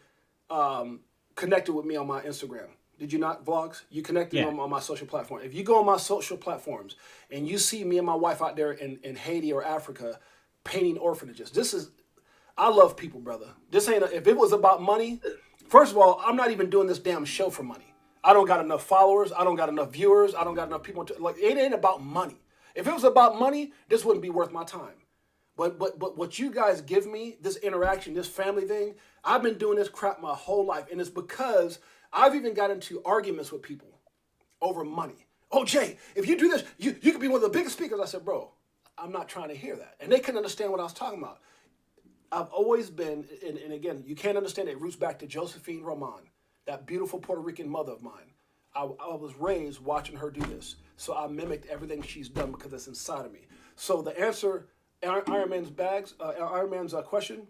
connected with me on my Instagram. Did you not, vlogs? You connected Yeah. on my social platform. If you go on my social platforms and you see me and my wife out there in Haiti or Africa painting orphanages, I love people, brother. This ain't if it was about money, first of all, I'm not even doing this damn show for money. I don't got enough followers. I don't got enough viewers. I don't got enough people like it ain't about money. If it was about money, this wouldn't be worth my time. But what you guys give me, this interaction, this family thing, I've been doing this crap my whole life. And it's because I've even got into arguments with people over money. Oh, Jay, if you do this, you could be one of the biggest speakers. I said, bro, I'm not trying to hear that. And they couldn't understand what I was talking about. I've always been, and again, you can't understand it roots back to Josephine Roman, that beautiful Puerto Rican mother of mine. I was raised watching her do this. So I mimicked everything she's done because it's inside of me. So the answer, Iron Man's question,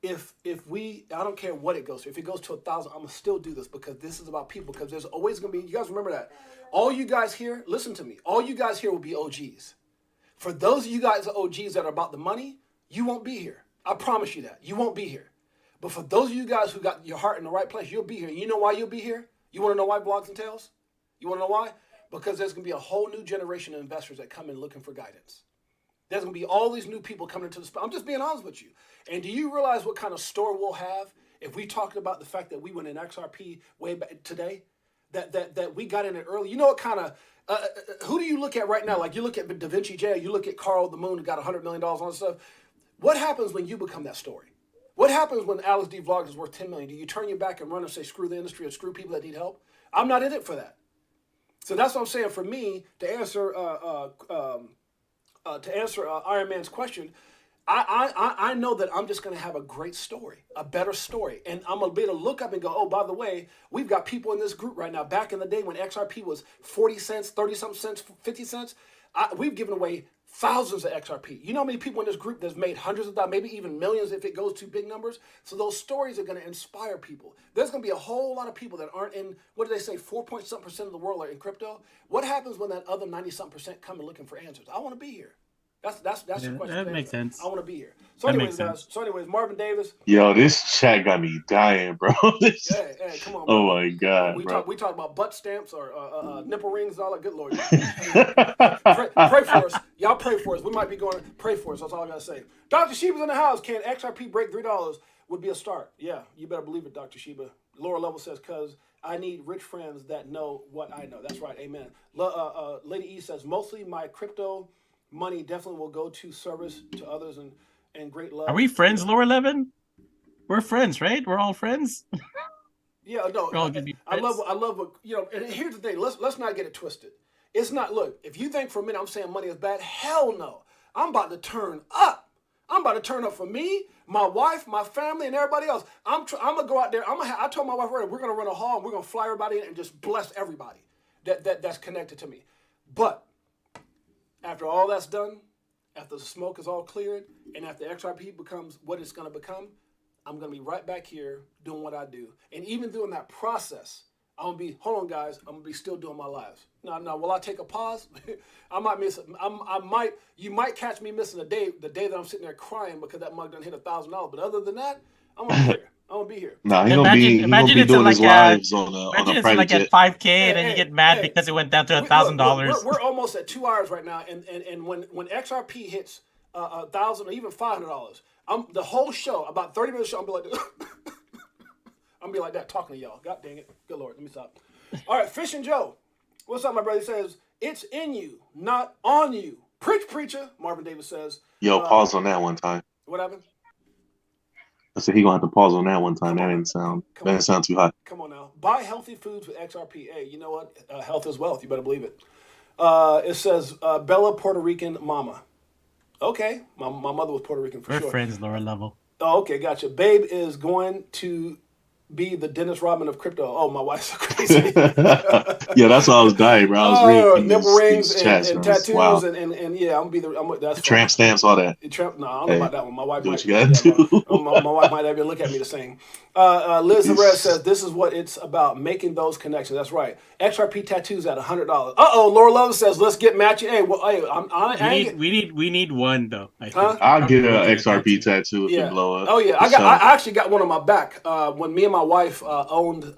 if I don't care what it goes to, if it goes to 1,000, I'm gonna still do this because this is about people. Because there's always gonna be, you guys remember that. All you guys here, listen to me. All you guys here will be OGs. For those of you guys OGs that are about the money, you won't be here. I promise you that. You won't be here. But for those of you guys who got your heart in the right place, you'll be here. You know why you'll be here? You want to know why, Vlogs and Tales? You want to know why? Because there's going to be a whole new generation of investors that come in looking for guidance. There's going to be all these new people coming into the space. I'm just being honest with you. And do you realize what kind of store we'll have if we talked about the fact that we went in XRP way back today? That we got in it early. You know what kind of, who do you look at right now? Like you look at Da Vinci Jay, you look at Carl the Moon who got $100 million on stuff. What happens when you become that story? What happens when AlexDVlogs is worth $10 million? Do you turn your back and run and say, screw the industry or screw people that need help? I'm not in it for that. So that's what I'm saying. For me, to answer Iron Man's question, I know that I'm just going to have a great story, a better story. And I'm going to be able to look up and go, oh, by the way, we've got people in this group right now. Back in the day when XRP was 40 cents, 30-something cents, 50 cents, we've given away thousands of XRP. You know how many people in this group that's made hundreds of thousands, maybe even millions if it goes to big numbers? So those stories are going to inspire people. There's going to be a whole lot of people that aren't in, what do they say, 4-point-something% of the world are in crypto. What happens when that other 90-something% come and looking for answers? I want to be here. That's the question. That makes sense. I want to be here. So anyways, guys. So anyways, Marvin Davis. Yo, this chat got me dying, bro. Hey, come on. Oh bro. my god, We bro. talk about butt stamps or nipple rings and all that. Good Lord. pray for us. Y'all pray for us. We might be going. Pray for us. That's all I gotta say. Dr. Sheba's in the house. Can XRP break $3? Would be a start. Yeah, you better believe it, Dr. Sheba. Lower level says, cause I need rich friends that know what I know. That's right. Amen. Lady E says, mostly my crypto money definitely will go to service to others and great love. Are we friends, Lower 11? We're friends, right? We're all friends. Yeah, no. I love what you know. And here's the thing. Let's not get it twisted. It's not. Look, if you think for a minute I'm saying money is bad, hell no. I'm about to turn up. I'm about to turn up for me, my wife, my family, and everybody else. I'm gonna go out there. I told my wife, we're gonna run a hall and we're gonna fly everybody in and just bless everybody that's connected to me. But after all that's done, after the smoke is all cleared, and after XRP becomes what it's going to become, I'm going to be right back here doing what I do. And even during that process, I'm going to be, hold on guys, I'm going to be still doing my lives. Now, will I take a pause? I might miss it. You might catch me missing the day that I'm sitting there crying because that mug done hit $1,000. But other than that, I'm going to be here. I'm gonna be here. Nah, he's gonna be doing his lives on a private jet. At 5K, and then you get mad because it went down to $1,000. We're almost at 2 hours right now, and when XRP hits $1,000 or even $500, the whole show, about 30 minutes show, I'm be like this. I'm be like that talking to y'all. God dang it. Good Lord, let me stop. All right, Fish and Joe. What's up, my brother? He says, it's in you, not on you. Preach, preacher, Marvin Davis says. Yo, pause on that one time. What happened? I said he gonna have to pause on that one time. That didn't sound too hot. Come on now. Buy healthy foods with XRP. Hey, you know what? Health is wealth. You better believe it. It says Bella Puerto Rican mama. Okay, my mother was Puerto Rican for sure. We're friends, lower level. Oh, okay, gotcha. Babe is going to be the Dennis Rodman of crypto. Oh, my wife's so crazy. Yeah, that's why I was dying, bro. I was reading Nipple rings these chats, and bro. It's tattoos wow. and yeah, I'm gonna be that's fine. Tramp stamps, all that. No, I don't know Hey, about that one. My wife do might. what you gotta do. My wife might have to look at me the same. Liz Herrera says this is what it's about, making those connections. That's right. XRP tattoos at $100. Laura Love says let's get matching. Hey, well, hey, we need one though. I think. Huh? I'll get an XRP tattoo if Yeah. it blow up. Oh yeah, I actually got one on my back. When me and my wife owned.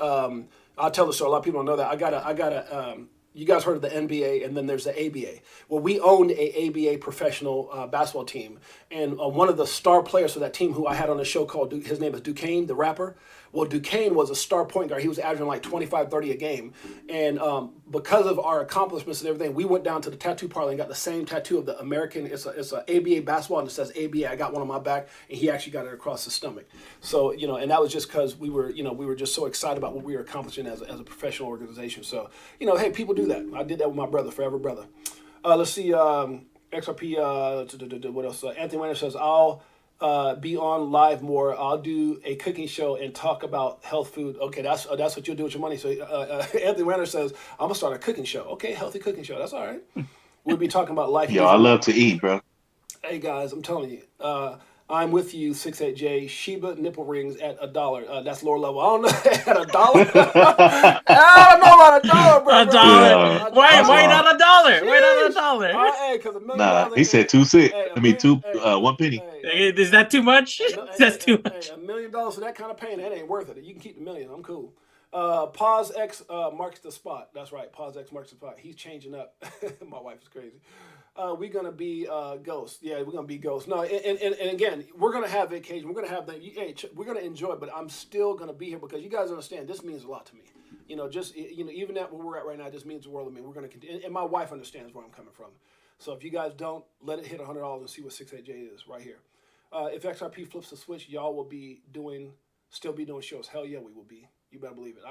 I'll tell the story. A lot of people don't know that. I got a. You guys heard of the NBA, and then there's the ABA. Well, we owned a ABA professional basketball team, and one of the star players for that team, who I had on a show called, his name is Duquesne, the rapper. Well, Duquesne was a star point guard. He was averaging like 25, 30 a game. And because of our accomplishments and everything, we went down to the tattoo parlor and got the same tattoo of the American. It's a ABA basketball, and it says ABA. I got one on my back, and he actually got it across his stomach. So, and that was just because we were just so excited about what we were accomplishing as a professional organization. So, hey, people do that. I did that with my brother, forever brother. Let's see, XRP, what else? Anthony Wayner says, I'll be on live more. I'll do a cooking show and talk about health food. Okay, that's what you'll do with your money. So Anthony Werner says, I'm gonna start a cooking show. Okay, healthy cooking show. That's all right. We'll be talking about life. Yo, I love to eat, bro. Hey guys, I'm telling you, I'm with you, Six8Jay. Shiba nipple rings at $1. That's lower level. I don't know at $1. I don't know about $1, bro. $1. Yeah. Why not $1? Why not $1? Hey, because $1 million. Nah, he said 2 cents. I mean, 1 penny. Is that too much? That's too much. $1 million for that kind of pain, that ain't worth it. You can keep the million. I'm cool. Pause X marks the spot. That's right. Pause X marks the spot. He's changing up. My wife is crazy. We're gonna be ghosts. Yeah, we're gonna be ghosts. No, and again, we're gonna have vacation. We're gonna have that. Hey, we're gonna enjoy it, but I'm still gonna be here because you guys understand. This means a lot to me. Even at where we're at right now, it just means the world to me. We're gonna continue, and my wife understands where I'm coming from. So if you guys don't, let it hit $100 and see what 6-8J is right here. If XRP flips the switch, y'all will still be doing shows. Hell yeah, we will be. You better believe it.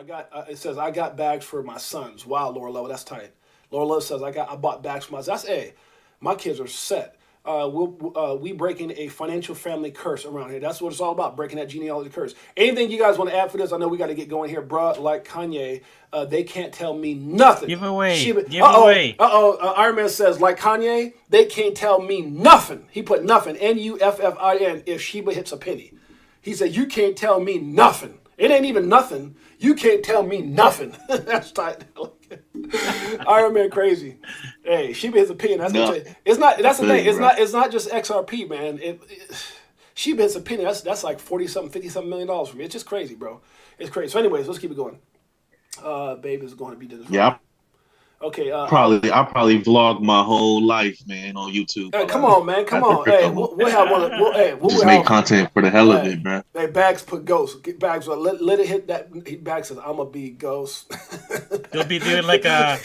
It says I got bags for my sons. Wow, Laura Lowe, that's tight. Laura Lowe says I bought bags for my sons. That's my kids are set. We breaking a financial family curse around here. That's what it's all about, breaking that genealogy curse. Anything you guys want to add for this? I know we got to get going here, bruh. Like Kanye, they can't tell me nothing. Give away. Iron Man says, like Kanye, they can't tell me nothing. He put nothing, Nuffin, if Sheba hits a penny. He said, you can't tell me nothing. It ain't even nothing. You can't tell me nothing. That's tight. Iron Man crazy. Hey, Sheba hits a penny. It's not. That's the thing. It's not just XRP, man. Sheba hits a penny. That's like 40-something, 50-something $million for me. It's just crazy, bro. It's crazy. So, anyways, let's keep it going. Babe is going to be this. Yeah. Okay. I'll probably vlog my whole life, man, on YouTube. Hey, come on, man. Come on. Hey, we'll have one. We'll just make content for the hell of it, man. Hey, Bags put ghost. Bags, let it hit that. Bags says, "I'm gonna be ghost." He'll be doing like a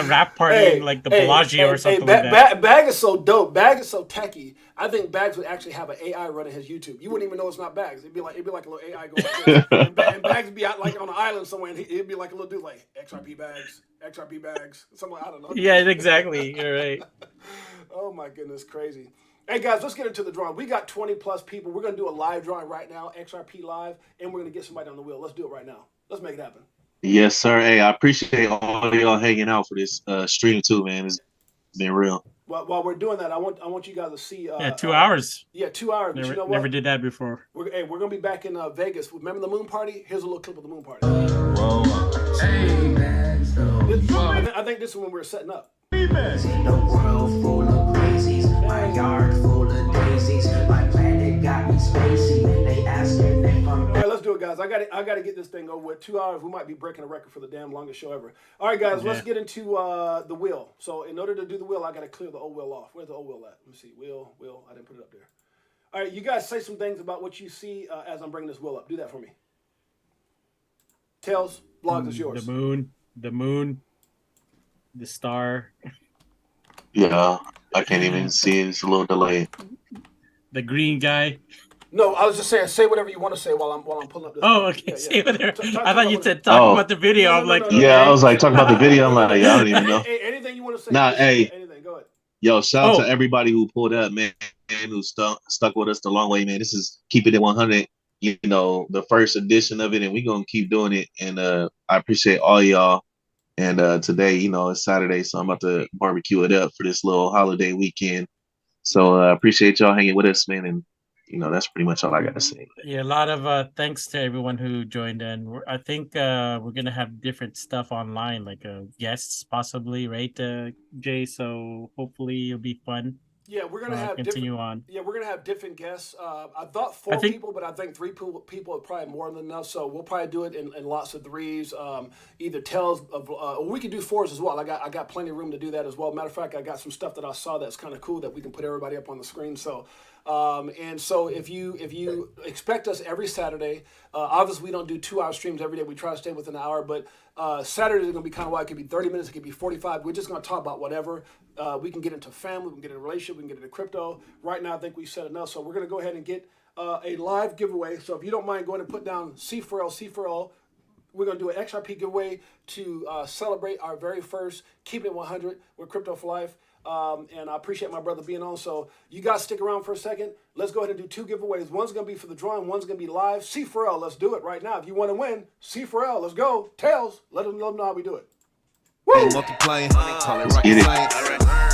rap party, like the Bellagio or something like that. Bag is so dope. Bag is so techie. I think Bags would actually have an AI running his YouTube. You wouldn't even know it's not Bags. It'd be like a little AI going like this. and Bags would be out like on an island somewhere, and he'd be like a little dude like XRP Bags, something like, I don't know. Yeah, exactly. You're right. Oh my goodness, crazy. Hey guys, let's get into the drawing. We got 20+ people. We're gonna do a live drawing right now, XRP live, and we're gonna get somebody on the wheel. Let's do it right now. Let's make it happen. Yes, sir. Hey, I appreciate all of y'all hanging out for this stream too, man. It's been real. While we're doing that, I want you guys to see. 2 hours. 2 hours. Never, but you know what? never did that before. We're gonna be back in Vegas. Remember the moon party? Here's a little clip of the moon party. I think this is when we were setting up. The world full of crazies, my yard full of daisies, my planet got me spacey. They asking if I'm. All right, let's do it, guys. I got to get this thing over with. 2 hours. We might be breaking a record for the damn longest show ever. All right, guys, let's get into the wheel. So in order to do the wheel, I got to clear the old wheel off. Where's the old wheel at? Let me see. Wheel. I didn't put it up there. All right, you guys say some things about what you see as I'm bringing this wheel up. Do that for me. Tails, vlogs is yours. The moon, the star. Yeah, I can't even see it. It's a little delayed. The green guy. No, I was just saying, say whatever you want to say while I'm pulling up this. Oh, okay. Say whatever. I thought you said talk about the video. I'm like, yeah, I was like, talk about the video. I'm like, yeah, I don't even know. Anything you want to say? Nah, hey. Anything, go ahead. Yo, shout out to everybody who pulled up, man. who stuck with us the long way, man. This is Keep It at 100, the first edition of it, and we're going to keep doing it. And I appreciate all y'all. And today, it's Saturday, so I'm about to barbecue it up for this little holiday weekend. So I appreciate y'all hanging with us, man. And, that's pretty much all I got to say. Yeah, a lot of thanks to everyone who joined in. I think we're going to have different stuff online, like guests possibly, right, Jay? So hopefully it'll be fun. Yeah, we're gonna have continue different, on. Yeah, we're gonna have different guests. I thought four people, but I think three people are probably more than enough. So we'll probably do it in lots of threes. Either tells of, we could do fours as well. I got plenty of room to do that as well. Matter of fact, I got some stuff that I saw that's kind of cool that we can put everybody up on the screen. So. And so if you expect us every Saturday, obviously we don't do 2-hour streams every day. We try to stay within an hour, but Saturdays are going to be kind of wild. It could be 30 minutes, it could be 45. We're just going to talk about whatever. We can get into family, we can get into relationship, we can get into crypto. Right now, I think we've said enough. So we're going to go ahead and get a live giveaway. So if you don't mind going and put down C4L, we're going to do an XRP giveaway to celebrate our very first Keep It 100 with Crypto for Life. And I appreciate my brother being on. So you guys stick around for a second. Let's go ahead and do 2 giveaways. One's going to be for the drawing. One's going to be live. C4L, let's do it right now. If you want to win, C4L, let's go. Tails, let them know how we do it. Woo! Multiplying, call it rocket science.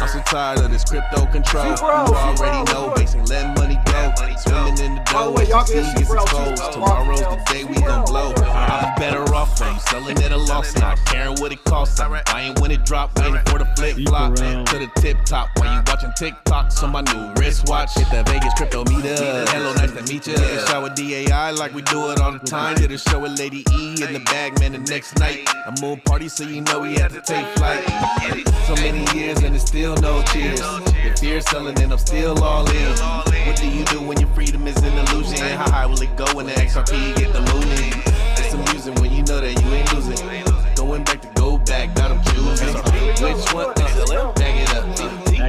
I'm so tired of this crypto control. You already know, basing let money go. Swimming in the dough, gets exposed. Tomorrow's the day we gon' blow. I'm better off from selling at a loss, not caring what it costs. I'm buying when it drop, waiting for the flip flop to the tip top. While you watching TikToks on my new wristwatch, hit the Vegas crypto meetup. Hello, nice to meet you. Shower DAI like we do it all the time. Did a show with Lady E in the bag, man. The next night, a moon party, so you know we had to take flight. So many years and it's still no cheers. The fear selling and I'm still all in. What do you do when your freedom is an illusion? How high will it go when the XRP get the mooning? It's amusing when you know that you ain't losing. Going back to go back, got them choosing. Which one? Bag it up.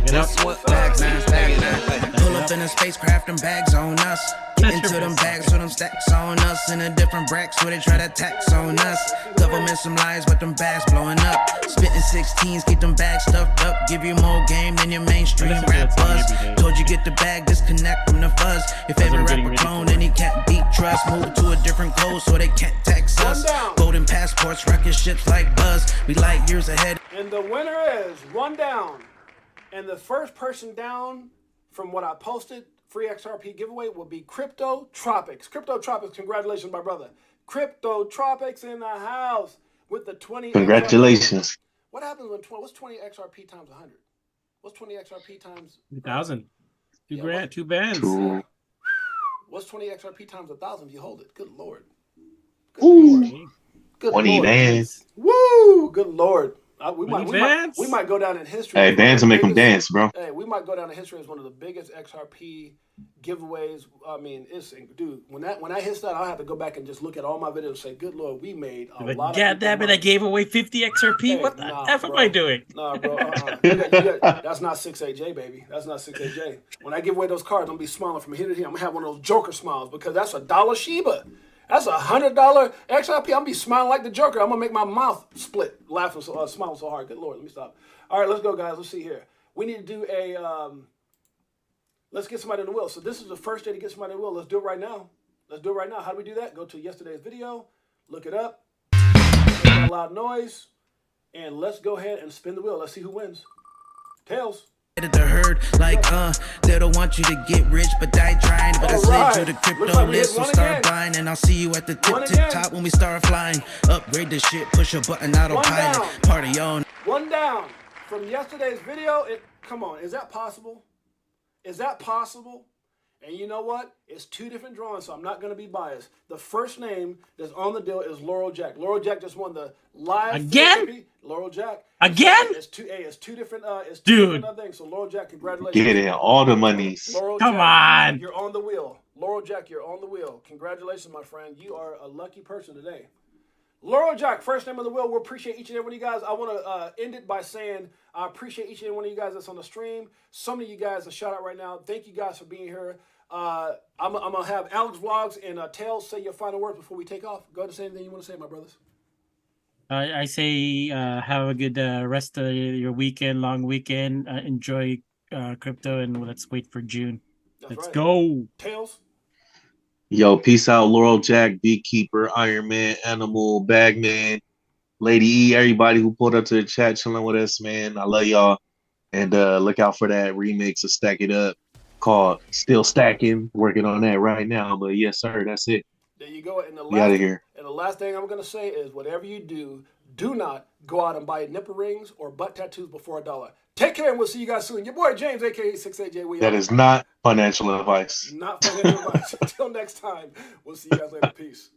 This one, bag it up. Pull up in a spacecraft, them bags on us. Get into them bags with them stacks on us. In a different bracks where they try to tax on us. Government some lies with them bags blowing up. Spitting 16s, keep them bags stuffed up. Give you more game than your mainstream rap buzz. Told you get the bag, disconnect from the fuzz. Your favorite rapper clone and he can't beat trust. Move to a different code so they can't tax us. Golden passports, rocket ships like Buzz. We light years ahead. And the winner is one down. And the first person down from what I posted, free XRP giveaway, will be CryptoTropics. CryptoTropics, congratulations, my brother. CryptoTropics in the house with the 20. Congratulations. XRP. What happens when what's 20 XRP times 100? What's 20 XRP times 2,000? Two grand, grand, 2 bands. What's 20 XRP times 1,000 if you hold it? Good Lord. Good Lord. Good 20 Lord. bands. Woo! Good Lord. We might go down in history. Hey, bands will make them dance, bro. Hey, we might go down in history as one of the biggest XRP giveaways. I mean, dude. When that hits that, I'll have to go back and just look at all my videos and say, "Good Lord, we made a lot." God damn it! I gave away 50 XRP. Hey, what the F am I doing? Nah, bro. That's not 6-8J, baby. That's not 6-8J. When I give away those cards, I'm gonna be smiling from here to here. I'm gonna have one of those Joker smiles because that's $1 Shiba. That's $100 XRP. I'm gonna be smiling like the Joker. I'm gonna make my mouth split, laughing smiling so hard. Good Lord, let me stop. All right, let's go, guys. Let's see here. We need to do a. Let's get somebody in the wheel. So this is the first day to get somebody in the wheel. Let's do it right now. Let's do it right now. How do we do that? Go to yesterday's video, look it up, make that loud noise, and let's go ahead and spin the wheel. Let's see who wins. Tails. The herd, like, they don't want you to get rich, but I trying. But I slid to the crypto list, so start buying. And I'll see you at the tip top when we start flying. Upgrade the shit, push a button, autopilot. Party on. One down from yesterday's video. Come on, is that possible? Is that possible? And you know what? It's 2 different drawings, so I'm not going to be biased. The first name that's on the deal is Laurel Jack. Laurel Jack just won the live. Again? Laurel Jack. Again? It's two different things. So Laurel Jack, congratulations. Get in all the monies. Come on. You're on the wheel. Laurel Jack, you're on the wheel. Congratulations, my friend. You are a lucky person today. Laurel Jack, first name of the wheel. We appreciate each and every one of you guys. I want to end it by saying I appreciate each and every one of you guys that's on the stream. Some of you guys, a shout out right now. Thank you guys for being here. I'm going to have AlexDVlogs and Tails say your final words before we take off. Go ahead and say anything you want to say, my brothers. I say have a good rest of your weekend, long weekend. Enjoy crypto, and let's wait for June. That's Let's right. go. Tails. Yo, peace out, Laurel Jack, Beekeeper, Iron Man, Animal, Bagman, Lady E, everybody who pulled up to the chat chilling with us, man. I love y'all. And look out for that remix of Stack It Up called Still Stacking. Working on that right now. But yes, sir, that's it. There you go. And We out of here. the last thing I'm gonna say is, whatever you do, do not go out and buy nipple rings or butt tattoos before $1. Take care, and we'll see you guys soon. Your boy James, aka Six8Jay. We That out. is not financial advice. Not financial advice. Until next time, we'll see you guys later. Peace.